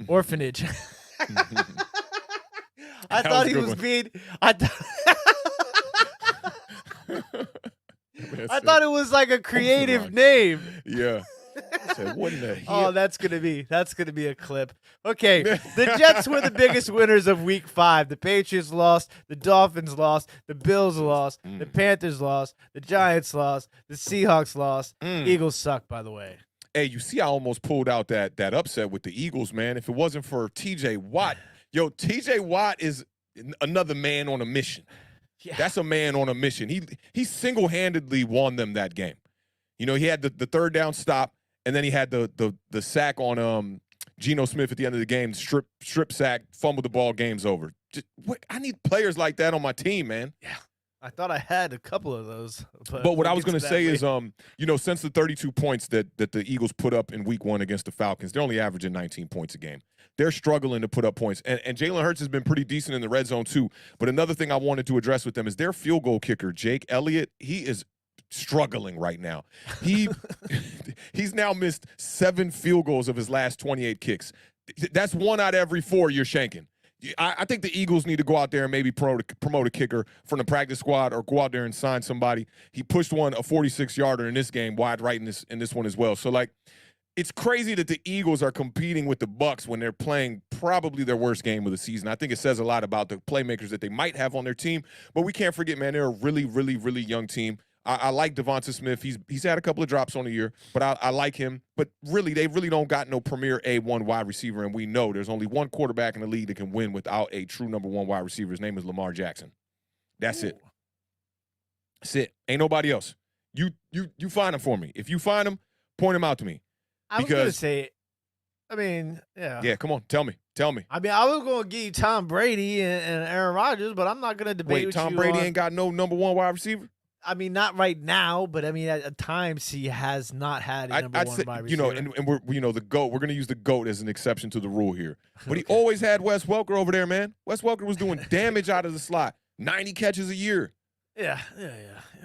Orphanage. I thought he was being. I thought it was like a creative name. Yeah. I said, what in the hell? Oh, that's gonna be a clip. Okay, the Jets were the biggest winners of Week 5. The Patriots lost, the Dolphins lost, the Bills lost, the Panthers lost, the Giants lost, the Seahawks lost. Eagles suck, by the way. Hey, you see, I almost pulled out that upset with the Eagles, man. If it wasn't for T.J. Watt, T.J. Watt is another man on a mission. Yeah. That's a man on a mission. He single-handedly won them that game. He had the third down stop. And then he had the sack on Geno Smith at the end of the game, strip sack, fumbled the ball, game's over. I need players like that on my team, man. Yeah, I thought I had a couple of those. But what I was going to say is, since the 32 points that the Eagles put up in Week 1 against the Falcons, they're only averaging 19 points a game. They're struggling to put up points. And Jalen Hurts has been pretty decent in the red zone too. But another thing I wanted to address with them is their field goal kicker, Jake Elliott. He is struggling right now. He's now missed 7 field goals of his last 28 kicks. That's 1 out of every 4 you're shanking. I think the Eagles need to go out there and maybe promote a kicker from the practice squad or go out there and sign somebody. He pushed a 46-yarder in this game, wide right in this one as well. So, it's crazy that the Eagles are competing with the Bucs when they're playing probably their worst game of the season. I think it says a lot about the playmakers that they might have on their team. But we can't forget, man, they're a really, really, really young team. I like Devonta Smith. He's had a couple of drops on the year, but I like him. But really, they really don't got no premier A1 wide receiver, and we know there's only one quarterback in the league that can win without a true number 1 wide receiver. His name is Lamar Jackson. That's it. That's it. Ain't nobody else. You find him for me. If you find him, point him out to me. I was going to say, yeah. Yeah, come on. Tell me. I mean, I was going to give you Tom Brady and Aaron Rodgers, but I'm not going to debate with you. Wait, Tom Brady ain't got no number 1 wide receiver? I mean, not right now, but I mean, at times he has not had a number 1 wide receiver. And we're the GOAT. We're going to use the GOAT as an exception to the rule here. But he always had Wes Welker over there, man. Wes Welker was doing damage out of the slot. 90 catches a year. Yeah.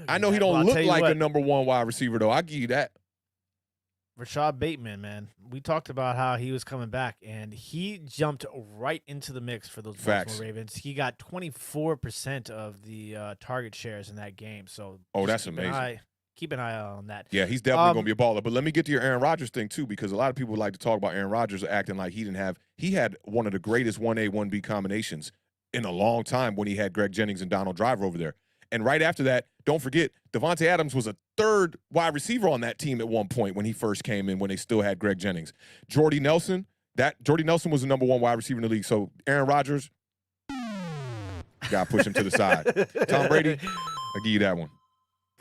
I know he don't look like a number 1 wide receiver, though. I give you that. Rashad Bateman, man. We talked about how he was coming back, and he jumped right into the mix for those Baltimore Ravens. He got 24% of the target shares in that game. So, that's amazing. keep an eye out on that. Yeah, he's definitely going to be a baller. But let me get to your Aaron Rodgers thing, too, because a lot of people like to talk about Aaron Rodgers acting like he had one of the greatest 1A, 1B combinations in a long time when he had Greg Jennings and Donald Driver over there. And right after that, don't forget, Devontae Adams was a third wide receiver on that team at one point when he first came in, when they still had Greg Jennings. Jordy Nelson was the number 1 wide receiver in the league. So Aaron Rodgers, got to push him to the side. Tom Brady, I'll give you that one.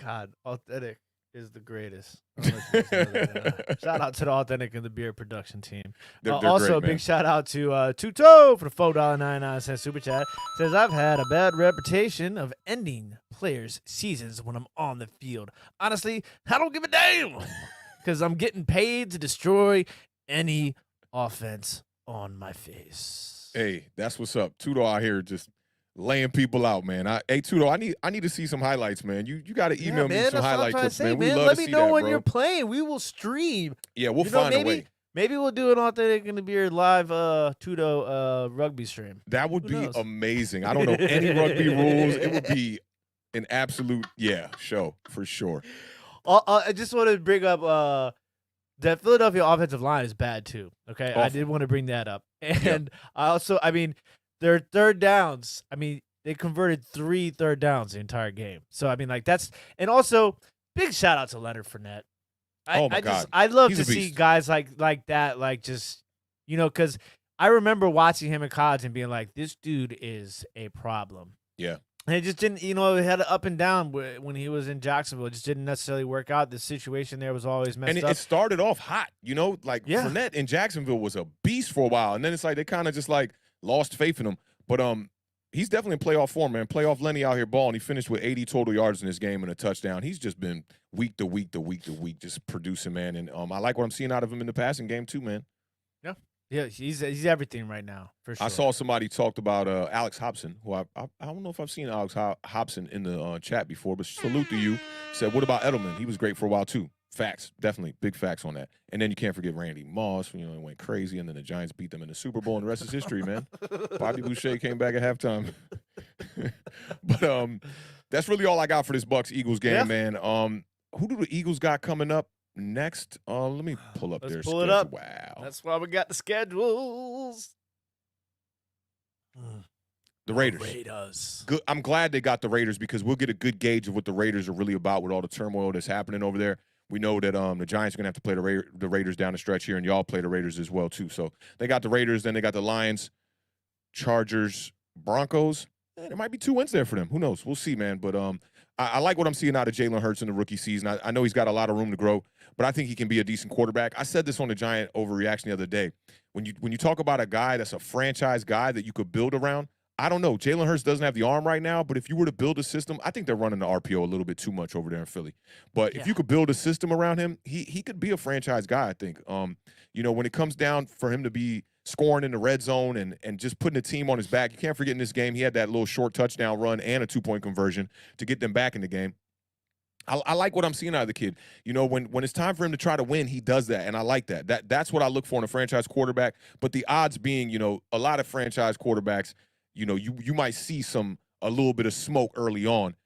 God, Awthentik is the greatest. Shout out to the Awthentik and the beer production team. They're also, great, big shout out to Tuto for the $4.99 super chat. Says, I've had a bad reputation of ending players' seasons when I'm on the field. Honestly, I don't give a damn because I'm getting paid to destroy any offense on my face. Hey, that's what's up. Tuto out here just laying people out, man. Hey, Tudo, I need to see some highlights, man. You got to email me some highlight clips, man. We love Let to me see know that, when bro. you're playing. We will stream. Yeah, we'll find a way. Maybe we'll do an Awthentik in the Beard live Tudo rugby stream. That would be amazing. I don't know any rugby rules. It would be an absolute, show for sure. I just want to bring up the Philadelphia offensive line is bad too. Okay, I did want to bring that up. And their third downs, they converted 3 third downs the entire game. So, that's – and also, big shout-out to Leonard Fournette. God. I love to see guys like that, just – because I remember watching him in college and being like, this dude is a problem. Yeah. And it just didn't – it had an up and down when he was in Jacksonville. It just didn't necessarily work out. The situation there was always messed up. And it started off hot, Fournette in Jacksonville was a beast for a while. And then it's like they kind of just, lost faith in him. But he's definitely in playoff form, man. Playoff Lenny out here balling. He finished with 80 total yards in this game and a touchdown. He's just been week to week just producing, man. And I like what I'm seeing out of him in the passing game too, man. Yeah, he's everything right now, for sure. I saw somebody talked about Alex Hobson, who I don't know if I've seen Alex Hobson in the chat before, but salute to you. Said, what about Edelman? He was great for a while too. Facts, definitely, big facts on that. And then you can't forget Randy Moss, he went crazy, and then the Giants beat them in the Super Bowl, and the rest is history, man. Bobby Boucher came back at halftime. But that's really all I got for this Bucs-Eagles game, man. Who do the Eagles got coming up next? Let me pull up their schedule. It up. Wow. That's why we got the schedules. The Raiders. Good. I'm glad they got the Raiders because we'll get a good gauge of what the Raiders are really about with all the turmoil that's happening over there. We know that the Giants are going to have to play the Raiders down the stretch here, and y'all play the Raiders as well, too. So they got the Raiders, then they got the Lions, Chargers, Broncos. There might be 2 wins there for them. Who knows? We'll see, man. But I like what I'm seeing out of Jalen Hurts in the rookie season. I know he's got a lot of room to grow, but I think he can be a decent quarterback. I said this on the Giant overreaction the other day. When you talk about a guy that's a franchise guy that you could build around, I don't know. Jalen Hurts doesn't have the arm right now, but if you were to build a system, I think they're running the RPO a little bit too much over there in Philly. But if you could build a system around him, he could be a franchise guy, I think. When it comes down for him to be scoring in the red zone and just putting the team on his back, you can't forget in this game he had that little short touchdown run and a 2-point conversion to get them back in the game. I like what I'm seeing out of the kid. When it's time for him to try to win, he does that, and I like that. That's what I look for in a franchise quarterback. But the odds being, a lot of franchise quarterbacks, you might see a little bit of smoke early on,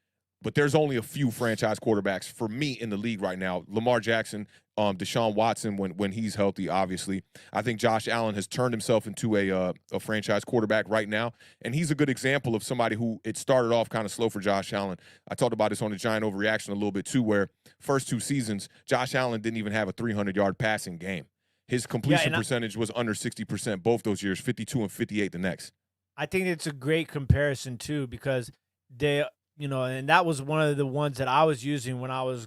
but there's only a few franchise quarterbacks for me in the league right now. Lamar Jackson, Deshaun Watson when he's healthy, obviously. I think Josh Allen has turned himself into a franchise quarterback right now, and he's a good example of somebody who it started off kind of slow for Josh Allen. I talked about this on the Giant Overreaction a little bit too, where first 2 seasons, Josh Allen didn't even have a 300-yard passing game. His completion percentage was under 60% both those years, 52 and 58 the next. I think it's a great comparison too because they, and that was one of the ones that I was using when I was,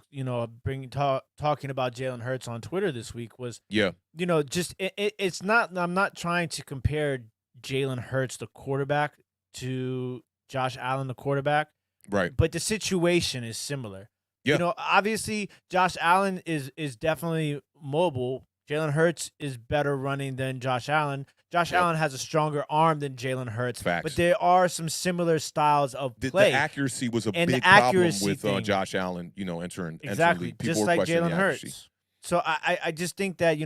talking about Jalen Hurts on Twitter this week was, just it's not. I'm not trying to compare Jalen Hurts the quarterback to Josh Allen the quarterback, right? But the situation is similar. Yeah. Obviously Josh Allen is definitely mobile. Jalen Hurts is better running than Josh Allen. Josh Allen has a stronger arm than Jalen Hurts. Facts. But there are some similar styles of play. The accuracy was a big problem with Josh Allen, entering the league. People just like Jalen Hurts. So I just think that,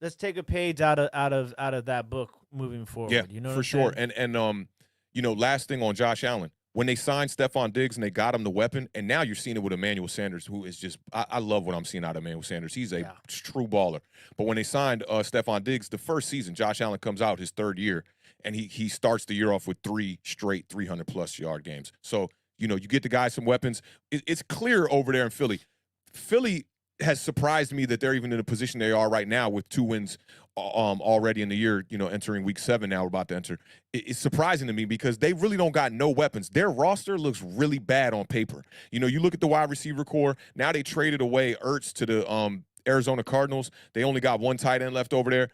let's take a page out of that book moving forward. Yeah, for sure. And last thing on Josh Allen. when they signed Stephon Diggs and they got him the weapon, and now you're seeing it with Emmanuel Sanders, who is just I love what I'm seeing out of Emmanuel Sanders. He's a true baller. But when they signed Stephon Diggs, the first season, Josh Allen comes out his third year, and he starts the year off with 3 straight 300-plus yard games. So, you get the guys some weapons. It's clear over there in Philly. Philly has surprised me that they're even in the position they are right now with 2 wins already in the year, entering week 7 now we're about to enter. It's surprising to me because they really don't got no weapons. Their roster looks really bad on paper. You look at the wide receiver core. Now they traded away Ertz to the Arizona Cardinals. They only got 1 tight end left over there.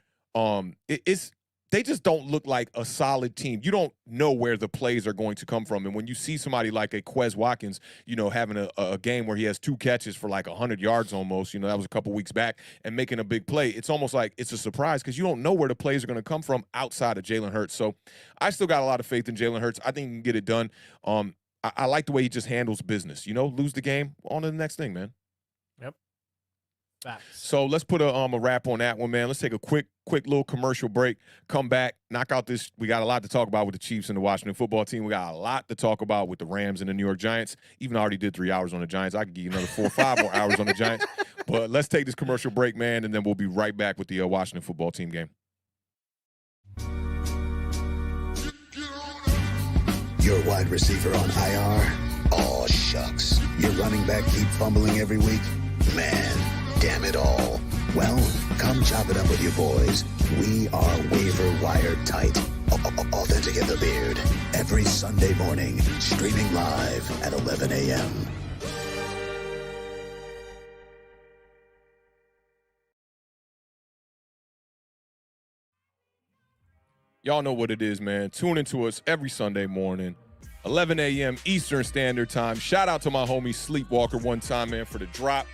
They just don't look like a solid team. You don't know where the plays are going to come from. And when you see somebody like a Quez Watkins, having a game where he has 2 catches for like 100 yards almost, that was a couple weeks back, and making a big play, it's almost like it's a surprise because you don't know where the plays are going to come from outside of Jalen Hurts. So I still got a lot of faith in Jalen Hurts. I think he can get it done. I like the way he just handles business. Lose the game, on to the next thing, man. Yep. Facts. So let's put a wrap on that one, man. Let's take a quick little commercial break. Come back, knock out this. We got a lot to talk about with the Chiefs and the Washington football team. We got a lot to talk about with the Rams and the New York Giants. Even I already did 3 hours on the Giants. I could give you another 4 or 5 more hours on the Giants. But let's take this commercial break, man, and then we'll be right back with the Washington football team game. Your wide receiver on IR? Oh, shucks. Your running back keep fumbling every week? Man, damn it all. Well, come chop it up with your boys. We are waiver wire tight. Awthentik in the Beard. Every Sunday morning, streaming live at 11 a.m. Y'all know what it is, man. Tune into us every Sunday morning, 11 a.m. Eastern Standard Time. Shout out to my homie Sleepwalker one time, man, for the drop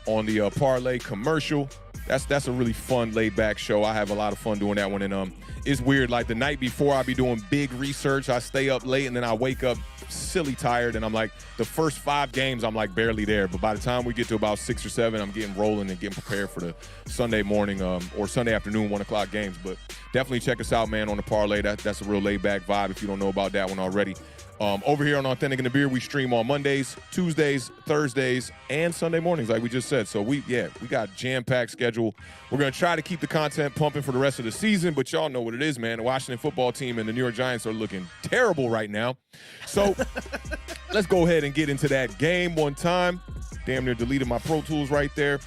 on the parlay commercial. That's a really fun, laid-back show. I have a lot of fun doing that one. And it's weird. Like the night before, I be doing big research. I stay up late, and then I wake up silly tired. And I'm like, the first 5 games, I'm like barely there. But by the time we get to about 6 or 7, I'm getting rolling and getting prepared for the Sunday morning or Sunday afternoon 1 o'clock games. But definitely check us out, man, on the parlay. That's a real laid-back vibe if you don't know about that one already. Over here on Awthentik in the Beard, we stream on Mondays, Tuesdays, Thursdays, and Sunday mornings, like we just said. So we got jam-packed schedule. We're going to try to keep the content pumping for the rest of the season, but y'all know what it is, man. The Washington football team and the New York Giants are looking terrible right now. So let's go ahead and get into that game one time. Damn near deleted my Pro Tools right there.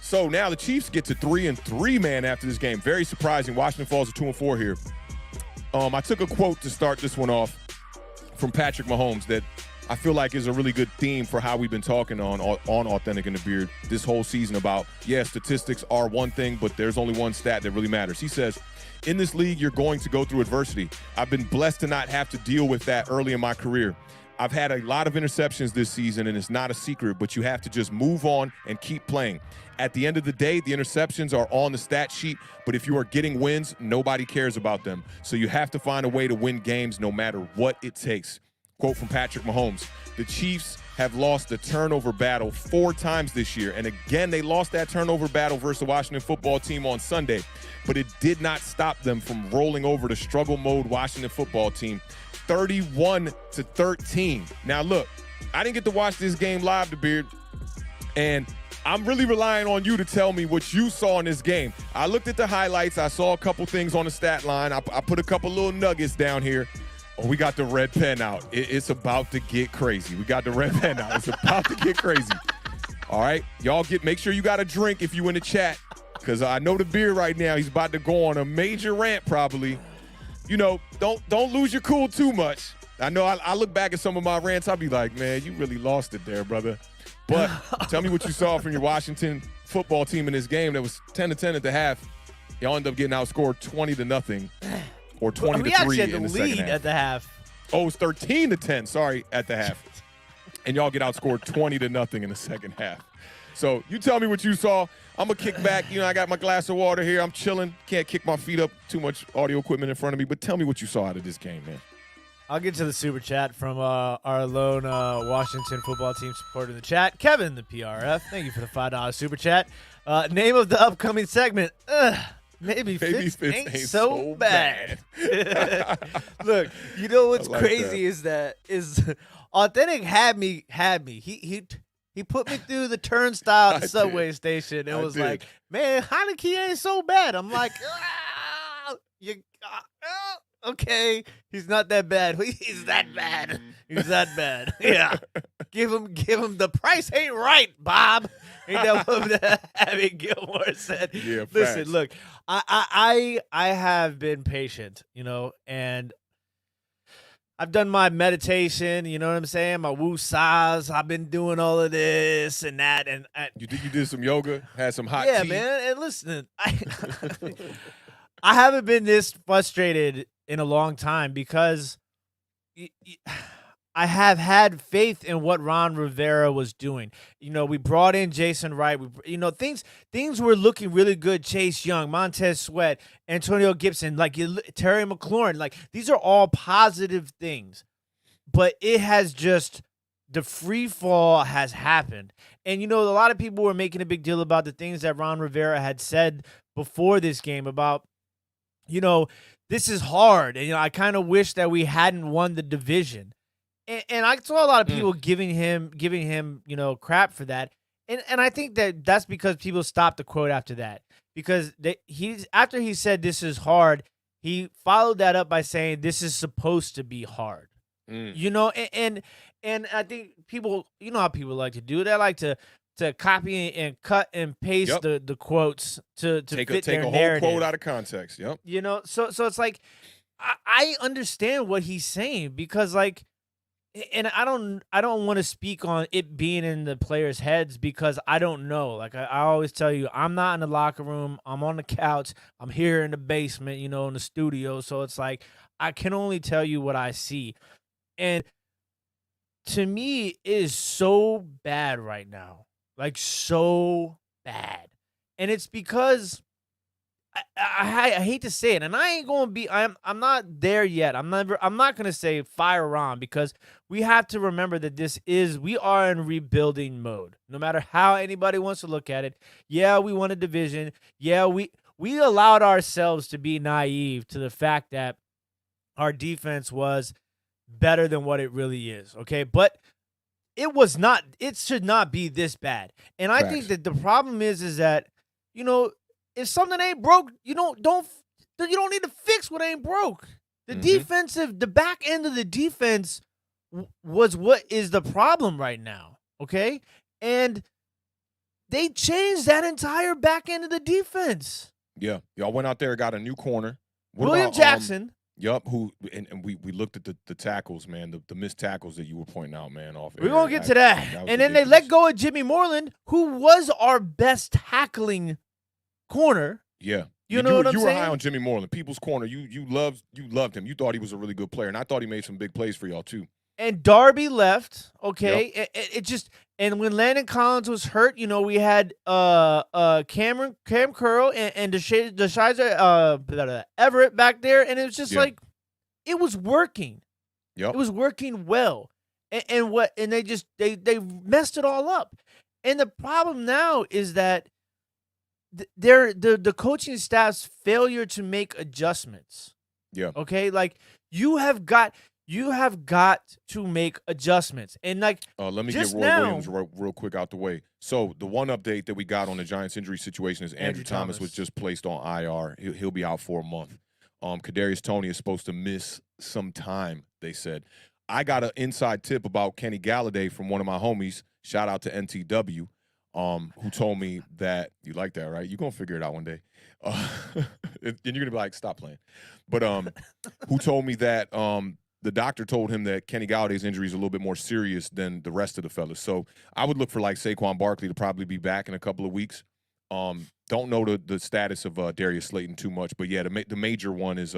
So now the Chiefs get to 3-3, man, after this game. Very surprising. Washington falls to 2-4 here. I took a quote to start this one off from Patrick Mahomes that I feel like is a really good theme for how we've been talking on Awthentik in the Beard this whole season about, statistics are one thing, but there's only one stat that really matters. He says, in this league, you're going to go through adversity. I've been blessed to not have to deal with that early in my career. I've had a lot of interceptions this season, and it's not a secret, but you have to just move on and keep playing. At the end of the day, the interceptions are on the stat sheet, but if you are getting wins, nobody cares about them. So you have to find a way to win games no matter what it takes. Quote from Patrick Mahomes, the Chiefs have lost the turnover battle 4 times this year. And again, they lost that turnover battle versus the Washington football team on Sunday, but it did not stop them from rolling over the struggle mode Washington football team 31-13. Now look, I didn't get to watch this game live, the Beard, and I'm really relying on you to tell me what you saw in this game. I looked at the highlights. I saw a couple things on the stat line. I put a couple little nuggets down here. Oh, we got the red pen out. It's about to get crazy. We got the red pen out. It's about to get crazy. All right, y'all make sure you got a drink if you in the chat, because I know the Beard right now. He's about to go on a major rant probably. Don't lose your cool too much. I know I look back at some of my rants. I'll be like, man, you really lost it there, brother. But tell me what you saw from your Washington football team in this game that was 10-10 at the half. Y'all end up getting outscored 20-0 or 20-3 we actually had in the the second lead half. at the half. Oh, it was 13-10. Sorry, at the half. And y'all get outscored 20-0 in the second half. So you tell me what you saw. I'm going to kick back. I got my glass of water here. I'm chilling. Can't kick my feet up. Too much audio equipment in front of me. But tell me what you saw out of this game, man. I'll get to the super chat from our lone Washington football team supporter in the chat, Kevin, the PRF. Thank you for the $5 super chat. Name of the upcoming segment. Maybe Fitz ain't so bad. Look, you know what's crazy is Awthentik had me. He put me through the turnstile at the subway station and was like, "Man, Heineke ain't so bad." I'm like, okay, he's not that bad. He's that bad. He's that bad. Yeah, give him the price ain't right, Bob. Ain't that what Abby Gilmore said? Yeah, listen, facts. look, I have been patient, and I've done my meditation, you know what I'm saying? My woo-sahs. I've been doing all of this and that. And you did some yoga, had some hot tea? Yeah, man. And listen, I haven't been this frustrated in a long time because I have had faith in what Ron Rivera was doing. We brought in Jason Wright. Things were looking really good. Chase Young, Montez Sweat, Antonio Gibson, Terry McLaurin. These are all positive things. But it has just, the free fall has happened. And, a lot of people were making a big deal about the things that Ron Rivera had said before this game about, this is hard. And, I kind of wish that we hadn't won the division. And I saw a lot of people giving him, crap for that. And I think that's because people stopped the quote after that. Because after he said this is hard, he followed that up by saying this is supposed to be hard. And I think people, how people like to do. They like to copy and cut and paste the quotes to take fit their a whole narrative. quote out of context. Yep. So it's like I understand what he's saying because and I don't want to speak on it being in the players' heads because I don't know. I always tell you, I'm not in the locker room. I'm on the couch. I'm here in the basement, in the studio. So it's like I can only tell you what I see. And to me, it is so bad right now. So bad. And it's because I hate to say it, and I ain't gonna be. I'm not there yet. I'm not gonna say fire Ron because we have to remember that we are in rebuilding mode. No matter how anybody wants to look at it. Yeah, we won a division. Yeah, we allowed ourselves to be naive to the fact that our defense was better than what it really is. Okay, but it was not. It should not be this bad. And I think that the problem is that if something ain't broke, you don't need to fix what ain't broke. The back end of the defense was what is the problem right now, okay? And they changed that entire back end of the defense. Yeah, y'all went out there and got a new corner. William Jackson. Who and we looked at the tackles, man, the missed tackles that you were pointing out, man. We're gonna get to that. And then they let go of Jimmy Moreland, who was our best tackling corner. Yeah. You know what I'm saying? You were high on Jimmy Moreland, people's corner. You loved him. You thought he was a really good player, and I thought he made some big plays for y'all too. And Darby left, okay? Yep. It just, and when Landon Collins was hurt, we had Cam Curl and Deshazier Everett back there, and it was just it was working. Yep. It was working well. And they messed it all up. And the problem now is that the coaching staff's failure to make adjustments. Yeah. Okay? You have got to make adjustments. And let me get Roy Williams real quick out the way. So the one update that we got on the Giants injury situation is Andrew Thomas was just placed on IR. He'll be out for a month. Kadarius Toney is supposed to miss some time, they said. I got an inside tip about Kenny Galladay from one of my homies. Shout out to NTW. Who told me that, you like that, right? You're going to figure it out one day. And you're going to be like, stop playing. But who told me that the doctor told him that Kenny Galladay's injury is a little bit more serious than the rest of the fellas. So I would look for Saquon Barkley to probably be back in a couple of weeks. Don't know the status of Darius Slayton too much. But, yeah, the major one is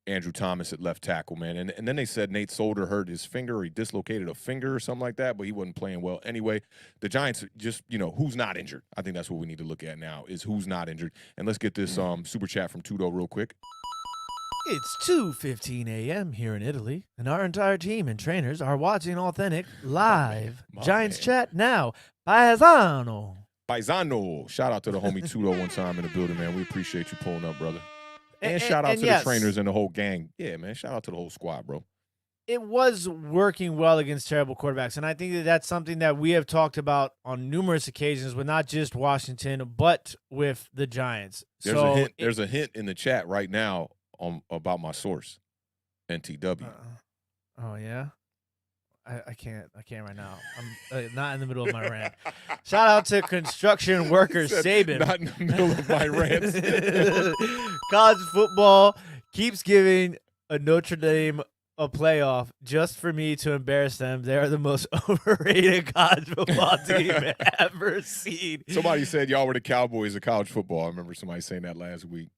Andrew Thomas at left tackle, man. And then they said Nate Solder hurt his finger or he dislocated a finger or something like that, but he wasn't playing well. Anyway, the Giants just, who's not injured? I think that's what we need to look at now is who's not injured. And let's get this super chat from Tudo real quick. It's 2:15 a.m. here in Italy, and our entire team and trainers are watching Awthentik live. Giants chat now. Paisano. Paisano. Shout out to the homie Tudo one time in the building, man. We appreciate you pulling up, brother. And shout out to the trainers and the whole gang. Yeah, man. Shout out to the whole squad, bro. It was working well against terrible quarterbacks, and I think that that's something that we have talked about on numerous occasions with not just Washington, but with the Giants. There's a hint in the chat right now about my source, NTW. Oh yeah, I can't right now. I'm not in the middle of my rant. Shout out to construction worker Saban. Not in the middle of my rant. College football keeps giving a Notre Dame a playoff just for me to embarrass them. They're the most overrated college football team ever seen. Somebody said y'all were the Cowboys of college football. I remember somebody saying that last week.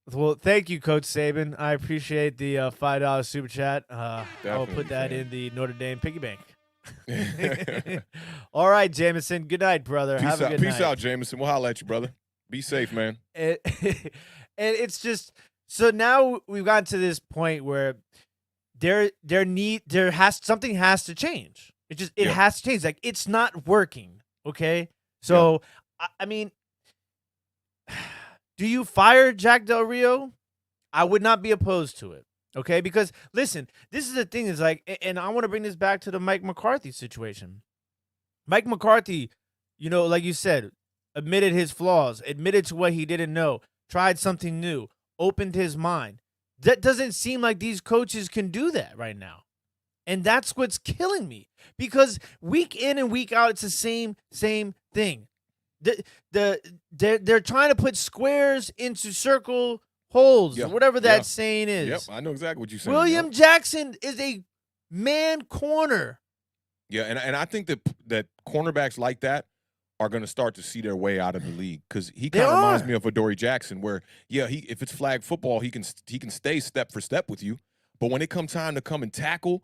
Well, thank you, Coach Saban. I appreciate the $5 super chat. I'll put that in the Notre Dame piggy bank. All right, Jameson. Good night, brother. Have a good night. Peace out, Jameson. We'll holler at you, brother. Be safe, man. And it's just so now we've gotten to this point where something has to change. It has to change. Like, it's not working. Okay. So I mean, do you fire Jack Del Rio? I would not be opposed to it. Okay, because listen, this is the thing is like, and I want to bring this back to the Mike McCarthy situation. Mike McCarthy, like you said, admitted his flaws, admitted to what he didn't know, tried something new, opened his mind. That doesn't seem like these coaches can do that right now. And that's what's killing me. Because week in and week out, it's the same thing. They're trying to put squares into circle holes, or whatever that saying is. Yep, I know exactly what you're saying. William Jackson is a man corner. Yeah, and I think that cornerbacks like that are going to start to see their way out of the league, because he kind of reminds me of Adoree Jackson, where if it's flag football, he can stay step for step with you, but when it comes time to come and tackle,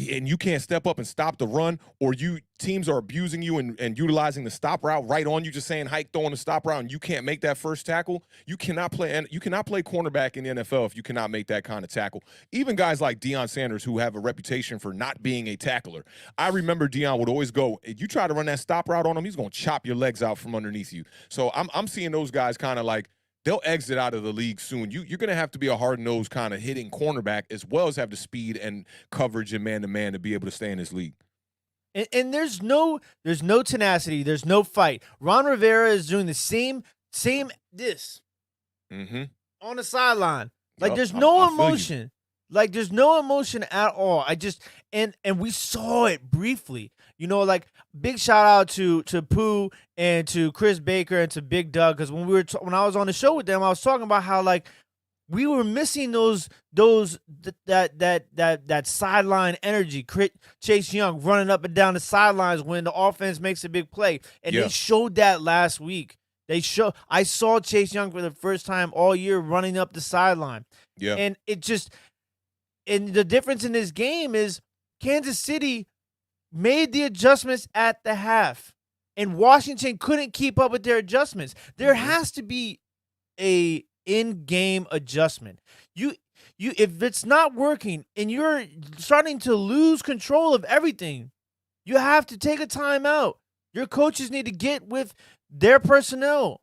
and you can't step up and stop the run, or teams are abusing you and utilizing the stop route right on you, just saying hike, throwing the stop route, and you can't make that first tackle, you cannot play cornerback in the NFL if you cannot make that kind of tackle. Even guys like Deion Sanders, who have a reputation for not being a tackler. I remember Deion would always go, if you try to run that stop route on him, he's going to chop your legs out from underneath you. So I'm seeing those guys kind of like, they'll exit out of the league soon. You're going to have to be a hard-nosed kind of hitting cornerback, as well as have the speed and coverage and man-to-man to be able to stay in this league. And there's no tenacity. There's no fight. Ron Rivera is doing the same this on the sideline. Like, there's no emotion. Like, there's no emotion at all. And we saw it briefly. Like, big shout out to Pooh and to Chris Baker and to Big Doug, because when I was on the show with them, I was talking about how, like, we were missing that sideline energy. Chase Young running up and down the sidelines when the offense makes a big play, and they showed that last week. I saw Chase Young for the first time all year running up the sideline. Yeah, and and the difference in this game is Kansas City made the adjustments at the half, and Washington couldn't keep up with their adjustments. There has to be a in-game adjustment. If it's not working and you're starting to lose control of everything, you have to take a timeout. Your coaches need to get with their personnel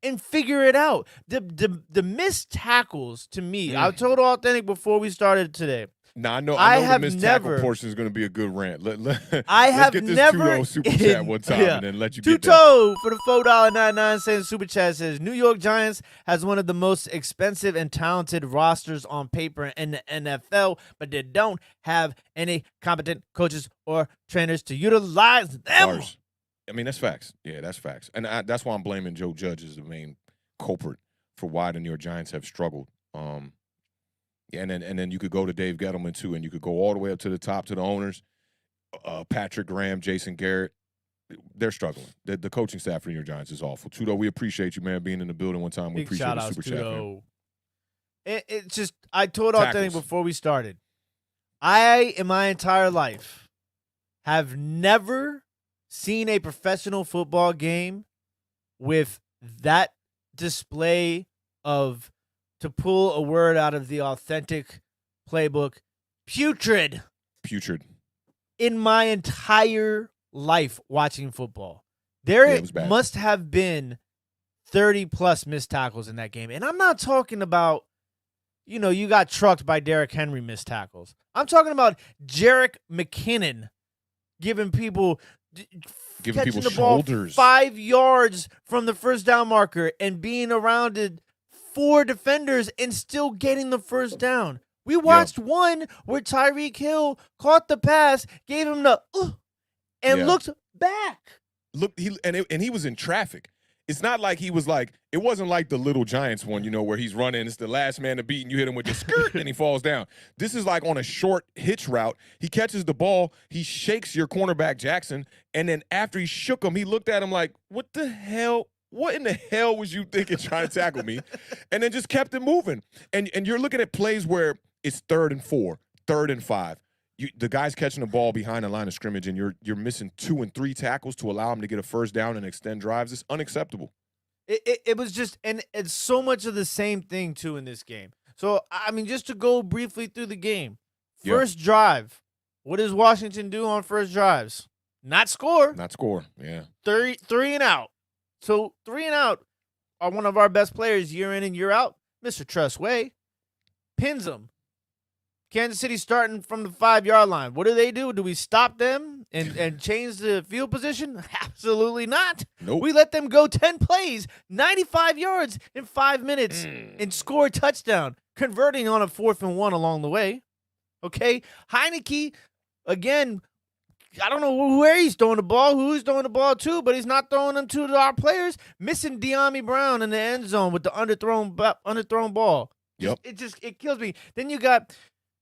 and figure it out. The missed tackles, to me, I told Awthentik before we started today. Now, I know the missed tackle portion is going to be a good rant. Let's get this 2-0 super chat one time and then let you get that. Tuto for the $4.99 super chat says, New York Giants has one of the most expensive and talented rosters on paper in the NFL, but they don't have any competent coaches or trainers to utilize them. I mean, that's facts. Yeah, that's facts. And that's why I'm blaming Joe Judge as the main culprit for why the New York Giants have struggled. And then you could go to Dave Gettleman, too, and you could go all the way up to the top to the owners, Patrick Graham, Jason Garrett. They're struggling. The coaching staff for the New York Giants is awful. Tudo, we appreciate you, man, being in the building one time. We appreciate the super chat, man. It's just, I told Awthentik before we started, I, in my entire life, have never seen a professional football game with that display of, to pull a word out of the Awthentik playbook, putrid. Putrid. In my entire life watching football. There must have been 30-plus missed tackles in that game. And I'm not talking about, you got trucked by Derrick Henry missed tackles. I'm talking about Jerick McKinnon giving people catching the ball shoulders 5 yards from the first down marker and being around 4 defenders and still getting the first down. We watched one where Tyreek Hill caught the pass, gave him the and looked back. And he was in traffic. It's not like he was like, it wasn't like the Little Giants one, where he's running, it's the last man to beat, and you hit him with the skirt, and he falls down. This is like on a short hitch route. He catches the ball, he shakes your cornerback Jackson, and then after he shook him, he looked at him like, what the hell? What in the hell was you thinking trying to tackle me? And then just kept it moving. And you're looking at plays where it's 3rd and 4, 3rd and 5. The guy's catching the ball behind the line of scrimmage, and you're missing 2 and 3 tackles to allow him to get a first down and extend drives. It's unacceptable. It was just, and it's so much of the same thing, too, in this game. So, just to go briefly through the game. First drive. What does Washington do on first drives? Not score. Not score, yeah. 3 and out. So, 3 and out are one of our best players year in and year out. Mr. Trustway pins him. Kansas City starting from the 5-yard line. What do? Do we stop them and change the field position? Absolutely not. Nope. We let them go 10 plays, 95 yards in 5 minutes, and score a touchdown, converting on a 4th and 1 along the way. Okay? Heineke, again, I don't know where he's throwing the ball, who he's throwing the ball to, but he's not throwing them to our players. Missing De'Ami Brown in the end zone with the underthrown ball. Yep. It kills me. Then you got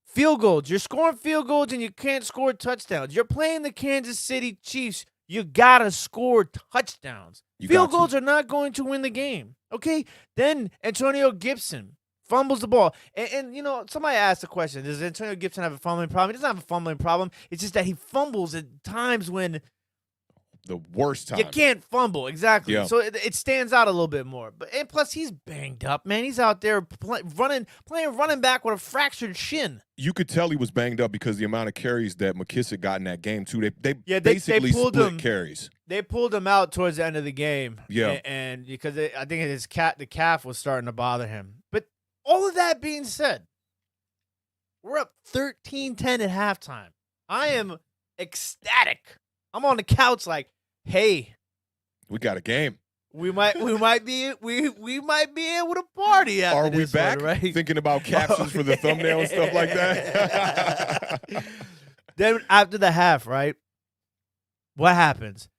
field goals. You're scoring field goals and you can't score touchdowns. You're playing the Kansas City Chiefs. You got to score touchdowns. Field goals are not going to win the game. Okay? Then Antonio Gibson fumbles the ball. And somebody asked the question, does Antonio Gibson have a fumbling problem? He doesn't have a fumbling problem. It's just that he fumbles at times when the worst time. You can't fumble, exactly. Yeah. So it stands out a little bit more. And plus, he's banged up, man. He's out there playing running back with a fractured shin. You could tell he was banged up because the amount of carries that McKissick got in that game too. They basically pulled split carries. They pulled him out towards the end of the game. Yeah, and because I think the calf was starting to bother him. But all of that being said, we're up 13-10 at halftime. I am ecstatic. I'm on the couch like, hey, we got a game. We might be able to party after Are we this back? one, right? Thinking about captions for the thumbnail and stuff like that. Then after the half, right? What happens?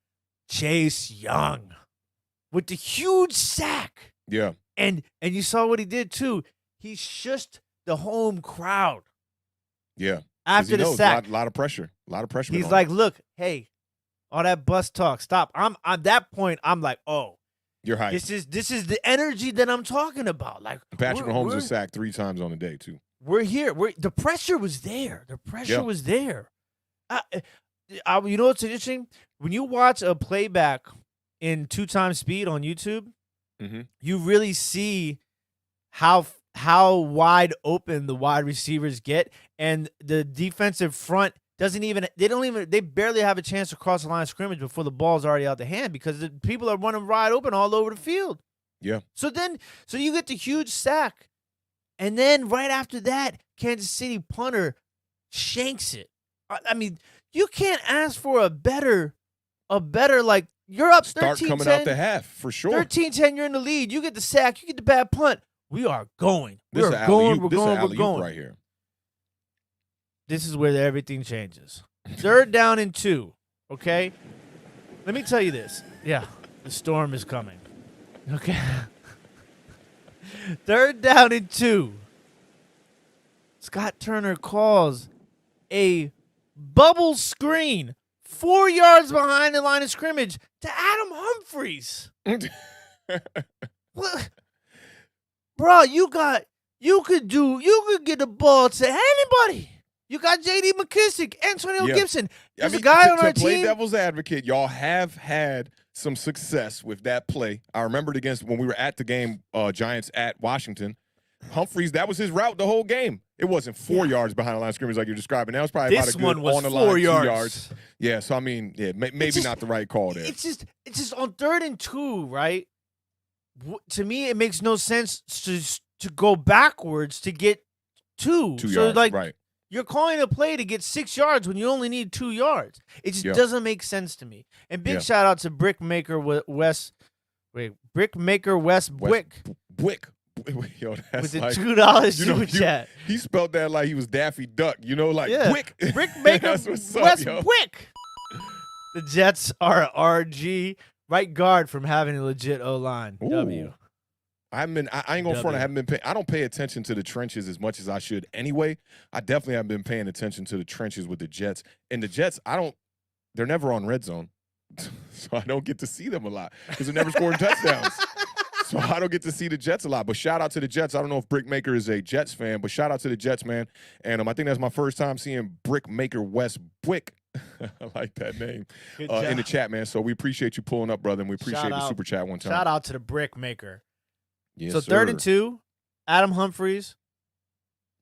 Chase Young with the huge sack. Yeah. And you saw what he did too. He shushed the home crowd. Yeah. After the sack. A lot of pressure. A lot of pressure. He's like, look, hey, all that bus talk, stop. I'm at that point, I'm like, oh. You're hyped. This is the energy that I'm talking about. Like Patrick Mahomes was sacked 3 times on the day too. We're here. The pressure was there. The pressure was there. You know what's interesting? When you watch a playback in 2x speed on YouTube, you really see how wide open the wide receivers get, and the defensive front they barely have a chance to cross the line of scrimmage before the ball's already out the hand because the people are running wide open all over the field. Yeah. So you get the huge sack, and then right after that, Kansas City punter shanks it. I mean, you can't ask for a better like you're up 13-10. Start coming out the half for sure. 13-10, you're in the lead. You get the sack, you get the bad punt. We are going. We're going right here. This is where everything changes. 3rd down and 2, okay? Let me tell you this. Yeah, the storm is coming. Okay. 3rd down and 2. Scott Turner calls a bubble screen 4 yards behind the line of scrimmage to Adam Humphries. What? Bro, you could get the ball to anybody. You got J.D. McKissick, Antonio Gibson. There's a guy on our team. To play devil's advocate, y'all have had some success with that play. I remembered when we were at the game, Giants at Washington. Humphreys, that was his route the whole game. It wasn't 4 yards behind the line of scrimmage like you're describing. That was probably this about a good one was on the 4 line, yards. 2 yards. Yeah, so I mean, yeah, maybe not the right call there. It's just on 3rd and 2, right? To me, it makes no sense to go backwards to get 2. 2 so yards, like, right. you're calling a play to get 6 yards when you only need 2 yards. It just doesn't make sense to me. And big shout out to Brickmaker West Bwick. Yo, that's with the like, $2 super chat. He spelled that like he was Daffy Duck, like Bwick. Brickmaker West Bwick. The Jets are RG. Right guard from having a legit O-line. W. I ain't gonna front. I don't pay attention to the trenches as much as I should anyway. I definitely haven't been paying attention to the trenches with the Jets. And the Jets, they're never on red zone. So I don't get to see them a lot because they're never scoring touchdowns. So I don't get to see the Jets a lot. But shout out to the Jets. I don't know if Brickmaker is a Jets fan, but shout out to the Jets, man. And I think that's my first time seeing Brickmaker West Bwick. I like that name in the chat, man. So we appreciate you pulling up, brother, and we appreciate the super chat one time. Shout out to the Brickmaker. Yes, so 3rd and 2, Adam Humphreys,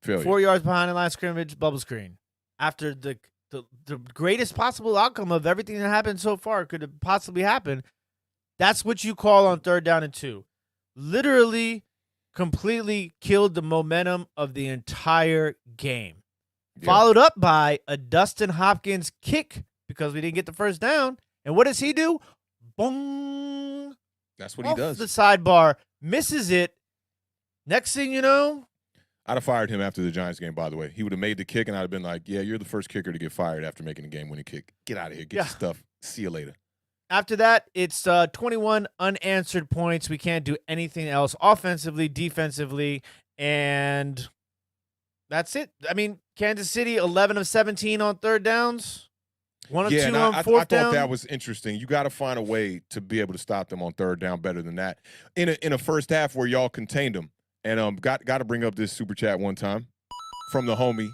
4 yards behind the line of scrimmage, bubble screen. After the greatest possible outcome of everything that happened so far could have possibly happened, that's what you call on 3rd down and 2. Literally, completely killed the momentum of the entire game. Followed up by a Dustin Hopkins kick because we didn't get the first down. And what does he do? Boom. That's what he does. The sidebar, misses it. Next thing you know. I'd have fired him after the Giants game, by the way. He would have made the kick, and I'd have been like, yeah, you're the first kicker to get fired after making a game-winning kick. Get out of here. Get your stuff. See you later. After that, it's 21 unanswered points. We can't do anything else offensively, defensively, and that's it. I mean, Kansas City, 11 of 17 on 3rd downs. 1 of 2 on 4th down. I thought that was interesting. You got to find a way to be able to stop them on 3rd down better than that. In a first half where y'all contained them. And got to bring up this super chat one time from the homie,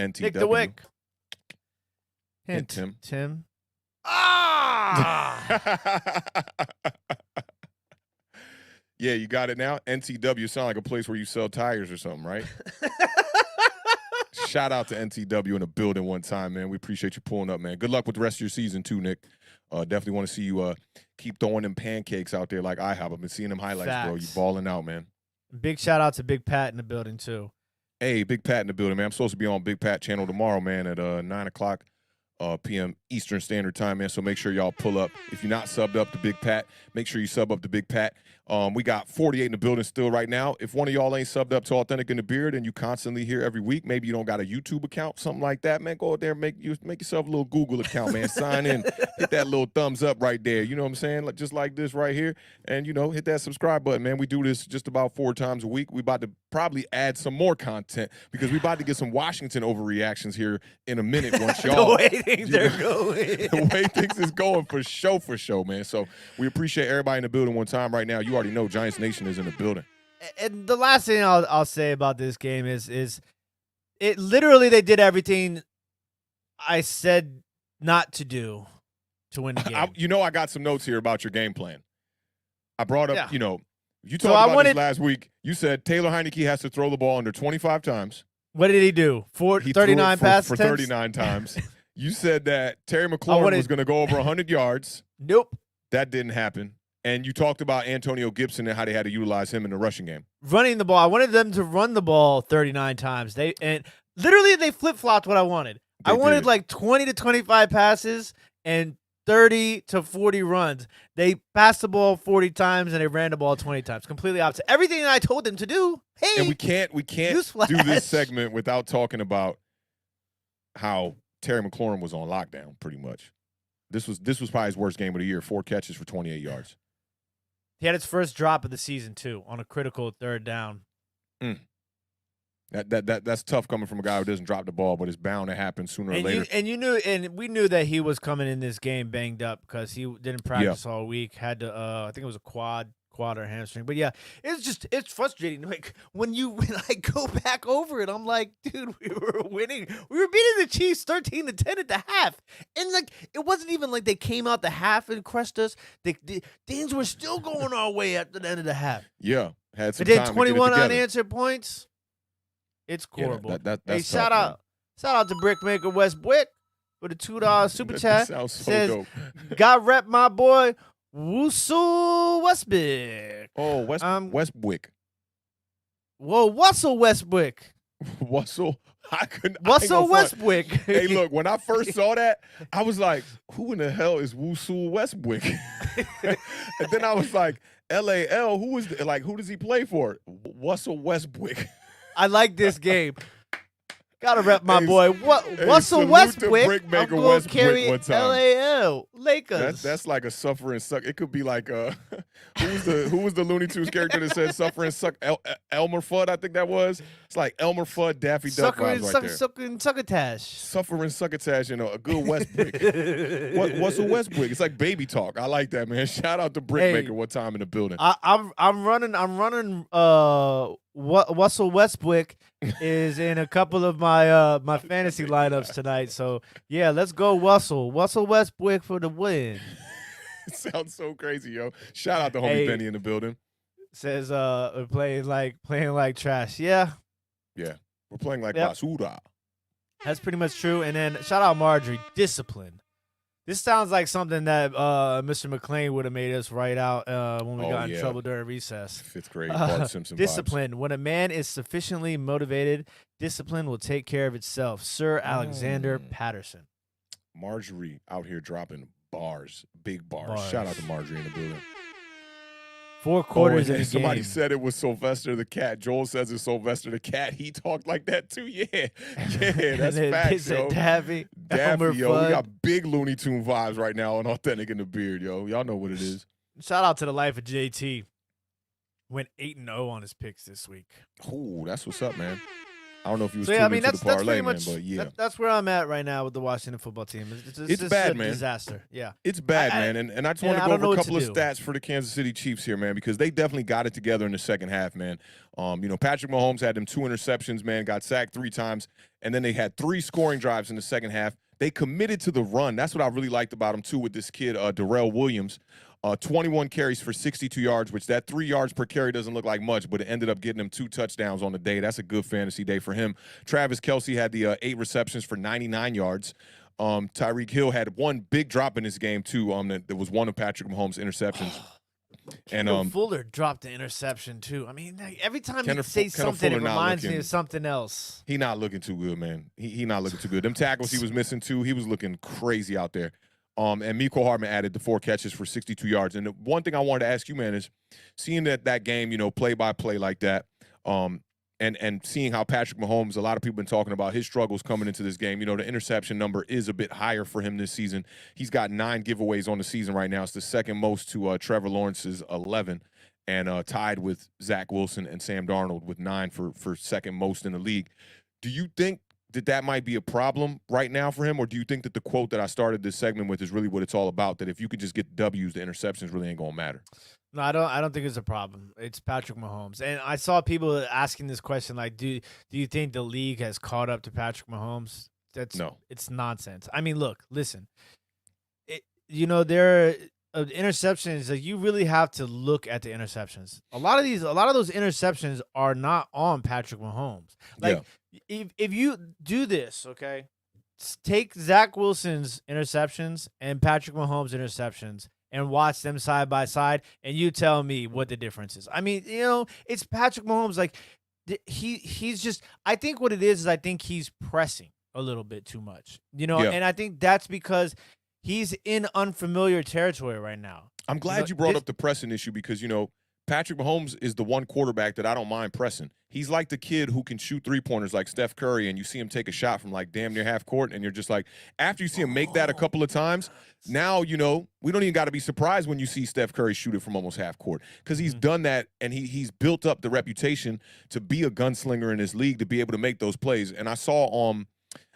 NTW. Nick the Wick. Hint, Tim. Yeah, you got it now. NTW sound like a place where you sell tires or something, right? Shout out to NTW in the building one time, man. We appreciate you pulling up, man. Good luck with the rest of your season too, Nick. Definitely want to see you keep throwing them pancakes out there like I have. I've been seeing them highlights, bro. You balling out, man. Big shout out to Big Pat in the building too. Hey, Big Pat in the building, man. I'm supposed to be on Big Pat channel tomorrow, man, at 9 o'clock p.m. Eastern Standard Time, man. So make sure y'all pull up. If you're not subbed up to Big Pat, make sure you sub up to Big Pat. We got 48 in the building still right now. If one of y'all ain't subbed up to Awthentik in the Beard and you constantly hear every week, maybe you don't got a YouTube account, something like that, man, go out there and make yourself a little Google account, man. Sign in, hit that little thumbs up right there. You know what I'm saying? Just like this right here. And, hit that subscribe button, man. We do this just about 4 times a week. We about to probably add some more content because we about to get some Washington overreactions here in a minute once y'all. The way things are going. The way things is going for show, man. So we appreciate everybody in the building one time right now. You already know Giants Nation is in the building. And the last thing I'll say about this game is it literally they did everything I said not to do to win the game. I got some notes here about your game plan. I brought up, you talked about this last week. You said Taylor Heineke has to throw the ball under 25 times. What did he do? 39 passes for 39 times. You said that Terry McLaurin was going to go over 100 yards. Nope. That didn't happen. And you talked about Antonio Gibson and how they had to utilize him in the rushing game. Running the ball. I wanted them to run the ball 39 times. They flip-flopped what I wanted. I wanted like 20 to 25 passes and 30 to 40 runs. They passed the ball 40 times and they ran the ball 20 times. Completely opposite. Everything that I told them to do. Hey, and we can't do this segment without talking about how Terry McLaurin was on lockdown pretty much. This was probably his worst game of the year. 4 catches for 28 yards. He had his first drop of the season too on a critical 3rd down. That's tough coming from a guy who doesn't drop the ball, but it's bound to happen sooner or later. We knew that he was coming in this game banged up because he didn't practice all week. Had to, I think it was a quad quad or hamstring. But yeah, it's frustrating. Like when I go back over it, I'm like, dude, we were winning. We were beating the Chiefs 13-10 at the half, and like it wasn't even like they came out the half and crushed us. Things were still going our way at the end of the half. Yeah, had some and then time 21 to get it together. unanswered points. It's horrible. Yeah, that's hey, tough, shout out to Brickmaker West Wick for the $2 super chat. Sounds so Says, dope. "God rep my boy Wusu Westwick." Oh, Westwick. Whoa, Wussel Westwick. Wussel. Wussel Westwick. Hey, look, when I first saw that, I was like, who in the hell is Wusu Westwick? And then I was like, LAL, who does he play for? Wussel Westwick. I like this game. Gotta rep my boy. Russell salute Westwick. to Brickmaker I'm gonna Westwick carry one time. LAL Lakers. That's like a suffer and suck. It could be like who was the Looney Tunes character that said suffer and suck? Elmer Fudd, I think that was. It's like Elmer Fudd, Daffy Duck vibes right there. Succotash. Suffer and succotash, a good Westwick. What's a Westwick? It's like baby talk. I like that, man. Shout out to Brickmaker one time in the building. I'm running. Russell Westwick is in a couple of my my fantasy lineups tonight. So yeah, let's go Russell Westwick for the win. It sounds so crazy, yo. Shout out to homie Benny in the building. Says playing like trash. Yeah, we're playing like basura. That's pretty much true. And then shout out Marjorie, discipline. This sounds like something that Mr. McClain would have made us write out when we got in trouble during recess. 5th grade, Bart Simpson discipline. vibes. When a man is sufficiently motivated, discipline will take care of itself. Sir Alexander Patterson. Marjorie out here dropping bars, big bars. Shout out to Marjorie in the building. 4 quarters in the somebody game. said it was Sylvester the Cat. Joel says it's Sylvester the Cat. He talked like that too. Yeah, that's facts, yo. Daffy, yo. We got big Looney Tune vibes right now on Authentic in the Beard, yo. Y'all know what it is. Shout out to the life of JT. Went 8-0 on his picks this week. Ooh, that's what's up, man. I don't know if you was tuned into the parlay, man, but yeah. That's where I'm at right now with the Washington football team. It's bad, man. Disaster. Yeah. It's bad, man. And I just want to go over a couple of stats for the Kansas City Chiefs here, man, because they definitely got it together in the second half, man. Patrick Mahomes had them 2 interceptions, man, got sacked 3 times, and then they had 3 scoring drives in the second half. They committed to the run. That's what I really liked about him, too, with this kid, Darrell Williams. 21 carries for 62 yards, which that 3 yards per carry doesn't look like much, but it ended up getting him 2 touchdowns on the day. That's a good fantasy day for him. Travis Kelce had the 8 receptions for 99 yards. Tyreek Hill had 1 big drop in this game, too. That was one of Patrick Mahomes' interceptions. And Fuller dropped the interception, too. I mean, every time he says something, it reminds me of something else. He not looking too good, man. He not looking too good. Them tackles he was missing, too, he was looking crazy out there. And Mecole Hardman added the 4 catches for 62 yards. And the one thing I wanted to ask you, man, is seeing that game, play-by-play like that, and seeing how Patrick Mahomes, a lot of people been talking about his struggles coming into this game. The interception number is a bit higher for him this season. He's got 9 giveaways on the season right now. It's the second most to Trevor Lawrence's 11, and tied with Zach Wilson and Sam Darnold with 9 for second most in the league. Do you think that might be a problem right now for him, or do you think that the quote that I started this segment with is really what it's all about, that if you could just get the W's, the interceptions really ain't going to matter? No, I don't think it's a problem. It's Patrick Mahomes. And I saw people asking this question, like, do you think the league has caught up to Patrick Mahomes? No. It's nonsense. I mean, listen. There are interceptions, like, you really have to look at the interceptions. A lot of those interceptions are not on Patrick Mahomes. Like, if you do this, okay, take Zach Wilson's interceptions and Patrick Mahomes' interceptions and watch them side by side, and you tell me what the difference is. I mean, it's Patrick Mahomes. Like, he's just, I think what it is I think he's pressing a little bit too much, and I think that's because he's in unfamiliar territory right now. I'm glad you brought up the pressing issue because, Patrick Mahomes is the one quarterback that I don't mind pressing. He's like the kid who can shoot 3-pointers like Steph Curry, and you see him take a shot from like damn near half court, and you're just like, after you see him make that a couple of times, now, we don't even got to be surprised when you see Steph Curry shoot it from almost half court, because he's done that, and he's built up the reputation to be a gunslinger in this league, to be able to make those plays. And I saw,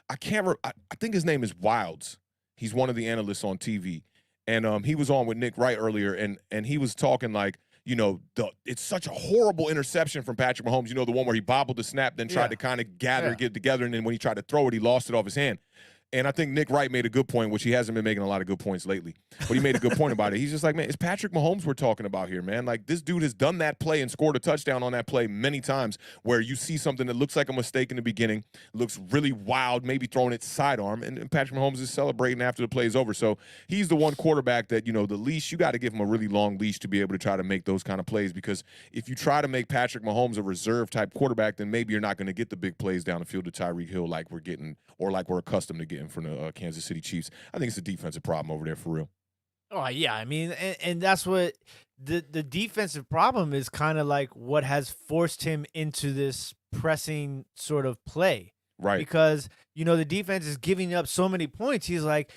I think his name is Wilds. He's one of the analysts on TV, and he was on with Nick Wright earlier, and he was talking like, it's such a horrible interception from Patrick Mahomes. You know, the one where he bobbled the snap, then tried to kind of get it together, and then when he tried to throw it, he lost it off his hand. And I think Nick Wright made a good point, which he hasn't been making a lot of good points lately. But he made a good point about it. He's just like, man, it's Patrick Mahomes we're talking about here, man. Like, this dude has done that play and scored a touchdown on that play many times where you see something that looks like a mistake in the beginning, looks really wild, maybe throwing it sidearm, and Patrick Mahomes is celebrating after the play is over. So he's the one quarterback that, the leash, you got to give him a really long leash to be able to try to make those kind of plays, because if you try to make Patrick Mahomes a reserve-type quarterback, then maybe you're not going to get the big plays down the field to Tyreek Hill like we're getting or like we're accustomed to getting from the Kansas City Chiefs. I think it's a defensive problem over there for real. Oh, yeah. I mean, and that's what the defensive problem is, kind of like what has forced him into this pressing sort of play. Right. Because, the defense is giving up so many points. He's like,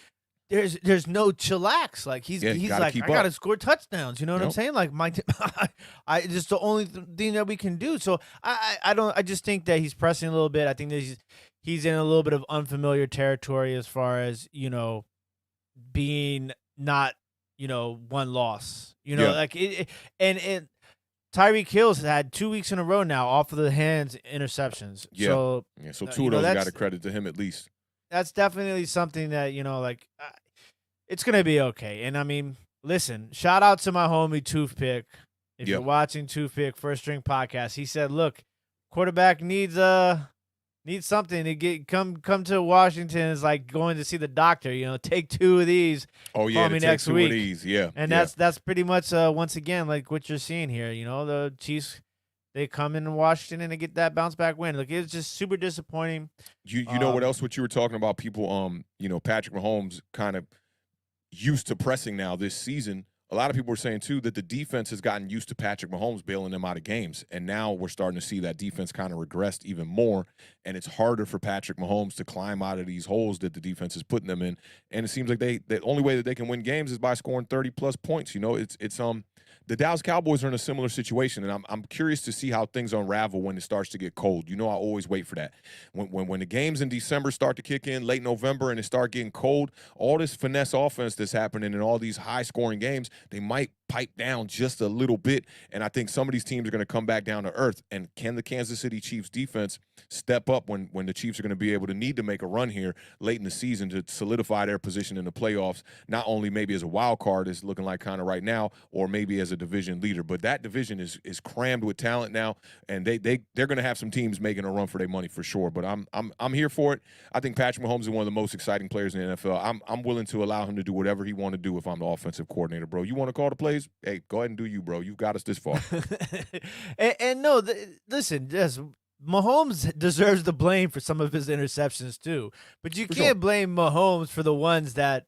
there's no chillax. Like, he's like, I got to score touchdowns. You know what I'm saying? Like, it's just the only thing that we can do. So I just think that he's pressing a little bit. I think that he's in a little bit of unfamiliar territory as far as, being not, one loss, like it, and Tyreek Hill's had 2 weeks in a row now off of the hands interceptions. Yeah. So two of those got to credit to him at least. That's definitely something that, it's going to be okay. And I mean, listen, shout out to my homie Toothpick. If you're watching Toothpick First String Podcast, he said, look, quarterback needs something to come to Washington. Is like going to see the doctor, take 2 of these. Oh yeah, call me next week. Of these. Yeah. And that's pretty much once again like what you're seeing here. The Chiefs, they come in Washington and they get that bounce back win. Like, it's just super disappointing. You know what else? What you were talking about, people, Patrick Mahomes kind of used to pressing now this season. A lot of people were saying, too, that the defense has gotten used to Patrick Mahomes bailing them out of games. And now we're starting to see that defense kind of regressed even more. And it's harder for Patrick Mahomes to climb out of these holes that the defense is putting them in. And it seems like the only way that they can win games is by scoring 30-plus points. The Dallas Cowboys are in a similar situation, and I'm curious to see how things unravel when it starts to get cold. I always wait for that. When the games in December start to kick in, late November, and it start getting cold, all this finesse offense that's happening in all these high-scoring games, they might pipe down just a little bit, and I think some of these teams are going to come back down to earth. And can the Kansas City Chiefs defense step up when the Chiefs are going to be able to need to make a run here late in the season to solidify their position in the playoffs, not only maybe as a wild card, as looking like kind of right now, or maybe as a division leader. But that division is crammed with talent now, and they're going to have some teams making a run for their money for sure. But I'm here for it. I think Patrick Mahomes is one of the most exciting players in the NFL. I'm willing to allow him to do whatever he want to do if I'm the offensive coordinator, bro. You want to call the plays? Hey, go ahead and do you, bro. You've got us this far. Listen, Mahomes deserves the blame for some of his interceptions too. But you can't blame Mahomes for the ones that,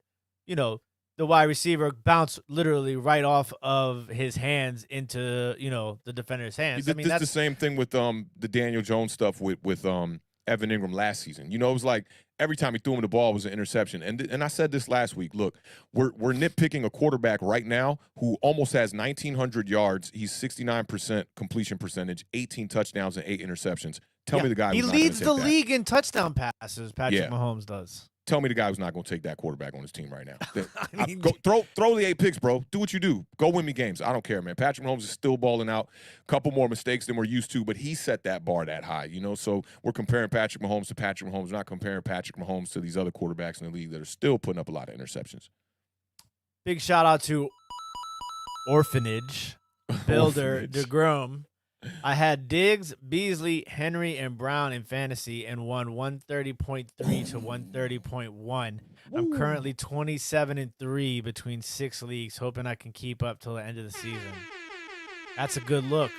the wide receiver bounced literally right off of his hands into, the defender's hands. That's the same thing with the Daniel Jones stuff with Evan Ingram last season. It was like every time he threw him the ball was an interception. And I said this last week. Look, we're nitpicking a quarterback right now who almost has 1,900 yards. He's 69% completion percentage, 18 touchdowns, and 8 interceptions. Tell me the guy who's not leads the that. league in touchdown passes. Patrick Mahomes does. Tell me the guy who's not going to take that quarterback on his team right now. Go throw the 8 picks, bro. Do what you do. Go win me games. I don't care, man. Patrick Mahomes is still balling out. A couple more mistakes than we're used to, but he set that bar that high, So we're comparing Patrick Mahomes to Patrick Mahomes. We're not comparing Patrick Mahomes to these other quarterbacks in the league that are still putting up a lot of interceptions. Big shout out to Orphanage Builder DeGrom. I had Diggs, Beasley, Henry, and Brown in fantasy and won 130.3 to 130.1. I'm currently 27-3 between 6 leagues, hoping I can keep up till the end of the season. That's a good look,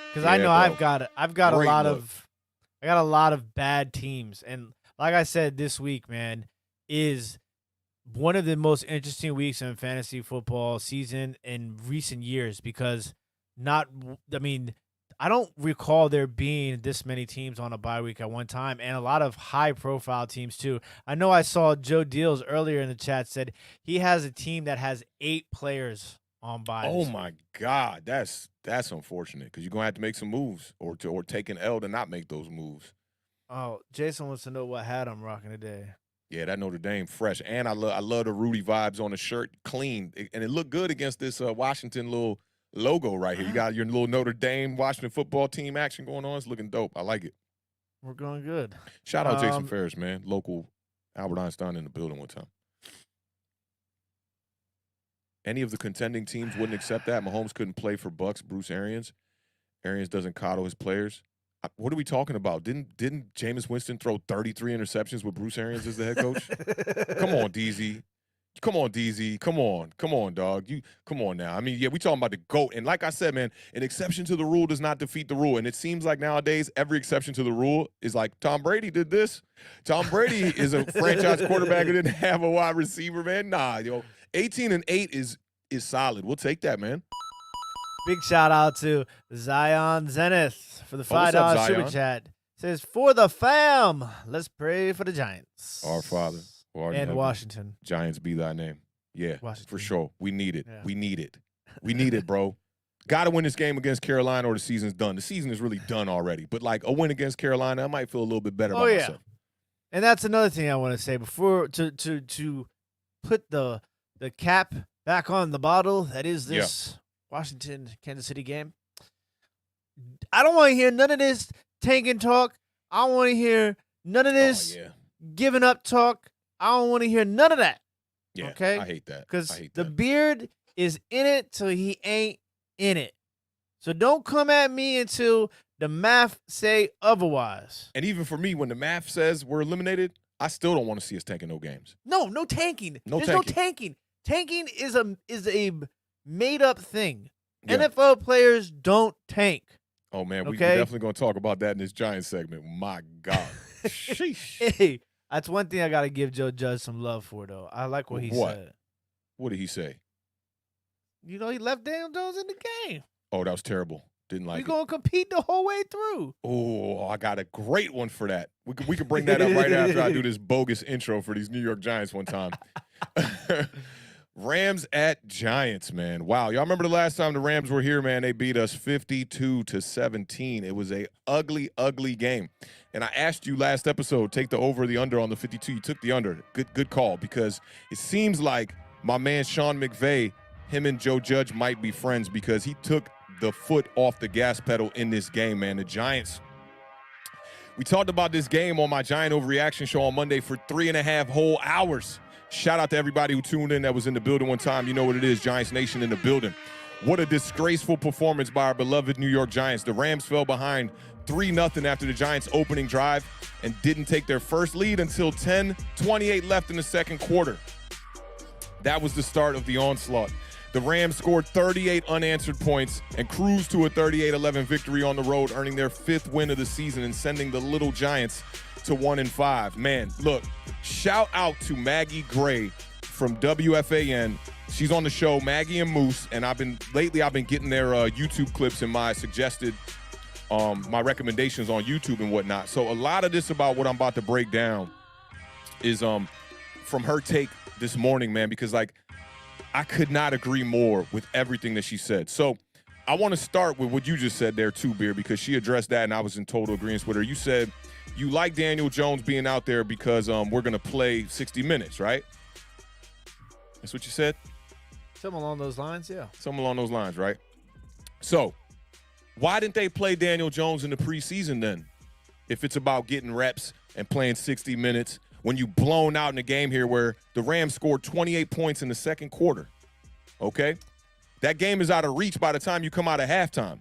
because I know I've got a lot of bad teams, and like I said, this week, man, is one of the most interesting weeks in fantasy football season in recent years, because I don't recall there being this many teams on a bye week at one time, and a lot of high-profile teams too. I know I saw Joe Deals earlier in the chat said he has a team that has 8 players on bye. Oh my God, that's unfortunate, because you're gonna have to make some moves or take an L to not make those moves. Oh, Jason wants to know what hat I'm rocking today. Yeah, that Notre Dame fresh, and I love the Rudy vibes on the shirt, clean, and it looked good against this Washington little logo right here. You got your little Notre Dame Washington football team action going on. It's looking dope. I like it. We're going good. Shout out Jason Ferris, man. Local Albert Einstein in the building one time. Any of the contending teams wouldn't accept that. Mahomes couldn't play for Bucks. Bruce Arians. Arians doesn't coddle his players. What are we talking about? Didn't Jameis Winston throw 33 interceptions with Bruce Arians as the head coach? Come on, DZ. Come on, DZ. Come on, dog. Come on now. I mean, yeah, we talking about the GOAT. And like I said, man, an exception to the rule does not defeat the rule. And it seems like nowadays every exception to the rule is like Tom Brady did this. Tom Brady is a franchise quarterback who didn't have a wide receiver, man. Nah, 18-8 is solid. We'll take that, man. Big shout out to Zion Zenith for the $5 super chat. Says, for the fam, let's pray for the Giants. Our Father. And Washington. Giants be thy name. Yeah, Washington. For sure. We need it. Yeah. We need it. We need it, bro. Got to win this game against Carolina or the season's done. The season is really done already. But, like, a win against Carolina, I might feel a little bit better about myself. And that's another thing I want to say before to put the cap back on the bottle that is this Washington-Kansas City game. I don't want to hear none of this tanking talk. I don't want to hear none of this giving up talk. I don't want to hear none of that. Yeah, okay? I hate that. Because the beard is in it till he ain't in it. So don't come at me until the math say otherwise. And even for me, when the math says we're eliminated, I still don't want to see us tanking no games. No tanking. There's no tanking. Tanking is a made-up thing. Yeah. NFL players don't tank. Oh, man, we're definitely going to talk about that in this Giants segment. My God. Sheesh. Hey, that's one thing I got to give Joe Judge some love for, though. I like what he said. What did he say? He left Daniel Jones in the game. Oh, that was terrible. Didn't like it. We're going to compete the whole way through. Oh, I got a great one for that. We can bring that up right after I do this bogus intro for these New York Giants one time. Rams at Giants, man. Wow. Y'all remember the last time the Rams were here, man? They beat us 52-17. It was a ugly, ugly game. And I asked you last episode, take the over or the under on the 52. You took the under. Good call, because it seems like my man Sean McVay, him and Joe Judge might be friends, because he took the foot off the gas pedal in this game, man. The Giants, we talked about this game on my Giant Overreaction show on Monday for 3.5 whole hours. Shout out to everybody who tuned in that was in the building one time. You know what it is, Giants Nation in the building. What a disgraceful performance by our beloved New York Giants. The Rams fell behind 3-0 after the Giants' opening drive and didn't take their first lead until 10:28 left in the second quarter. That was the start of the onslaught. The Rams scored 38 unanswered points and cruised to a 38-11 victory on the road, earning their 5th win of the season and sending the Little Giants to 1-5. Man, look, shout out to Maggie Gray from WFAN. She's on the show, Maggie and Moose, and I've been getting their YouTube clips and my suggested, my recommendations on YouTube and whatnot. So a lot of this about what I'm about to break down is from her take this morning, man, because like I could not agree more with everything that she said. So I want to start with what you just said there too, Beer, because she addressed that and I was in total agreement with her. You said you like Daniel Jones being out there because we're going to play 60 minutes, right? That's what you said? Something along those lines, yeah. Something along those lines, right? So why didn't they play Daniel Jones in the preseason then? If it's about getting reps and playing 60 minutes, when you blown out in a game here where the Rams scored 28 points in the second quarter, okay? That game is out of reach by the time you come out of halftime.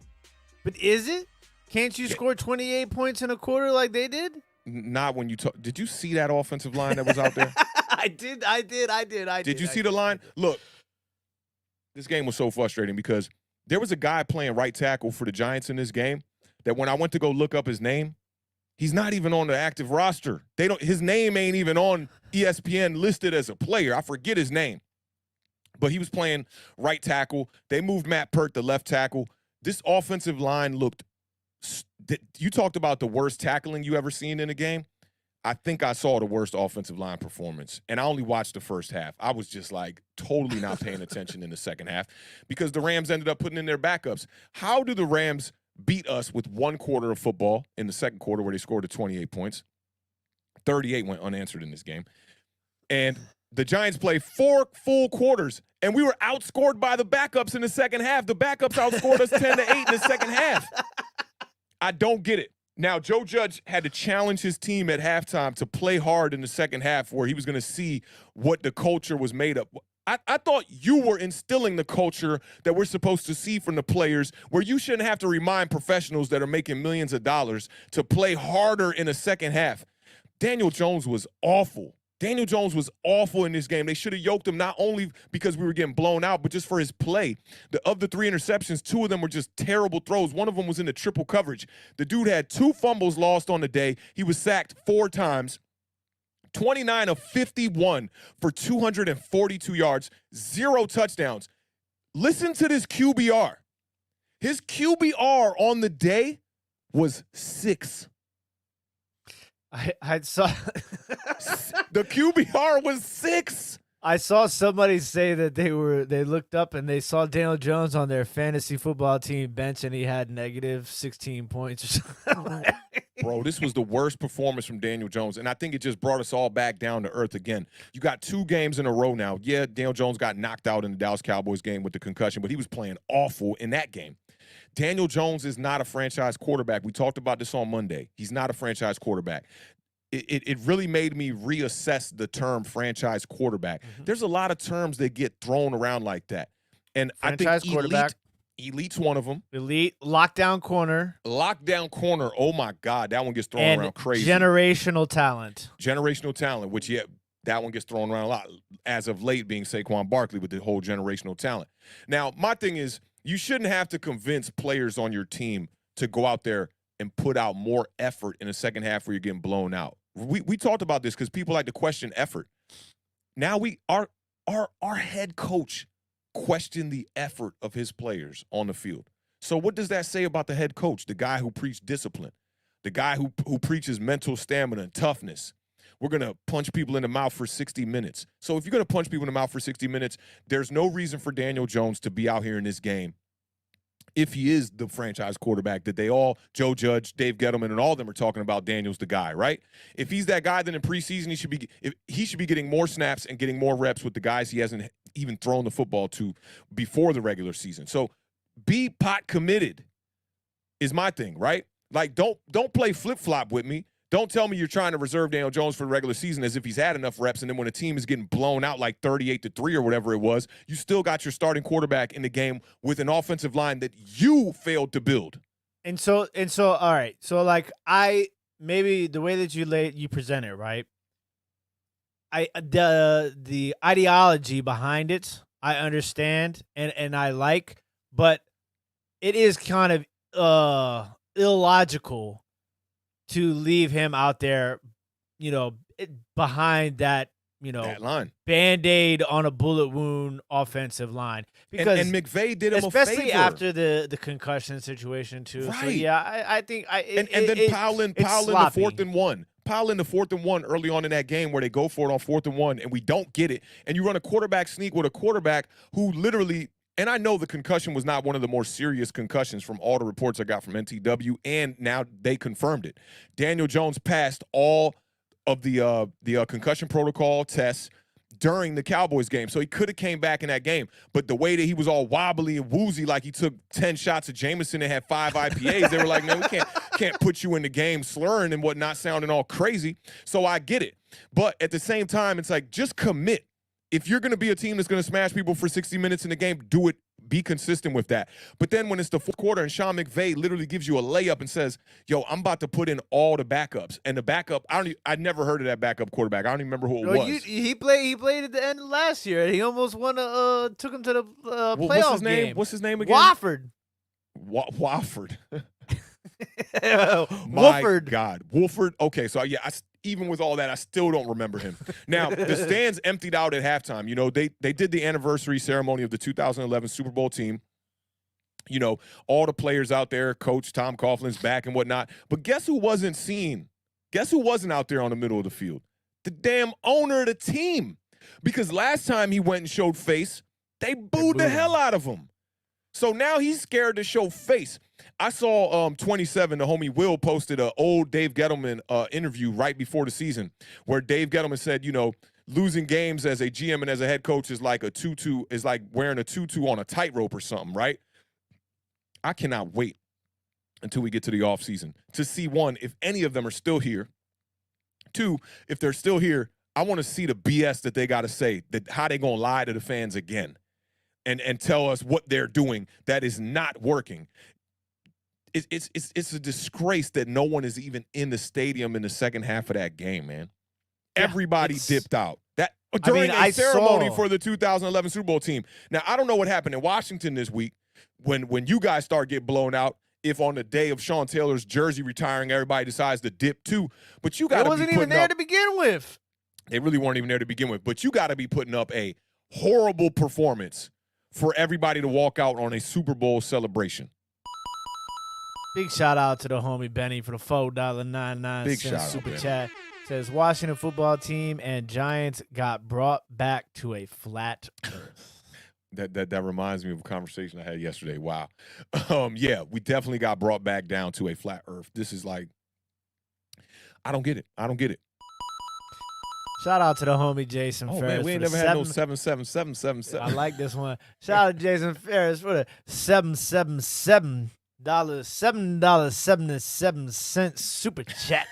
But is it? Can't you score 28 points in a quarter like they did? Not when you talk. Did you see that offensive line that was out there? I did. Did you see the line? Look, this game was so frustrating because there was a guy playing right tackle for the Giants in this game that when I went to go look up his name, he's not even on the active roster. His name ain't even on ESPN listed as a player. I forget his name. But he was playing right tackle. They moved Matt Pert to left tackle. This offensive line looked – you talked about the worst tackling you ever seen in a game. I think I saw the worst offensive line performance, and I only watched the first half. I was just, like, totally not paying attention in the second half because the Rams ended up putting in their backups. How do the Rams beat us with 1 quarter of football in the second quarter where they scored 28 points? 38 went unanswered in this game. And the Giants play 4 full quarters, and we were outscored by the backups in the second half. The backups outscored us 10-8 in the second half. I don't get it. Now, Joe Judge had to challenge his team at halftime to play hard in the second half where he was going to see what the culture was made of. I thought you were instilling the culture that we're supposed to see from the players, where you shouldn't have to remind professionals that are making millions of dollars to play harder in the second half. Daniel Jones was awful. Daniel Jones was awful in this game. They should have yoked him not only because we were getting blown out, but just for his play. Of the 3 interceptions, 2 of them were just terrible throws. One of them was in the triple coverage. The dude had 2 fumbles lost on the day. He was sacked 4 times. 29 of 51 for 242 yards, 0 touchdowns. Listen to this QBR. His QBR on the day was 6. I saw the QBR was 6. I saw somebody say that they looked up and they saw Daniel Jones on their fantasy football team bench and he had negative 16 points or something. Bro, this was the worst performance from Daniel Jones, and I think it just brought us all back down to earth again. You got 2 games in a row now. Yeah, Daniel Jones got knocked out in the Dallas Cowboys game with the concussion, but he was playing awful in that game. Daniel Jones is not a franchise quarterback. We talked about this on Monday. He's not a franchise quarterback. It really made me reassess the term franchise quarterback. Mm-hmm. There's a lot of terms that get thrown around like that. And franchise I think quarterback. Elite's one of them. Elite, lockdown corner. Lockdown corner. Oh, my God. That one gets thrown around crazy. Generational talent. Generational talent, which, yeah, that one gets thrown around a lot. As of late, being Saquon Barkley with the whole generational talent. Now, my thing is, you shouldn't have to convince players on your team to go out there and put out more effort in the second half where you're getting blown out. We talked about this because people like to question effort. Now our head coach questioned the effort of his players on the field. So what does that say about the head coach, the guy who preached discipline, the guy who preaches mental stamina and toughness? We're going to punch people in the mouth for 60 minutes. So if you're going to punch people in the mouth for 60 minutes, there's no reason for Daniel Jones to be out here in this game if he is the franchise quarterback that they all, Joe Judge, Dave Gettleman, and all of them are talking about. Daniel's the guy, right? If he's that guy, then in preseason he should be getting more snaps and getting more reps with the guys he hasn't even thrown the football to before the regular season. So be pot committed is my thing, right? Like don't play flip-flop with me. Don't tell me you're trying to reserve Daniel Jones for the regular season as if he's had enough reps, and then when a team is getting blown out like 38-3 or whatever it was, you still got your starting quarterback in the game with an offensive line that you failed to build. And so, all right. So, like, maybe the way that you present it, right? The ideology behind it, I understand and I like, but it is kind of illogical to leave him out there, behind that, that line. Band-aid on a bullet wound offensive line. Because and McVay did him a favor. Especially after the concussion situation, too. Right. So, yeah, I think and then Powell in the 4th and 1. Powell in the 4th and 1 early on in that game where they go for it on 4th and 1, and we don't get it. And you run a quarterback sneak with a quarterback who literally – and I know the concussion was not one of the more serious concussions from all the reports I got from NTW, and now they confirmed it. Daniel Jones passed all of the concussion protocol tests during the Cowboys game, so he could have came back in that game. But the way that he was all wobbly and woozy, like he took 10 shots of Jameson and had 5 IPAs, they were like, man, we can't put you in the game slurring and whatnot, sounding all crazy. So I get it. But at the same time, it's like, just commit. If you're going to be a team that's going to smash people for 60 minutes in the game, do it. Be consistent with that. But then when it's the 4th quarter and Sean McVay literally gives you a layup and says, yo, I'm about to put in all the backups. And the backup, I'd never heard of that backup quarterback. I don't even remember who it was. He played at the end of last year. He almost won took him to the playoff game. What's his name again? Wofford. Wofford. Wolford. God. Wolford. Okay, so yeah, even with all that, I still don't remember him. Now, the stands emptied out at halftime. They did the anniversary ceremony of the 2011 Super Bowl team. All the players out there, Coach Tom Coughlin's back and whatnot. But guess who wasn't seen? Guess who wasn't out there on the middle of the field? The damn owner of the team. Because last time he went and showed face, they booed the hell out of him. So now he's scared to show face. I saw 27, the homie Will, posted an old Dave Gettleman interview right before the season where Dave Gettleman said, losing games as a GM and as a head coach is like wearing a tutu on a tightrope or something, right? I cannot wait until we get to the offseason to see, one, if any of them are still here. Two, if they're still here, I want to see the BS that they got to say, that how they going to lie to the fans again and tell us what they're doing that is not working. It's a disgrace that no one is even in the stadium in the second half of that game, man. Yeah, everybody dipped out. That during a ceremony for the 2011 Super Bowl team. Now, I don't know what happened in Washington this week when you guys start getting blown out. If on the day of Sean Taylor's jersey retiring, everybody decides to dip too. But you got to be wasn't even there to begin with. They really weren't even there to begin with. But you got to be putting up a horrible performance for everybody to walk out on a Super Bowl celebration. Big shout out to the homie Benny for the $4.99 super chat. Says Washington football team and Giants got brought back to a flat earth. That reminds me of a conversation I had yesterday. Wow. Yeah, we definitely got brought back down to a flat earth. This is like, I don't get it. Shout out to the homie Jason Ferris. Man, we ain't never had no 77777. I like this one. Shout out to Jason Ferris for the $7.77 super chat.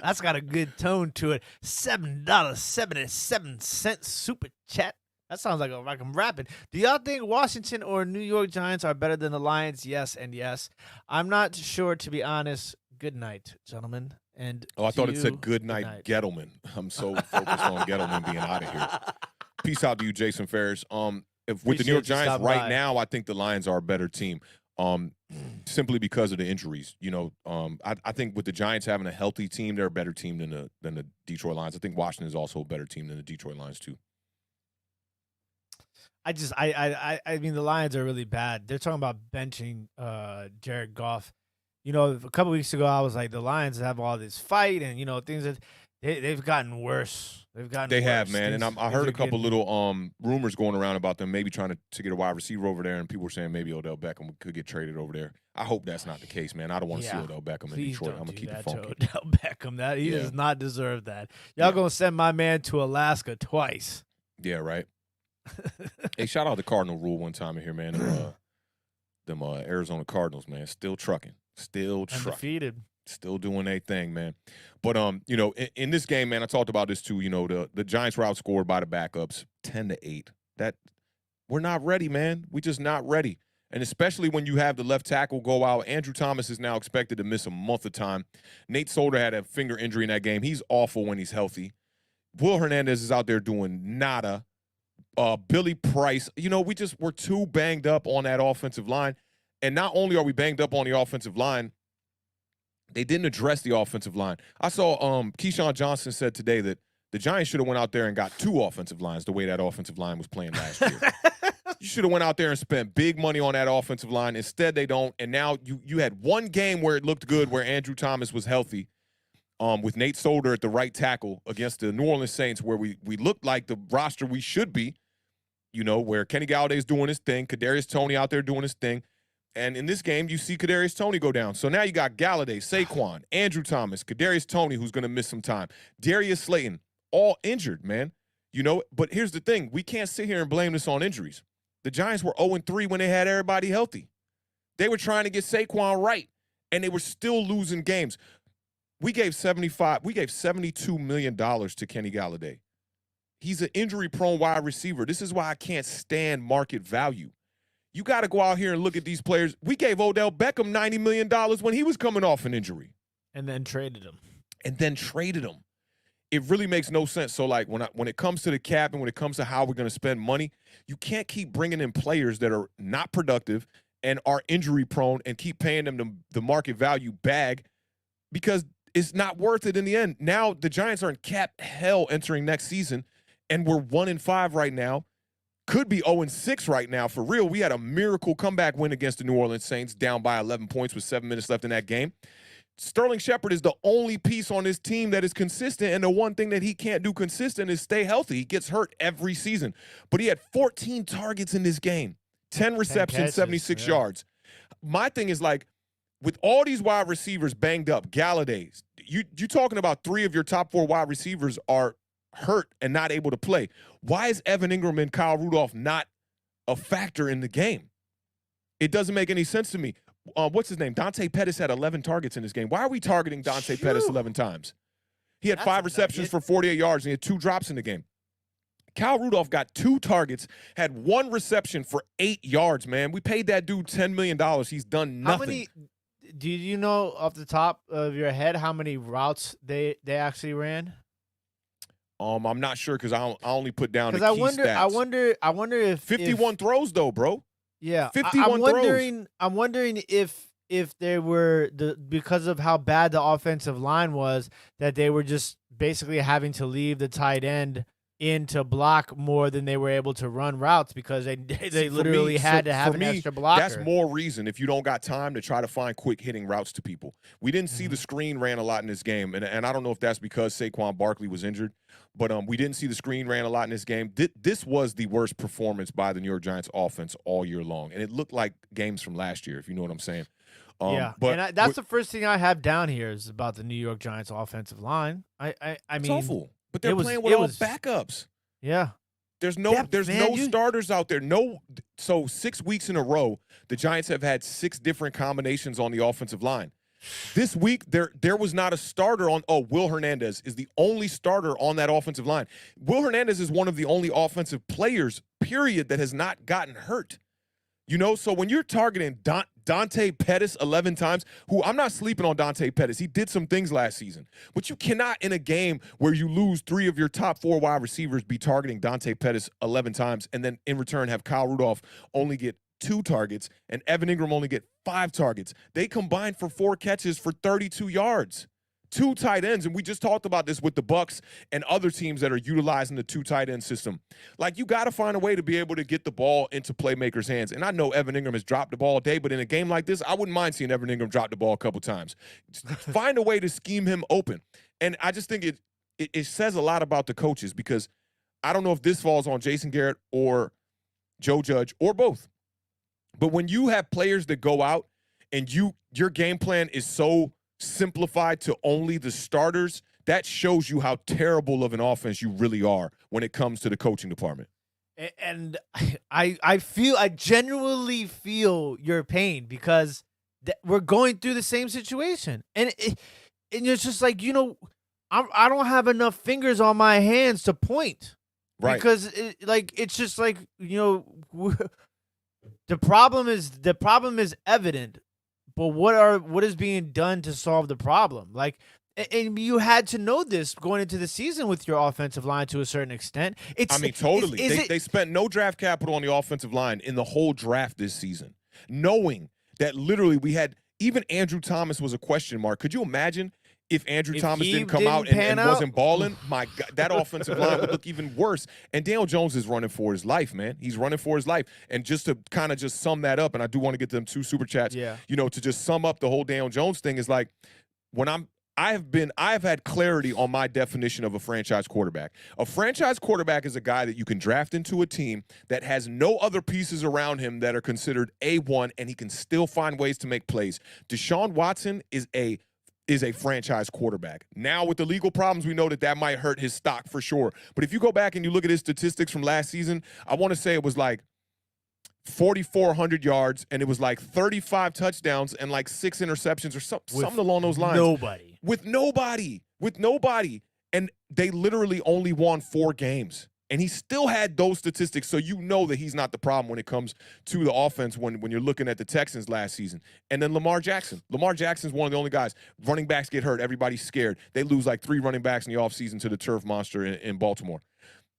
That's got a good tone to it. $7.77 super chat. That sounds like I'm rapping. Do y'all think Washington or New York Giants are better than the Lions? Yes and yes. I'm not sure, to be honest. Good night, gentlemen. And I thought it said good night, Gettleman. I'm so focused on Gettleman being out of here. Peace out to you, Jason Ferris. With the New York Giants right now, I think the Lions are a better team. Simply because of the injuries. You know, I think with the Giants having a healthy team, they're a better team than the Detroit Lions. I think Washington is also a better team than the Detroit Lions too. I mean, the Lions are really bad. They're talking about benching Jared Goff. You know, a couple weeks ago, I was like, the Lions have all this fight and, you know, things that they've gotten worse. They have, man. And I heard a couple little rumors going around about them maybe trying to get a wide receiver over there, and people were saying maybe Odell Beckham could get traded over there. I hope that's not the case, man. I don't want to see Odell Beckham in Detroit. I'm going to keep it funky. Odell Beckham, he does not deserve that. Y'all going to send my man to Alaska twice. Yeah, right. Hey, shout out to Cardinal Rule one time in here, man. Them Arizona Cardinals, man, still trucking. Undefeated. Still doing their thing, man. But you know, in this game, man, I talked about this too. You know, the Giants were outscored by the backups 10-8. That we're not ready, man. We just not ready. And especially when you have the left tackle go out. Andrew Thomas is now expected to miss a month of time. Nate Solder had a finger injury in that game. He's awful when he's healthy. Will Hernandez is out there doing nada. Billy Price, you know, we're too banged up on that offensive line. And not only are we banged up on the offensive line, they didn't address the offensive line. I saw Keyshawn Johnson said today that the Giants should have went out there and got 2 offensive lines the way that offensive line was playing last year. You should have went out there and spent big money on that offensive line. Instead, they don't. And now you had one game where it looked good, where Andrew Thomas was healthy, with Nate Solder at the right tackle against the New Orleans Saints, where we looked like the roster we should be, you know, where Kenny Galladay's doing his thing, Kadarius Toney out there doing his thing. And in this game, you see Kadarius Toney go down. So now you got Galladay, Saquon, Andrew Thomas, Kadarius Toney, who's going to miss some time, Darius Slayton, all injured, man. You know, but here's the thing. We can't sit here and blame this on injuries. The Giants were 0-3 when they had everybody healthy. They were trying to get Saquon right, and they were still losing games. We gave $72 million to Kenny Galladay. He's an injury-prone wide receiver. This is why I can't stand market value. You got to go out here and look at these players. We gave Odell Beckham $90 million when he was coming off an injury. And then traded him. It really makes no sense. So, like, when it comes to the cap and when it comes to how we're going to spend money, you can't keep bringing in players that are not productive and are injury-prone and keep paying them the market value bag, because it's not worth it in the end. Now the Giants are in cap hell entering next season, and we're 1-5 right now. Could be 0-6 right now. For real, we had a miracle comeback win against the New Orleans Saints, down by 11 points with 7 minutes left in that game. Sterling Shepard is the only piece on this team that is consistent, and the one thing that he can't do consistent is stay healthy. He gets hurt every season. But he had 14 targets in this game, 10 receptions, 10 catches, 76 yards. My thing is, like, with all these wide receivers banged up, Galladay, you talking about 3 of your top 4 wide receivers are hurt and not able to play. Why is Evan Ingram and Kyle Rudolph not a factor in the game? It doesn't make any sense to me. What's his name? Dante Pettis had 11 targets in this game. Why are we targeting Dante Pettis 11 times? He had 5 receptions for 48 yards, and he had 2 drops in the game. Kyle Rudolph got 2 targets, had 1 reception for 8 yards, man. We paid that dude $10 million. He's done nothing. Do you know off the top of your head how many routes they actually ran? I'm not sure because I only put down the key stats. I wonder if 51 throws though, bro. Yeah, 51 throws. I'm wondering if they were because of how bad the offensive line was, that they were just basically having to leave the tight end in to block more than they were able to run routes because they literally had to have an extra blocker. That's more reason if you don't got time to try to find quick hitting routes to people. We didn't see the screen ran a lot in this game, and I don't know if that's because Saquon Barkley was injured, but we didn't see the screen ran a lot in this game. This was the worst performance by the New York Giants offense all year long, and it looked like games from last year, if you know what I'm saying. But that's the first thing I have down here is about the New York Giants offensive line. I mean, it's awful. But they're playing with all backups. Yeah. There's no starters out there. So 6 weeks in a row, the Giants have had 6 different combinations on the offensive line. This week, there was not a starter on. Will Hernandez is the only starter on that offensive line. Will Hernandez is one of the only offensive players, period, that has not gotten hurt. You know, so when you're targeting Dante Pettis 11 times, who I'm not sleeping on Dante Pettis. He did some things last season. But you cannot, in a game where you lose 3 of your top 4 wide receivers, be targeting Dante Pettis 11 times and then in return have Kyle Rudolph only get 2 targets and Evan Ingram only get 5 targets. They combined for 4 catches for 32 yards. 2 tight ends, and we just talked about this with the Bucs and other teams that are utilizing the 2 tight end system. Like, you got to find a way to be able to get the ball into playmakers' hands. And I know Evan Ingram has dropped the ball a day, but in a game like this, I wouldn't mind seeing Evan Ingram drop the ball a couple times. Find a way to scheme him open. And I just think it says a lot about the coaches, because I don't know if this falls on Jason Garrett or Joe Judge or both. But when you have players that go out and your game plan is so simplified to only the starters, that shows you how terrible of an offense you really are when it comes to the coaching department. And I genuinely feel your pain, because we're going through the same situation, and it's just like, you know, I don't have enough fingers on my hands to point, right? Because it's just like, you know, the problem is evident. But what is being done to solve the problem? Like, and you had to know this going into the season with your offensive line to a certain extent. Totally. They spent no draft capital on the offensive line in the whole draft this season, knowing that literally we had even Andrew Thomas was a question mark. Could you imagine if Andrew Thomas didn't come out and wasn't balling? My God, that offensive line would look even worse. And Daniel Jones is running for his life, man. He's running for his life. And just to kind of just sum that up, and I do want to get to them 2 super chats, you know, to just sum up the whole Daniel Jones thing is like, when I've had clarity on my definition of a franchise quarterback. A franchise quarterback is a guy that you can draft into a team that has no other pieces around him that are considered A1, and he can still find ways to make plays. Deshaun Watson is a franchise quarterback. Now, with the legal problems, we know that might hurt his stock for sure. But if you go back and you look at his statistics from last season, I want to say it was like 4,400 yards, and it was like 35 touchdowns and like 6 interceptions or something along those lines. With nobody. And they literally only won 4 games. And he still had those statistics, so you know that he's not the problem when it comes to the offense when you're looking at the Texans last season. And then Lamar Jackson. Lamar Jackson's one of the only guys. Running backs get hurt. Everybody's scared. They lose like 3 running backs in the offseason to the turf monster in Baltimore.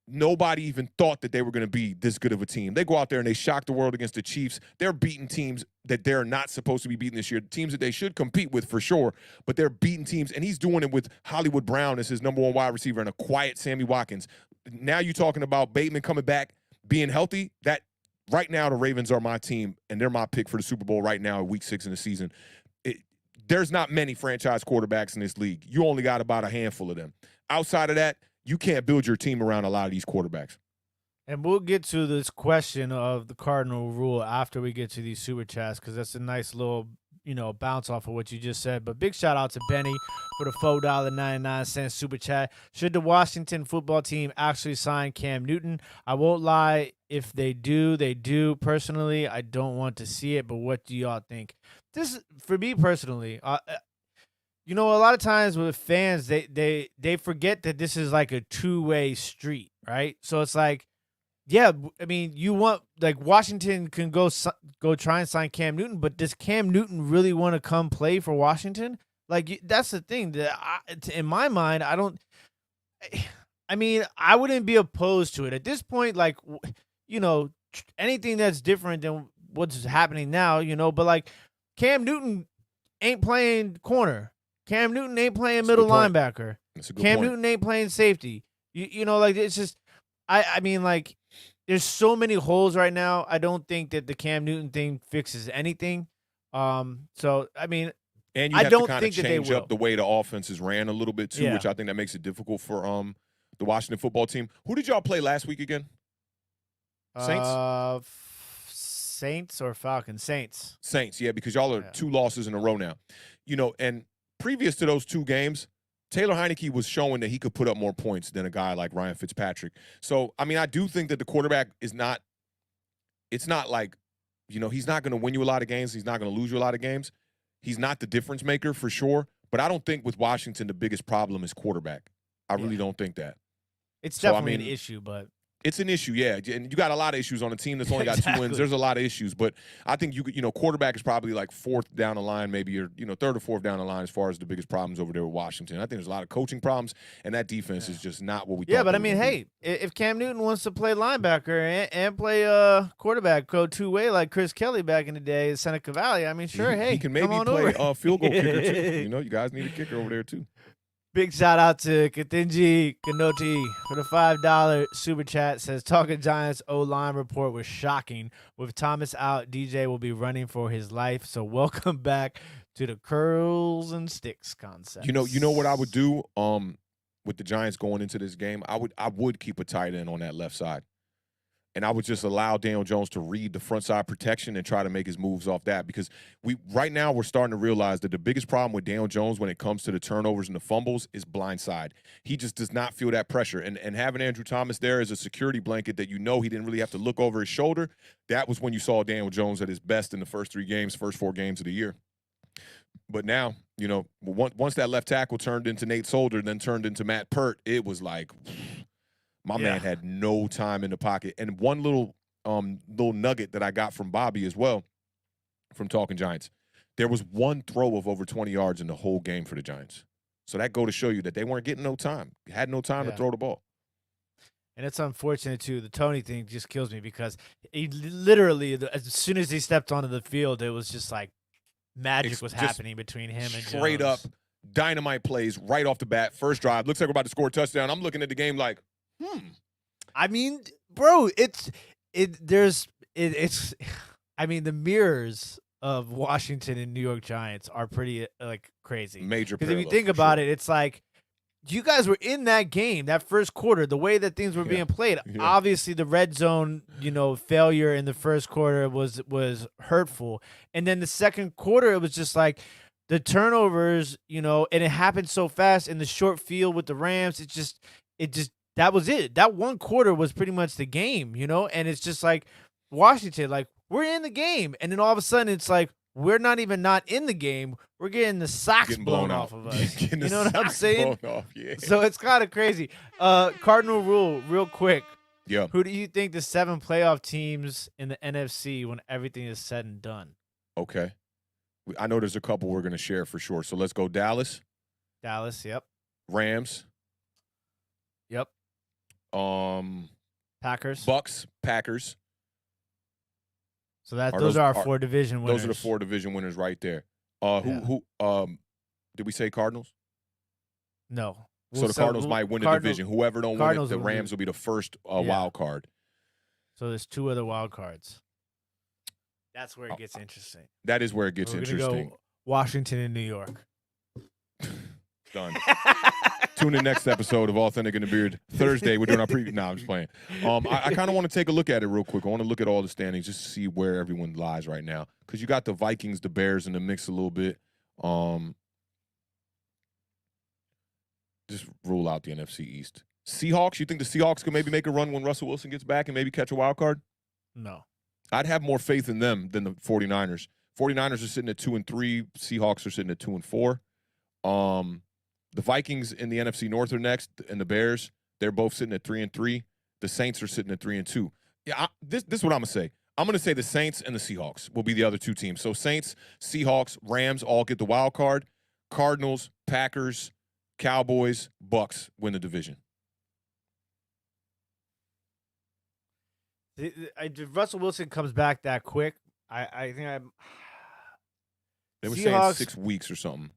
Nobody even thought that they were going to be this good of a team. They go out there and they shock the world against the Chiefs. They're beating teams that they're not supposed to be beating this year, teams that they should compete with for sure, but they're beating teams, and he's doing it with Hollywood Brown as his number 1 wide receiver and a quiet Sammy Watkins. Now you're talking about Bateman coming back, being healthy. That right now the Ravens are my team, and they're my pick for the Super Bowl right now at week 6 in the season. There's not many franchise quarterbacks in this league. You only got about a handful of them. Outside of that, you can't build your team around a lot of these quarterbacks. And we'll get to this question of the cardinal rule after we get to these super chats, because that's a nice little bounce off of what you just said. But big shout out to Benny for the $4.99 super chat. Should the Washington football team actually sign Cam Newton? I won't lie. If they do, they do. Personally, I don't want to see it, but what do y'all think? This, for me personally, a lot of times with fans, they forget that this is like a two-way street, right? So it's like, yeah, I mean, you want, like, Washington can go try and sign Cam Newton, but does Cam Newton really want to come play for Washington? Like, that's the thing. In my mind, I wouldn't be opposed to it. At this point, like, anything that's different than what's happening now, but, like, Cam Newton ain't playing corner. Cam Newton ain't playing middle linebacker. Cam Newton ain't playing safety. Like, it's just, I mean, like, there's so many holes right now. I don't think that the Cam Newton thing fixes anything. So, I mean, and you have to kind of change up the way the offenses ran a little bit too, which I think that makes it difficult for the Washington football team. Who did y'all play last week again? Saints? Saints or Falcons? Saints. Saints, yeah, because y'all are 2 losses in a row now. And previous to those 2 games, Taylor Heineke was showing that he could put up more points than a guy like Ryan Fitzpatrick. So, I mean, I do think that the quarterback it's not like, he's not going to win you a lot of games. He's not going to lose you a lot of games. He's not the difference maker for sure. But I don't think with Washington the biggest problem is quarterback. I really don't think that. It's definitely an issue, but. It's an issue, yeah. And you got a lot of issues on a team that's only got 2 wins. There's a lot of issues. But I think, quarterback is probably like 4th down the line, maybe, or, 3rd or 4th down the line as far as the biggest problems over there with Washington. I think there's a lot of coaching problems, and that defense is just not what we thought. Yeah, but I mean, hey, if Cam Newton wants to play linebacker and play quarterback, go two-way like Chris Kelly back in the day at Seneca Valley, I mean, sure, he can maybe play field goal kicker, too. You guys need a kicker over there, too. Big shout out to Kathinji Kanoti for the $5 super chat. Says Talking Giants O-line report was shocking. With Thomas out, DJ will be running for his life. So welcome back to the curls and sticks concept. You know what I would do with the Giants going into this game? I would keep a tight end on that left side. And I would just allow Daniel Jones to read the front side protection and try to make his moves off that, because right now we're starting to realize that the biggest problem with Daniel Jones when it comes to the turnovers and the fumbles is blind side. He just does not feel that pressure. And having Andrew Thomas there as a security blanket that he didn't really have to look over his shoulder, that was when you saw Daniel Jones at his best in the first 4 games of the year. But now, once that left tackle turned into Nate Solder, then turned into Matt Pert, it was like – my man had no time in the pocket. And one little nugget that I got from Bobby as well, from Talking Giants, there was one throw of over 20 yards in the whole game for the Giants. So that go to show you that they weren't getting no time. Had no time to throw the ball. And it's unfortunate, too. The Tony thing just kills me because he literally, as soon as he stepped onto the field, it was just like magic was happening between him and Jones. Straight up dynamite plays right off the bat. First drive. Looks like we're about to score a touchdown. I'm looking at the game like, I mean, bro, I mean, the mirrors of Washington and New York Giants are pretty crazy. Major. Because if you think about it, it's like you guys were in that game, that first quarter, the way that things were being played. Yeah. Obviously, the red zone, failure in the first quarter was hurtful, and then the second quarter, it was just like the turnovers, and it happened so fast in the short field with the Rams. It just. That was it. That one quarter was pretty much the game, and it's just like Washington, like we're in the game. And then all of a sudden it's like, we're not even not in the game. We're getting the socks blown off of us. You know what I'm saying? So it's kind of crazy. Cardinal rule real quick. Yeah. Who do you think the 7 playoff teams in the NFC when everything is said and done? Okay. I know there's a couple we're going to share for sure. So let's go Dallas. Dallas, yep. Rams. Yep. Packers. Bucks, Packers. So those are our 4 division winners. Those are the 4 division winners right there. Who did we say Cardinals? No. So the Cardinals might win the division. Whoever don't win it, the Rams will be the first wild card. So there's 2 other wild cards. That's where it gets interesting. That is where it gets interesting. Go Washington and New York. Done. Tune in next episode of Authentic in the Beard. Thursday, we're doing our preview. No, I'm just playing. I kind of want to take a look at it real quick. I want to look at all the standings just to see where everyone lies right now. Because you got the Vikings, the Bears in the mix a little bit. Just rule out the NFC East. Seahawks, you think the Seahawks could maybe make a run when Russell Wilson gets back and maybe catch a wild card? No. I'd have more faith in them than the 49ers. 49ers are sitting at 2-3. Seahawks are sitting at 2-4. The Vikings in the NFC North are next, and the Bears, they're both sitting at 3-3. The Saints are sitting at 3-2. Yeah, this is what I'm gonna say. I'm gonna say the Saints and the Seahawks will be the other two teams. So Saints, Seahawks, Rams all get the wild card. Cardinals, Packers, Cowboys, Bucks win the division. If Russell Wilson comes back that quick, I think I'm. They were Seahawks, saying 6 weeks or something.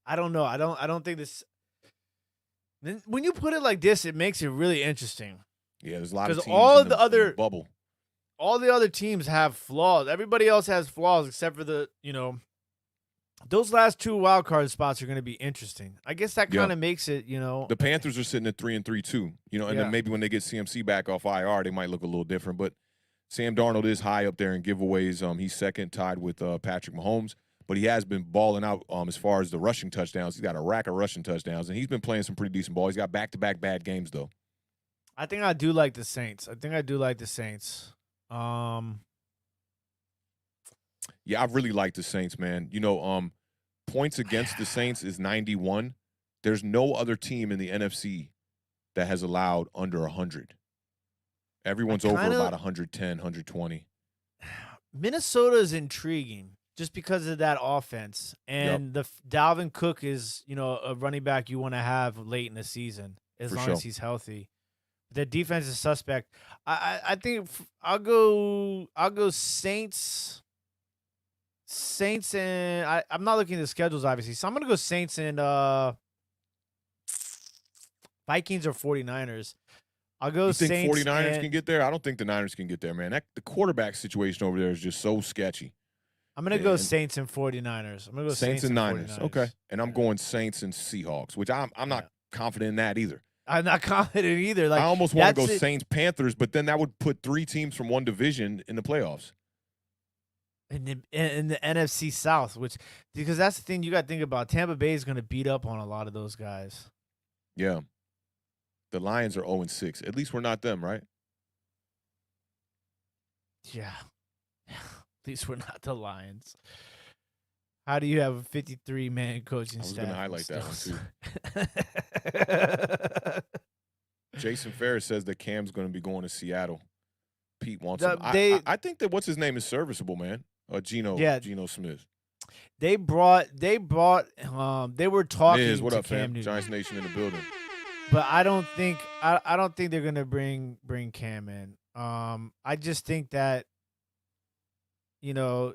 I don't know. I don't think this. When you put it like this, it makes it really interesting. Yeah, there's a lot of teams all in the other bubble. All the other teams have flaws. Everybody else has flaws except for those last 2 wild card spots are going to be interesting. I guess that kind of makes it, The Panthers are sitting at 3-3 too. And then maybe when they get CMC back off IR, they might look a little different. But Sam Darnold is high up there in giveaways. He's second, tied with Patrick Mahomes. But he has been balling out as far as the rushing touchdowns. He's got a rack of rushing touchdowns, and he's been playing some pretty decent ball. He's got back-to-back bad games, though. I think I do like the Saints. Yeah, I really like the Saints, man. Points against the Saints is 91. There's no other team in the NFC that has allowed under 100. Everyone's over about 110, 120. Minnesota is intriguing just because of that offense. And the Dalvin Cook is, a running back you want to have late in the season as long as he's healthy. The defense is suspect. I think I'll go Saints. Saints and I'm not looking at the schedules obviously, so I'm gonna go Saints and Vikings or 49ers. I'll go. You think Saints 49ers can get there? I don't think the Niners can get there, man. The quarterback situation over there is just so sketchy. I'm gonna go Saints and 49ers. I'm gonna go Saints and Niners. 49ers. Okay, and I'm going Saints and Seahawks, which I'm not confident in that either. I'm not confident either. Like I almost want to go Saints Panthers, but then that would put 3 teams from one division in the playoffs. In the NFC South, because that's the thing you got to think about. Tampa Bay is going to beat up on a lot of those guys. Yeah. The Lions are 0-6. At least we're not them, right? Yeah. At least we're not the Lions. How do you have a 53-man coaching staff? I was going to highlight that one, too. Jason Ferris says that Cam's going to be going to Seattle. Pete wants him. I think that what's his name is serviceable, man. Geno Smith. They were talking Miz, what to up, Cam fam? Newton. Giants Nation in the building. But I don't think they're gonna bring Cam in. I just think that Geno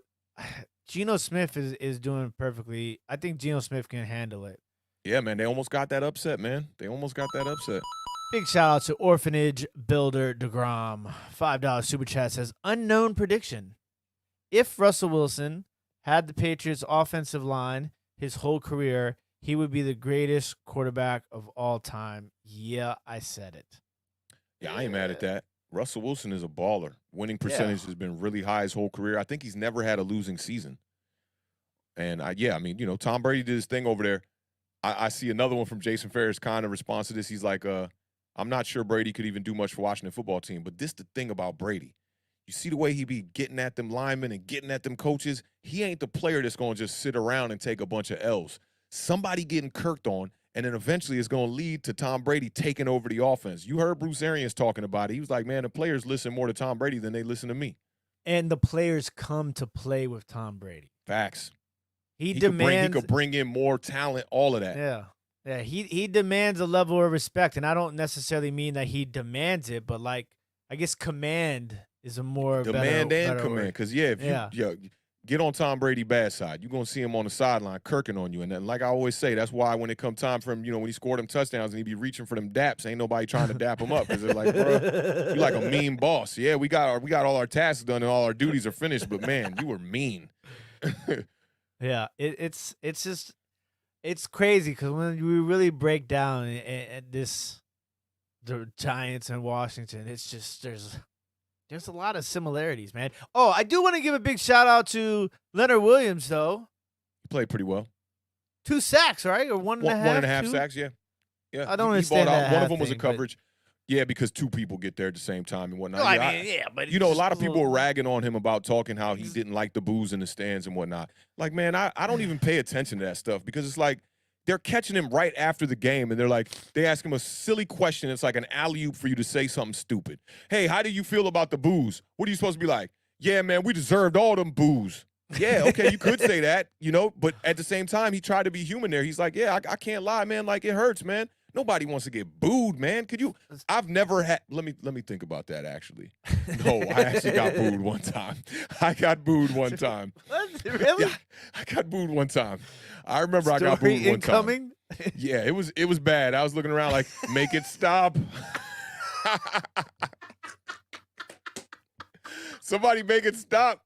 Smith is doing perfectly. I think Geno Smith can handle it. Yeah, man. They almost got that upset, man. Big shout out to Orphanage Builder DeGrom. $5 super chat says, unknown prediction. If Russell Wilson had the Patriots offensive line his whole career, he would be the greatest quarterback of all time. Yeah, I said it. Yeah, I ain't mad at that. Russell Wilson is a baller. Winning percentage has been really high his whole career. I think he's never had a losing season. And, Tom Brady did his thing over there. I see another one from Jason Ferris kind of response to this. He's like, I'm not sure Brady could even do much for Washington football team, but this the thing about Brady. You see the way he be getting at them linemen and getting at them coaches? He ain't the player that's going to just sit around and take a bunch of L's. Somebody getting kirked on, and then eventually it's going to lead to Tom Brady taking over the offense. You heard Bruce Arians talking about it. He was like, man, the players listen more to Tom Brady than they listen to me. And the players come to play with Tom Brady. Facts. He could bring in more talent, all of that. Yeah. Yeah, he demands a level of respect, and I don't necessarily mean that he demands it, but I guess command is a more demand better and command. Because if you get on Tom Brady's bad side, you're gonna see him on the sideline kirking on you. And then, like I always say, that's why when it come time for him, when he scored them touchdowns and he be reaching for them daps, ain't nobody trying to dap him up because they're like, bro, you like a mean boss. Yeah, we got all our tasks done and all our duties are finished, but man, you were mean. Yeah, it's just It's crazy because when we really break down the Giants and Washington, it's just there's a lot of similarities, man. Oh, I do want to give a big shout out to Leonard Williams, though. He played pretty well. 2 sacks, right? Or one and a half? 1.5 sacks, yeah. Yeah. I don't understand that. One of them was a coverage. Yeah, because 2 people get there at the same time and whatnot. No, I mean, but a lot of people were ragging on him about talking how he didn't like the boos in the stands and whatnot. Like, man, I don't even pay attention to that stuff because it's like they're catching him right after the game and they ask him a silly question. It's like an alley-oop for you to say something stupid. Hey, how do you feel about the boos? What are you supposed to be like? Yeah, man, we deserved all them boos. Yeah, okay, you could say that, but at the same time, he tried to be human there. He's like, yeah, I can't lie, man. Like, it hurts, man. Nobody wants to get booed, man. I've never had, let me think about that, actually. No, I actually got booed one time. I got booed one time. What? Really? Yeah, I got booed one time. I remember I got booed one time. Yeah, it was bad. I was looking around like, make it stop. Somebody make it stop.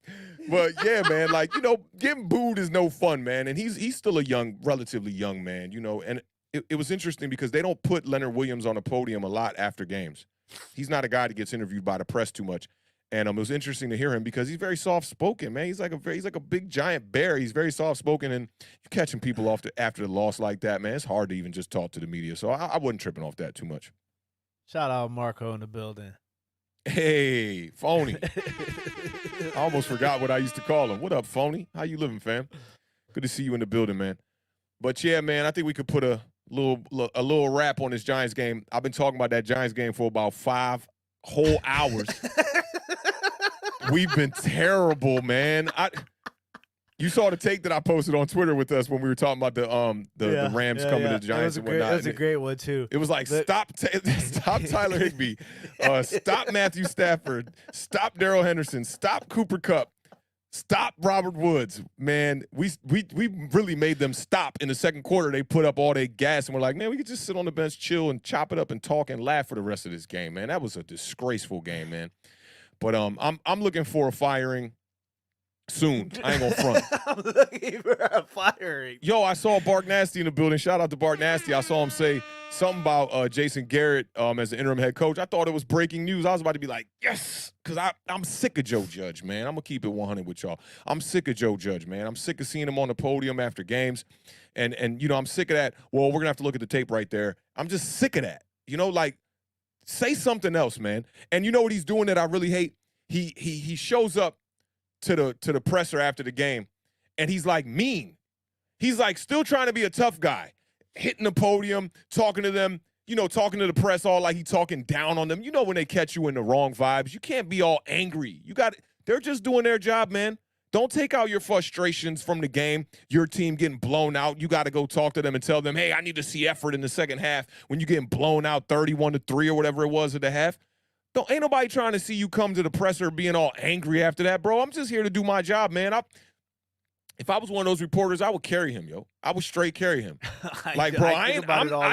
But yeah, man, like, getting booed is no fun, man. And he's still a relatively young man, and it was interesting because they don't put Leonard Williams on a podium a lot after games. He's not a guy that gets interviewed by the press too much. And it was interesting to hear him because he's very soft-spoken, man. He's like a big giant bear. He's very soft-spoken, and you catching people after the loss like that, man, it's hard to even just talk to the media. So I wasn't tripping off that too much. Shout out Marco in the building. Hey, Phony. I almost forgot what I used to call him. What up, Phony? How you living, fam? Good to see you in the building, man. But yeah, man, I think we could put a little wrap on this Giants game. I've been talking about that Giants game for about 5 whole hours. We've been terrible, man. You saw the take that I posted on Twitter with us when we were talking about the Rams coming to the Giants and whatnot. That was a great one, too. It was like, stop Tyler Higbee, stop Matthew Stafford, stop Darrell Henderson, stop Cooper Kupp, stop Robert Woods. Man, we really made them stop in the second quarter. They put up all their gas, and we're like, man, we could just sit on the bench, chill, and chop it up and talk and laugh for the rest of this game, man. That was a disgraceful game, man. But I'm looking for a firing soon. I ain't gonna front. I'm looking for a firing. Yo, I saw Bark Nasty in the building. Shout out to Bark Nasty. I saw him say something about Jason Garrett as the interim head coach. I thought it was breaking news. I was about to be like, yes, because I'm sick of Joe Judge, man. I'm gonna keep it 100 with y'all. I'm sick of Joe Judge, man. I'm sick of seeing him on the podium after games, and I'm sick of that. Well, we're gonna have to look at the tape right there. I'm just sick of that. Like, say something else, man. And you know what he's doing that I really hate? He shows up to the presser after the game, and he's like mean. He's like still trying to be a tough guy, hitting the podium, talking to them, talking to the press all like he talking down on them. When they catch you in the wrong vibes, you can't be all angry. They're just doing their job, man. Don't take out your frustrations from the game, your team getting blown out. You got to go talk to them and tell them, hey, I need to see effort in the second half when you're getting blown out 31-3 or whatever it was at the half. Ain't nobody trying to see you come to the presser being all angry after that, bro. I'm just here to do my job, man. If I was one of those reporters, I would carry him, yo. I would straight carry him. I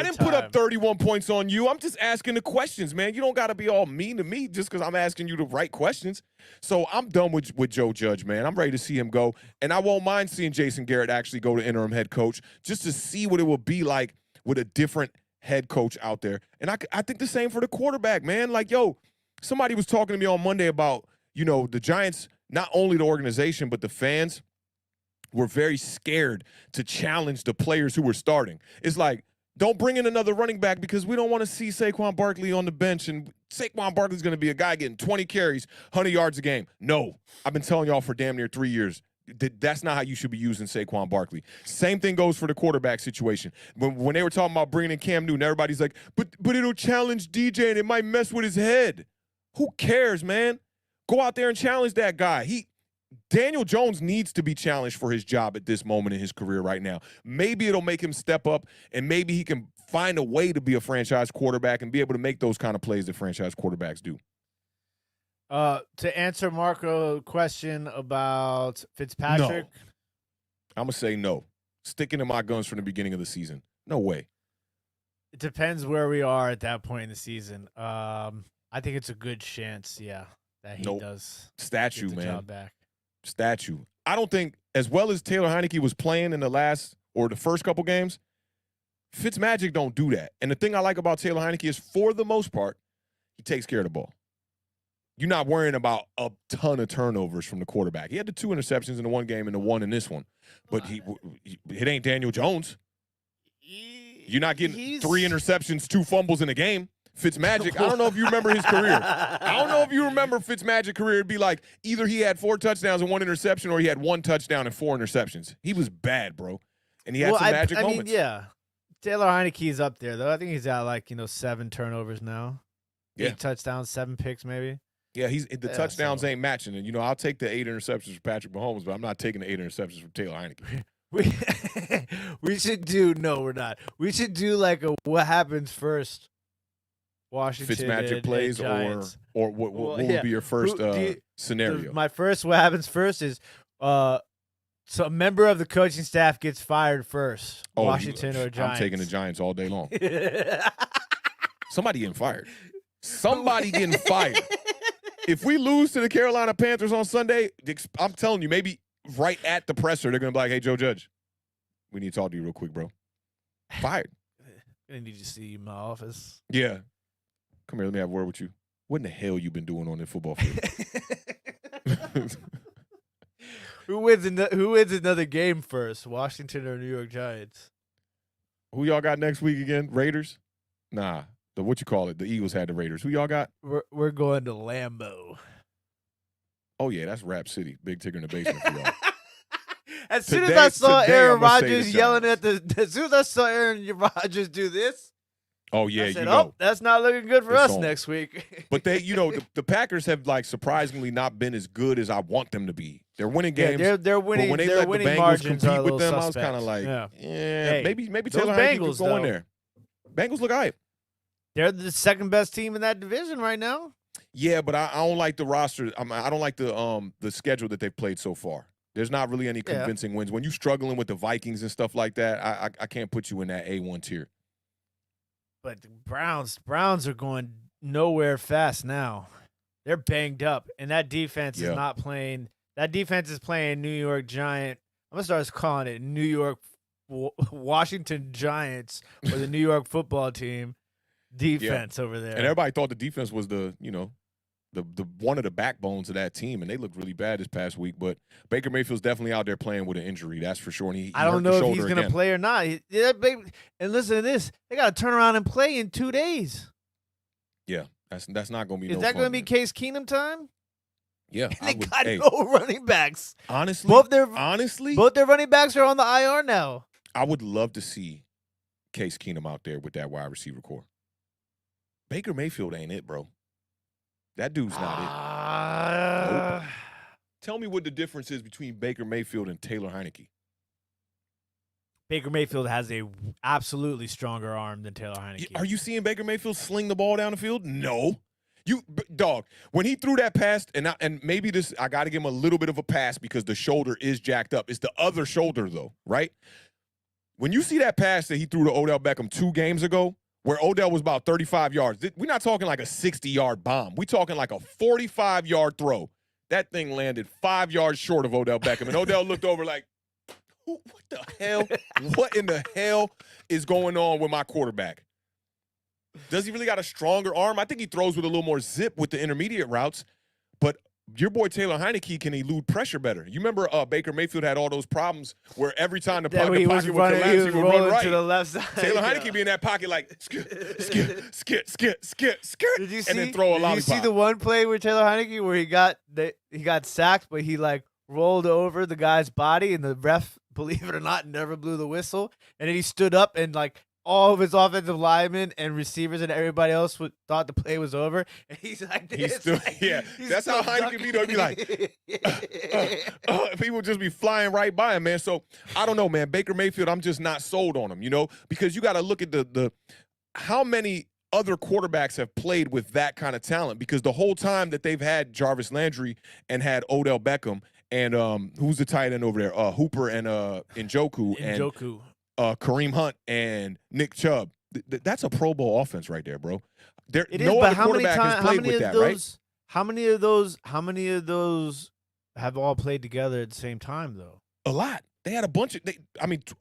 didn't put up 31 points on you. I'm just asking the questions, man. You don't got to be all mean to me just because I'm asking you the right questions. So I'm done with Joe Judge, man. I'm ready to see him go. And I won't mind seeing Jason Garrett actually go to interim head coach just to see what it will be like with a different head coach out there. And I think the same for the quarterback, man. Like, yo, somebody was talking to me on Monday about, the Giants, not only the organization, but the fans were very scared to challenge the players who were starting. It's like, don't bring in another running back because we don't want to see Saquon Barkley on the bench, and Saquon Barkley's going to be a guy getting 20 carries, 100 yards a game. No, I've been telling y'all for damn near 3 years. That's not how you should be using Saquon Barkley. Same thing goes for the quarterback situation. When they were talking about bringing in Cam Newton, everybody's like, but it'll challenge DJ and it might mess with his head. Who cares, man? Go out there and challenge that guy. Daniel Jones needs to be challenged for his job at this moment in his career right now. Maybe it'll make him step up, and maybe he can find a way to be a franchise quarterback and be able to make those kind of plays that franchise quarterbacks do. To answer Marco's question about Fitzpatrick. No. I'm going to say no. Sticking to my guns from the beginning of the season. No way. It depends where we are at that point in the season. I think it's a good chance, that he does statue, get the man. job back. Statue. I don't think, as well as Taylor Heineke was playing in the last, or the first couple games, Fitzmagic don't do that. And the thing I like about Taylor Heineke is, for the most part, he takes care of the ball. You're not worrying about a ton of turnovers from the quarterback. He had the 2 interceptions in the one game and the 1 in this one. But it ain't Daniel Jones. You're not getting 3 interceptions, 2 fumbles in a game. Fitzmagic, I don't know if you remember his career. I don't know if you remember Fitzmagic's career. It'd be like either he had 4 touchdowns and 1 interception, or he had 1 touchdown and 4 interceptions. He was bad, bro. And he had some magic moments. Mean, yeah. Taylor Heineke's up there, though. I think he's got 7 turnovers now. 8 touchdowns, 7 picks, maybe. Yeah, the touchdowns ain't matching. And, I'll take the 8 interceptions for Patrick Mahomes, but I'm not taking the 8 interceptions from Taylor Heineke. We should do – no, we're not. We should do a what happens first Washington Fitzmagic plays, or what would be your first scenario? My first what happens first is so a member of the coaching staff gets fired first. Washington or Giants. I'm taking the Giants all day long. Somebody getting fired. Somebody getting fired. If we lose to the Carolina Panthers on Sunday, I'm telling you, maybe right at the presser, they're going to be like, hey, Joe Judge, we need to talk to you real quick, bro. Fired. I need to see you in my office. Yeah. Come here, let me have a word with you. What in the hell you been doing on the football field? Who wins another game first, Washington or New York Giants? Who y'all got next week again? Raiders? Nah. The Eagles had the Raiders. Who y'all got? We're going to Lambeau. Oh, yeah, that's Rap City. Big Tigger in the basement for y'all. As soon as I saw Aaron Rodgers yelling as soon as I saw Aaron Rodgers do this, oh, yeah, I said, that's not looking good for us next week. But they, the Packers have surprisingly not been as good as I want them to be. They're winning games. Yeah, they're winning. But when they let the Bengals compete with them, I was kind of like, maybe Taylor Heineke could go in there. Bengals look all right. They're the second best team in that division right now. Yeah, but I don't like the roster. I don't like the schedule that they've played so far. There's not really any convincing wins. When you're struggling with the Vikings and stuff like that, I can't put you in that A1 tier. But the Browns are going nowhere fast now. They're banged up, and that defense is not playing. That defense is playing New York Giant. I'm gonna start calling it New York Washington Giants or the New York Football Team defense over there. And everybody thought the defense was the one of the backbones of that team, and they looked really bad this past week. But Baker Mayfield's definitely out there playing with an injury, that's for sure. And he I don't know if he's going to play or not. And listen to this: they got to turn around and play in 2 days. Yeah, that's not going to be. Is that going to be Case Keenum time? Yeah, and they got no running backs. Honestly, both their running backs are on the IR now. I would love to see Case Keenum out there with that wide receiver core. Baker Mayfield ain't it, bro. That dude's not it. Nope. Tell me what the difference is between Baker Mayfield and Taylor Heineke. Baker Mayfield has a absolutely stronger arm than Taylor Heineke. Are you seeing Baker Mayfield sling the ball down the field? No. Dog, when he threw that pass, and maybe this, I got to give him a little bit of a pass because the shoulder is jacked up. It's the other shoulder, though, right? When you see that pass that he threw to Odell Beckham 2 games ago, where Odell was about 35 yards. We're not talking like a 60-yard bomb. We're talking like a 45-yard throw. That thing landed 5 yards short of Odell Beckham. And Odell looked over like, what the hell? What in the hell is going on with my quarterback? Does he really got a stronger arm? I think he throws with a little more zip with the intermediate routes. But your boy Taylor Heineke can elude pressure better. You remember Baker Mayfield had all those problems where every time the pocket would collapse, he would run right. To the left side. Taylor Heineke be in that pocket like, skit, and then throw a lollipop. Did you see the one play with Taylor Heineke where he got sacked, but he rolled over the guy's body, and the ref, believe it or not, never blew the whistle, and then he stood up and all of his offensive linemen and receivers and everybody else thought the play was over, and he's like this. That's how Heineke be. He'd be like, people just be flying right by him, man. So I don't know, man. Baker Mayfield, I'm just not sold on him, because you got to look at the how many other quarterbacks have played with that kind of talent, because the whole time that they've had Jarvis Landry and had Odell Beckham and who's the tight end over there, Hooper and Njoku. Kareem Hunt and Nick Chubb. That's a Pro Bowl offense right there, bro. No other quarterback has played with that, right? How many of those have all played together at the same time, though? A lot. They had a bunch of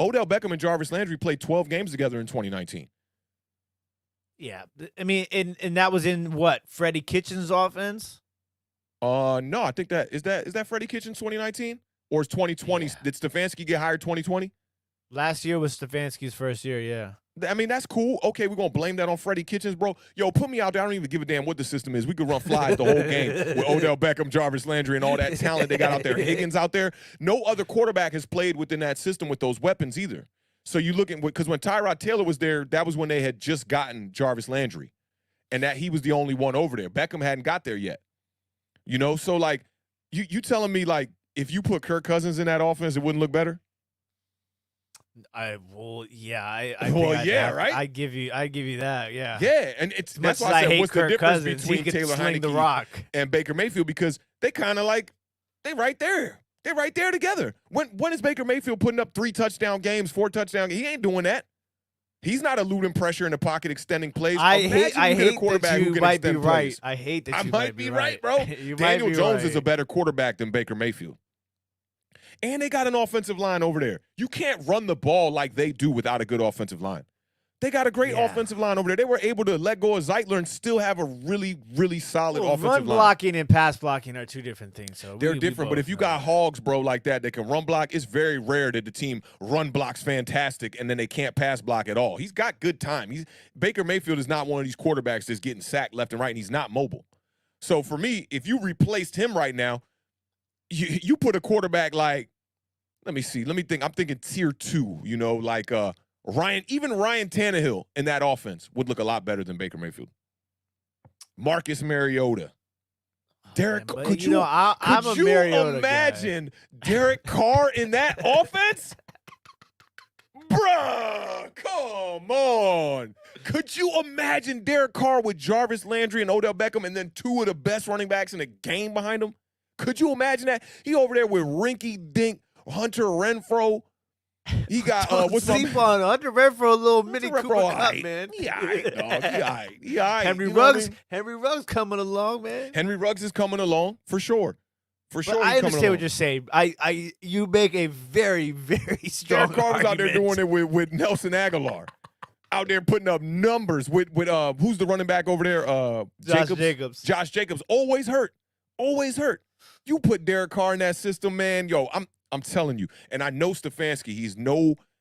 Odell Beckham and Jarvis Landry played 12 games together in 2019. Yeah. I mean, and that was in what? Freddie Kitchens' offense? No, I think is that Freddie Kitchens 2019? Or is 2020? Yeah. Did Stefanski get hired 2020? Last year was Stefanski's first year, yeah. I mean, that's cool. Okay, we're going to blame that on Freddie Kitchens, bro. Yo, put me out there. I don't even give a damn what the system is. We could run flies the whole game with Odell Beckham, Jarvis Landry, and all that talent they got out there. Higgins out there. No other quarterback has played within that system with those weapons either. So you look at, because when Tyrod Taylor was there, that was when they had just gotten Jarvis Landry. And that he was the only one over there. Beckham hadn't got there yet. You know, so like, you telling me like, if you put Kirk Cousins in that offense, it wouldn't look better? Right? I give you that, yeah. Yeah, and that's why I said, what's the difference between Taylor Heineke and Baker Mayfield? Because they kind of like, they right there. They're right there together. When is Baker Mayfield putting up 3 touchdown games, 4 touchdown games? He ain't doing that. He's not eluding pressure in the pocket, extending plays. I hate that you might be right. I hate that you might be right, bro. Daniel Jones is a better quarterback than Baker Mayfield. And they got an offensive line over there. You can't run the ball like they do without a good offensive line. They got a great offensive line over there. They were able to let go of Zeitler and still have a really, really solid offensive line. Run blocking and pass blocking are 2 different things. So they're different, but if you got hogs, bro, like that can run block, it's very rare that the team run blocks fantastic and then they can't pass block at all. He's got good time. Baker Mayfield is not one of these quarterbacks that's getting sacked left and right, and he's not mobile. So for me, if you replaced him right now, you put a quarterback like, let me think. I'm thinking tier 2, you know, like Ryan Tannehill in that offense would look a lot better than Baker Mayfield. Marcus Mariota. Derek, could you imagine Derek Carr in that offense? Bruh, come on. Could you imagine Derek Carr with Jarvis Landry and Odell Beckham and then 2 of the best running backs in the game behind him? Could you imagine that? He over there with Rinky Dink, Hunter Renfrow. He got what's sleep on Hunter Renfrow, a little mini Cooper Cup, man. Yeah, dog. He all right. Henry Ruggs coming along, man. Henry Ruggs is coming along for sure. For sure. I understand what you're saying. You make a very, very strong Derek Carr was out there doing it with Nelson Aguilar. Out there putting up numbers with who's the running back over there? Josh Jacobs. Always hurt. You put Derek Carr in that system, man. Yo, I'm telling you. And I know Stefanski.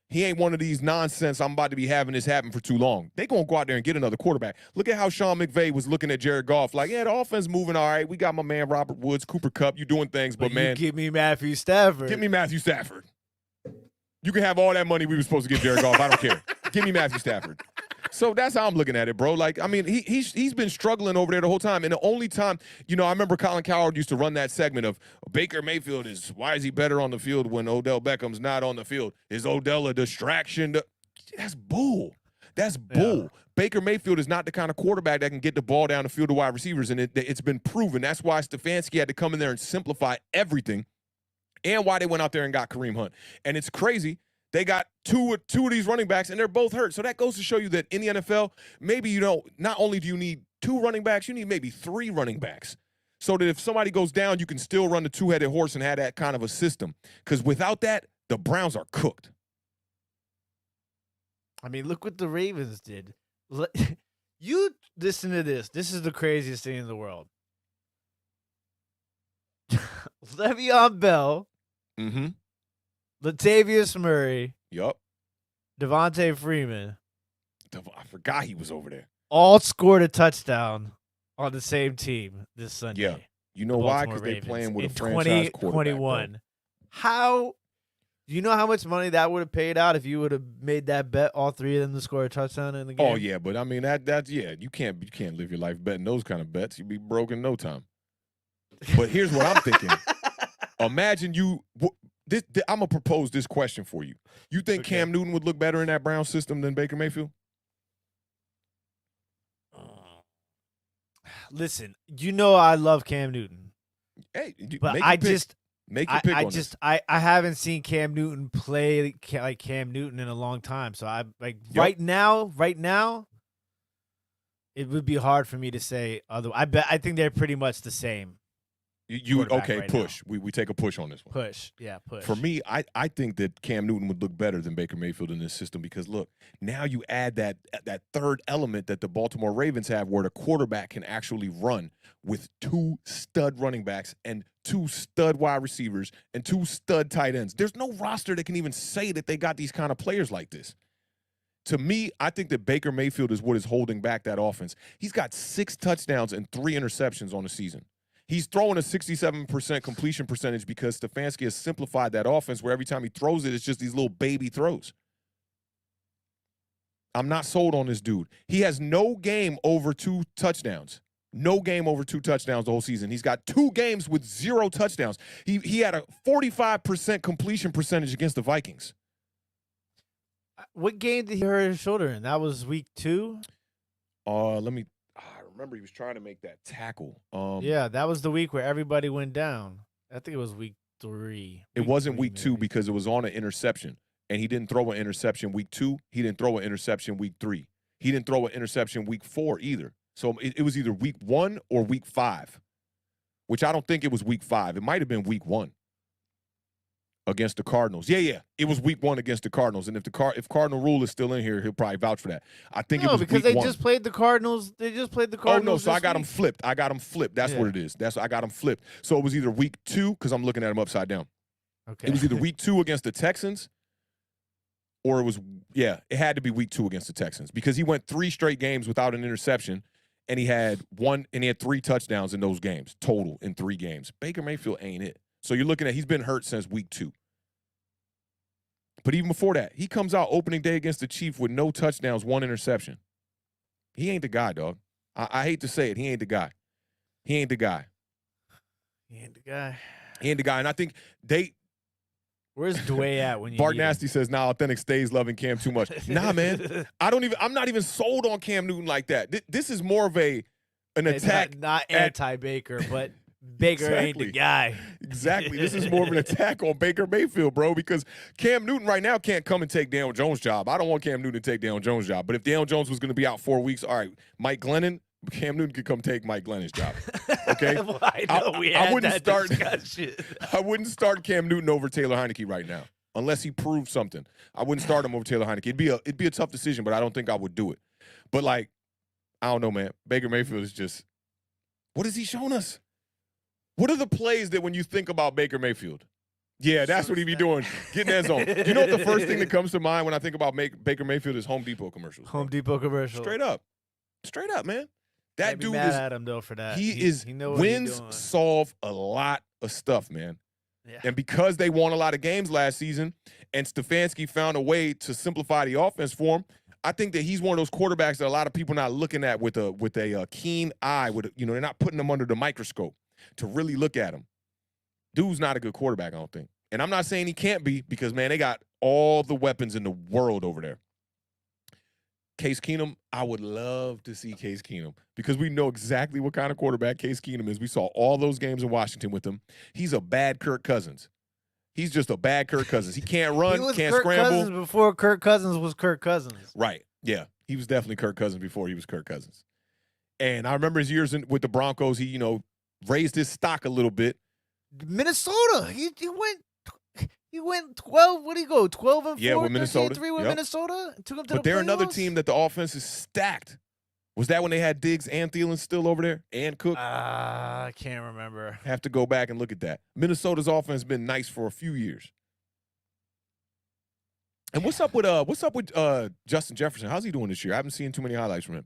He ain't one of these nonsense, I'm about to be having this happen for too long. They going to go out there and get another quarterback. Look at how Sean McVay was looking at Jared Goff. Like, yeah, the offense moving all right. We got my man Robert Woods, Cooper Kupp. You doing things, but man. Give me Matthew Stafford. Give me Matthew Stafford. You can have all that money we were supposed to give Jared Goff. I don't care. Give me Matthew Stafford. So that's how I'm looking at it, bro. Like, I mean, he's been struggling over there the whole time. And the only time, you know, I remember Colin Cowherd used to run that segment of Baker Mayfield why is he better on the field when Odell Beckham's not on the field? Is Odell a distraction? That's bull. That's bull. Yeah. Baker Mayfield is not the kind of quarterback that can get the ball down the field to wide receivers, and it's been proven. That's why Stefanski had to come in there and simplify everything, and why they went out there and got Kareem Hunt. And it's crazy. They got two of these running backs, and they're both hurt. So that goes to show you that in the NFL, maybe, you know, not only do you need 2 running backs, you need maybe 3 running backs. So that if somebody goes down, you can still run the 2-headed horse and have that kind of a system. Because without that, the Browns are cooked. I mean, look what the Ravens did. You listen to this. This is the craziest thing in the world. Le'Veon Bell. Mm-hmm. Latavius Murray. Yup. Devontae Freeman. I forgot he was over there. All scored a touchdown on the same team this Sunday. Yeah. You know why? Because they're playing with a franchise quarterback. 2021. How do you know how much money that would have paid out if you would have made that bet, all 3 of them to score a touchdown in the game? Oh yeah, but I mean that's you can't live your life betting those kind of bets. You'd be broke in no time. But here's what I'm thinking. Imagine I'm going to propose this question for you. You think Cam Newton would look better in that Brown system than Baker Mayfield? Listen, you know I love Cam Newton. Hey, but I haven't seen Cam Newton play like Cam Newton in a long time. So right now, it would be hard for me to say otherwise. I think they're pretty much the same. quarterback right push. now. We take a push on this one. Push. For me, I think that Cam Newton would look better than Baker Mayfield in this system because, look, now you add that third element that the Baltimore Ravens have where the quarterback can actually run with 2 stud running backs and 2 stud wide receivers and 2 stud tight ends. There's no roster that can even say that they got these kind of players like this. To me, I think that Baker Mayfield is what is holding back that offense. He's got 6 touchdowns and 3 interceptions on the season. He's throwing a 67% completion percentage because Stefanski has simplified that offense where every time he throws it, it's just these little baby throws. I'm not sold on this dude. He has no game over 2 touchdowns. No game over 2 touchdowns the whole season. He's got 2 games with 0 touchdowns. He had a 45% completion percentage against the Vikings. What game did he hurt his shoulder in? That was week 2? I remember he was trying to make that tackle. Yeah, that was the week where everybody went down. I think it was week 3. It wasn't week 2 because it was on an interception. And he didn't throw an interception week 2. He didn't throw an interception week 3. He didn't throw an interception week 4 either. So it was either week 1 or week 5, which I don't think it was week 5. It might have been week 1 against the Cardinals. Yeah. It was week 1 against the Cardinals. And if Cardinal Rule is still in here, he'll probably vouch for that. I think it was because week they 1. just played the Cardinals. They just played the Cardinals. Oh, no, so I got them flipped. That's what it is. I got them flipped. So it was either week 2, because I'm looking at them upside down. Okay. It was either week 2 against the Texans, or it had to be week 2 against the Texans because he went 3 straight games without an interception, and he had 3 touchdowns in those games total in 3 games. Baker Mayfield ain't it. So you're looking at he's been hurt since week 2. But even before that, he comes out opening day against the Chiefs with no touchdowns, 1 interception. He ain't the guy, dog. I hate to say it. He ain't the guy. He ain't the guy. And I think Where's Dwayne at when you Bart need him? Nasty says, now Awthentik stays loving Cam too much. Nah, man. I'm not even sold on Cam Newton like that. This is more of an attack. Not anti-Baker, but Baker ain't the guy. Exactly. This is more of an attack on Baker Mayfield, bro, because Cam Newton right now can't come and take Daniel Jones' job. I don't want Cam Newton to take Daniel Jones' job. But if Daniel Jones was going to be out 4 weeks, all right, Mike Glennon, Cam Newton could come take Mike Glennon's job. Okay? Well, I know we had that discussion. I wouldn't start Cam Newton over Taylor Heineke right now unless he proved something. I wouldn't start him over Taylor Heineke. It'd be a tough decision, but I don't think I would do it. But, I don't know, man. Baker Mayfield is just – what has he shown us? What are the plays that when you think about Baker Mayfield? Yeah, that's what he be doing, getting end zone. You know what the first thing that comes to mind when I think about Baker Mayfield is Home Depot commercials. Home Depot commercials. Straight up, man. That dude mad at him though for that. He wins solve a lot of stuff, man. Yeah. And because they won a lot of games last season, and Stefanski found a way to simplify the offense for him, I think that he's one of those quarterbacks that a lot of people are not looking at with a keen eye. They're not putting him under the microscope to really look at him. Dude's not a good quarterback, I don't think. And I'm not saying he can't be because, man, they got all the weapons in the world over there. Case Keenum, I would love to see Case Keenum because we know exactly what kind of quarterback Case Keenum is. We saw all those games in Washington with him. He's a bad Kirk Cousins. He's just a bad Kirk Cousins. He can't run, can't Kirk scramble. Cousins before Kirk Cousins was Kirk Cousins. Right. Yeah. He was definitely Kirk Cousins before he was Kirk Cousins. And I remember his years with the Broncos, he, raised his stock a little bit. Minnesota. He went 12. What did he go? 12 and 4. Yeah, with Minnesota. 3 with Minnesota. Took him to but the they're playoffs? another team that the offense is stacked. Was that when they had Diggs and Thielen still over there and Cook? I can't remember. Have to go back and look at that. Minnesota's offense has been nice for a few years. And what's up with Justin Jefferson? How's he doing this year? I haven't seen too many highlights from him.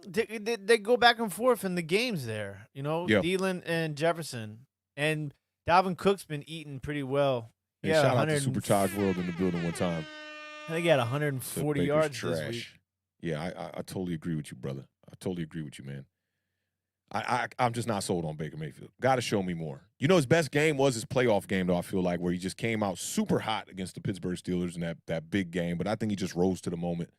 They go back and forth in the games there, Thielen and Jefferson. And Dalvin Cook's been eating pretty well. And shout out to Supercharged World in the building one time. I think he had 140 yards this week. Yeah, I totally agree with you, brother. I totally agree with you, man. I'm just not sold on Baker Mayfield. Got to show me more. His best game was his playoff game, though, I feel like, where he just came out super hot against the Pittsburgh Steelers in that big game. But I think he just rose to the moment.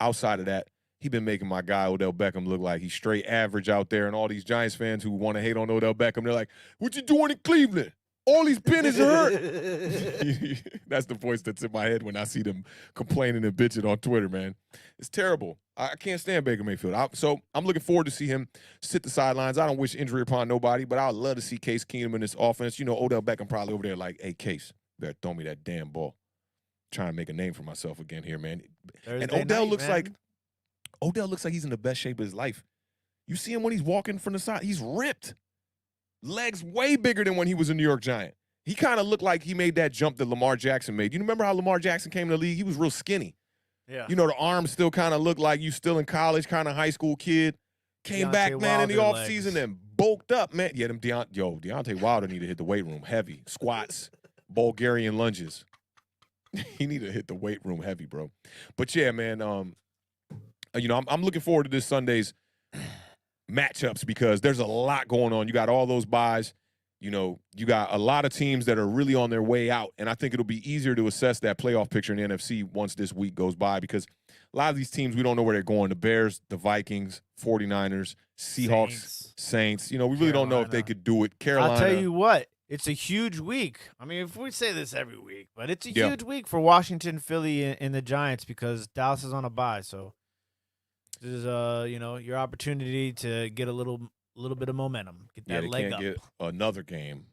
Outside of that, he's been making my guy Odell Beckham look like he's straight average out there. And all these Giants fans who want to hate on Odell Beckham, they're like, what you doing in Cleveland? All these pennies hurt. That's the voice that's in my head when I see them complaining and bitching on Twitter, man. It's terrible. I can't stand Baker Mayfield. So I'm looking forward to see him sit the sidelines. I don't wish injury upon nobody, but I would love to see Case Keenum in this offense. You know, Odell Beckham probably over there like, hey, Case, better throw me that damn ball. Trying to make a name for myself again here, man. Thursday and Odell night, looks like he's in the best shape of his life. You see him when he's walking from the side. He's ripped. Legs way bigger than when he was a New York Giant. He kind of looked like he made that jump that Lamar Jackson made. You remember how Lamar Jackson came to the league? He was real skinny. Yeah. You know, the arms still kind of look like you still in college, kind of high school kid. Came Deontay back, man, in the Wilder offseason legs. and bulked up, man. Yeah, Deontay Wilder need to hit the weight room heavy. Squats, Bulgarian lunges. He need to hit the weight room heavy, bro. But yeah, man, you know, I'm looking forward to this Sunday's matchups because there's a lot going on. You got all those buys. You know, you got a lot of teams that are really on their way out, and I think it'll be easier to assess that playoff picture in the NFC once this week goes by because a lot of these teams, we don't know where they're going. The Bears, the Vikings, 49ers, Seahawks, Saints. You know, we really don't know if they could do it. Carolina. I'll tell you what, it's a huge week. I mean, if we say this every week, but it's a huge week for Washington, Philly, and the Giants because Dallas is on a bye. So this is, you know, your opportunity to get a little bit of momentum, get that leg can't up. get another game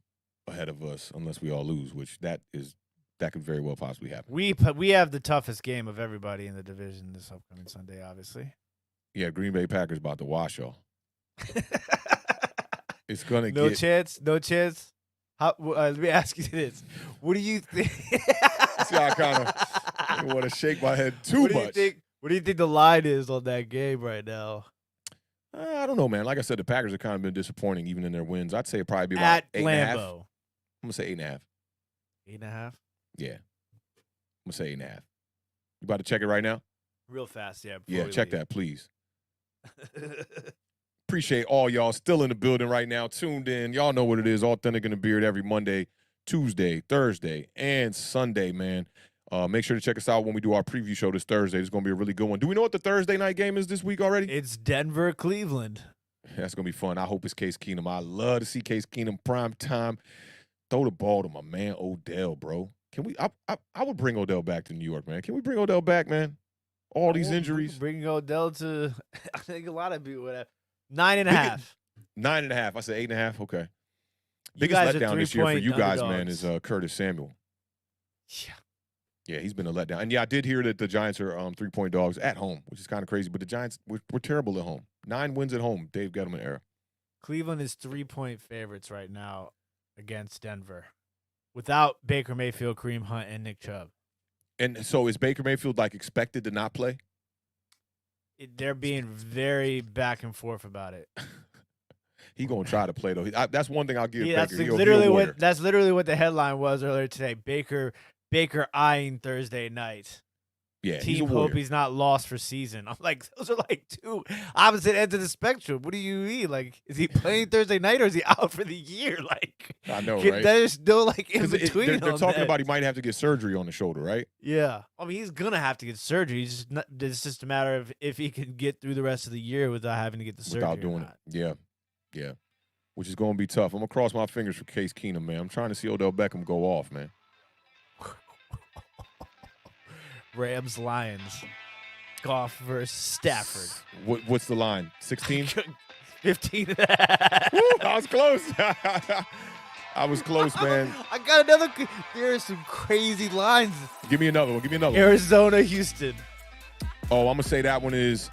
ahead of us unless we all lose, which that could very well possibly happen. We have the toughest game of everybody in the division this upcoming Sunday, obviously. Yeah, Green Bay Packers about to wash y'all. It's gonna No get chance. Let me ask you this: what do you think? See, I kind of want to shake my head too much. What do you think the line is on that game right now? I don't know, man. Like I said, the Packers have kind of been disappointing even in their wins. I'd say it'd probably be about At 8.5. Lambeau. I'm gonna say 8.5. 8.5. Yeah, I'm gonna say 8.5. You about to check it right now? Real fast, yeah. Yeah, check that, please. Appreciate all y'all still in the building right now, tuned in. Y'all know what it is. Authentic in the Beard every Monday, Tuesday, Thursday, and Sunday, man. Make sure to check us out when we do our preview show this Thursday. It's going to be a really good one. Do we know what the Thursday night game is this week already? It's Denver, Cleveland. That's going to be fun. I hope it's Case Keenum. I love to see Case Keenum prime time. Throw the ball to my man Odell, bro. Can we? I would bring Odell back to New York, man. Can we bring Odell back, man? All these injuries. Bring Odell to, I think a lot of people would have. 9.5. 9.5. I said 8.5. Okay. You Biggest guys are letdown this year for 3-point you guys, man, underdogs. is Curtis Samuel. Yeah. Yeah, he's been a letdown. And, yeah, I did hear that the Giants are 3-point dogs at home, which is kind of crazy. But the Giants, we're terrible at home. 9 wins at home, Dave Gettleman era. Cleveland is 3-point favorites right now against Denver without Baker Mayfield, Kareem Hunt, and Nick Chubb. And so is Baker Mayfield, like, expected to not play? They're being very back and forth about it. He going to try to play, though. That's one thing I'll give Yeah, Baker. That's literally what the headline was earlier today. Baker eyeing Thursday night. Yeah, he's a Team warrior. hope he's not lost for season. I'm like, those are like two opposite ends of the spectrum. What do you mean? Like, is he playing Thursday night or is he out for the year? Like, I know, right? There's no like in 'Cause between. they're on talking that. about he might have to get surgery on the shoulder, right? Yeah, I mean he's gonna have to get surgery. It's just a matter of if he can get through the rest of the year without having to get the surgery. Without doing it. Yeah. Which is going to be tough. I'm going to cross my fingers for Case Keenum, man. I'm trying to see Odell Beckham go off, man. Rams, Lions, Goff versus Stafford. What's the line? 16? 15. Woo, I was close. I was close, man. I got another. There are some crazy lines. Give me another one. Arizona, Houston. Oh, I'm going to say that one is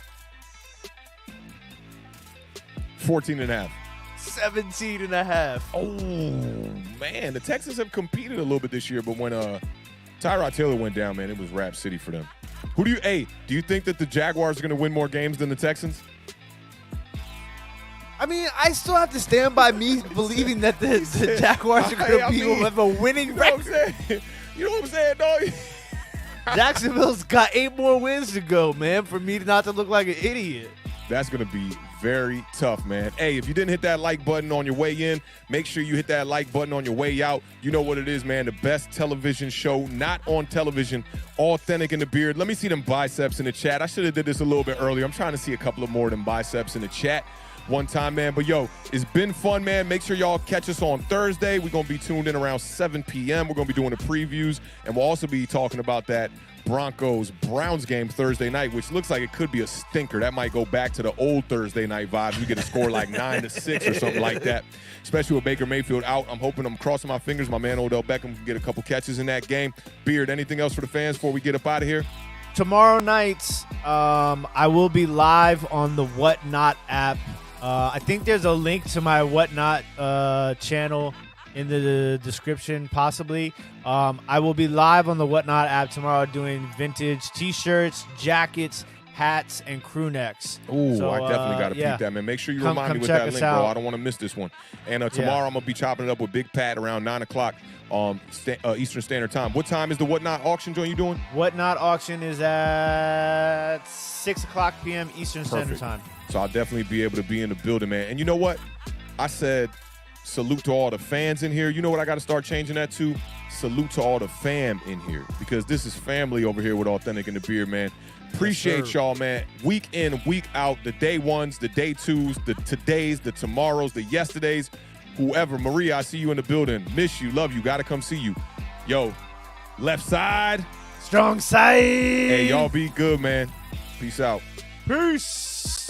14.5. 17.5. Oh, man. The Texans have competed a little bit this year, but when Tyrod Taylor went down, man, it was Rap City for them. Do you think that the Jaguars are going to win more games than the Texans? I mean, I still have to stand by me believing that the Jaguars are going to have a winning record. You know what I'm saying, dog? Jacksonville's got 8 more wins to go, man, for me not to look like an idiot. That's going to be very tough, man. Hey, if you didn't hit that like button on your way in, make sure you hit that like button on your way out. You know what it is, man. The best television show, not on television, Authentic in the Beard. Let me see them biceps in the chat. I should have did this a little bit earlier. I'm trying to see a couple of more of them biceps in the chat. one time, man. But, yo, it's been fun, man. Make sure y'all catch us on Thursday. We're going to be tuned in around 7 p.m. We're going to be doing the previews, and we'll also be talking about that Broncos-Browns game Thursday night, which looks like it could be a stinker. That might go back to the old Thursday night vibes. We get a score like 9-6 or something like that, especially with Baker Mayfield out. I'm crossing my fingers my man Odell Beckham can get a couple catches in that game. Beard, anything else for the fans before we get up out of here? Tomorrow night, I will be live on the Whatnot app. I think there's a link to my Whatnot channel in the description, possibly. I will be live on the Whatnot app tomorrow doing vintage T-shirts, jackets, hats, and crew necks. Ooh, so, I definitely got to peep that, man. Make sure you remind me with that link, bro. I don't want to miss this one. And tomorrow I'm going to be chopping it up with Big Pat around 9 o'clock Eastern Standard Time. What time is the Whatnot auction joint you doing? Whatnot auction is at 6 o'clock p.m. Eastern Standard Time. So I'll definitely be able to be in the building, man. And you know what? I said salute to all the fans in here. You know what I got to start changing that to? Salute to all the fam in here, because this is family over here with Awthentik and the Beard, man. Appreciate y'all, man. Week in, week out, the day ones, the day twos, the todays, the tomorrows, the yesterdays, whoever. Maria, I see you in the building. Miss you, love you, got to come see you. Yo, left side. Strong side. Hey, y'all be good, man. Peace out. Peace.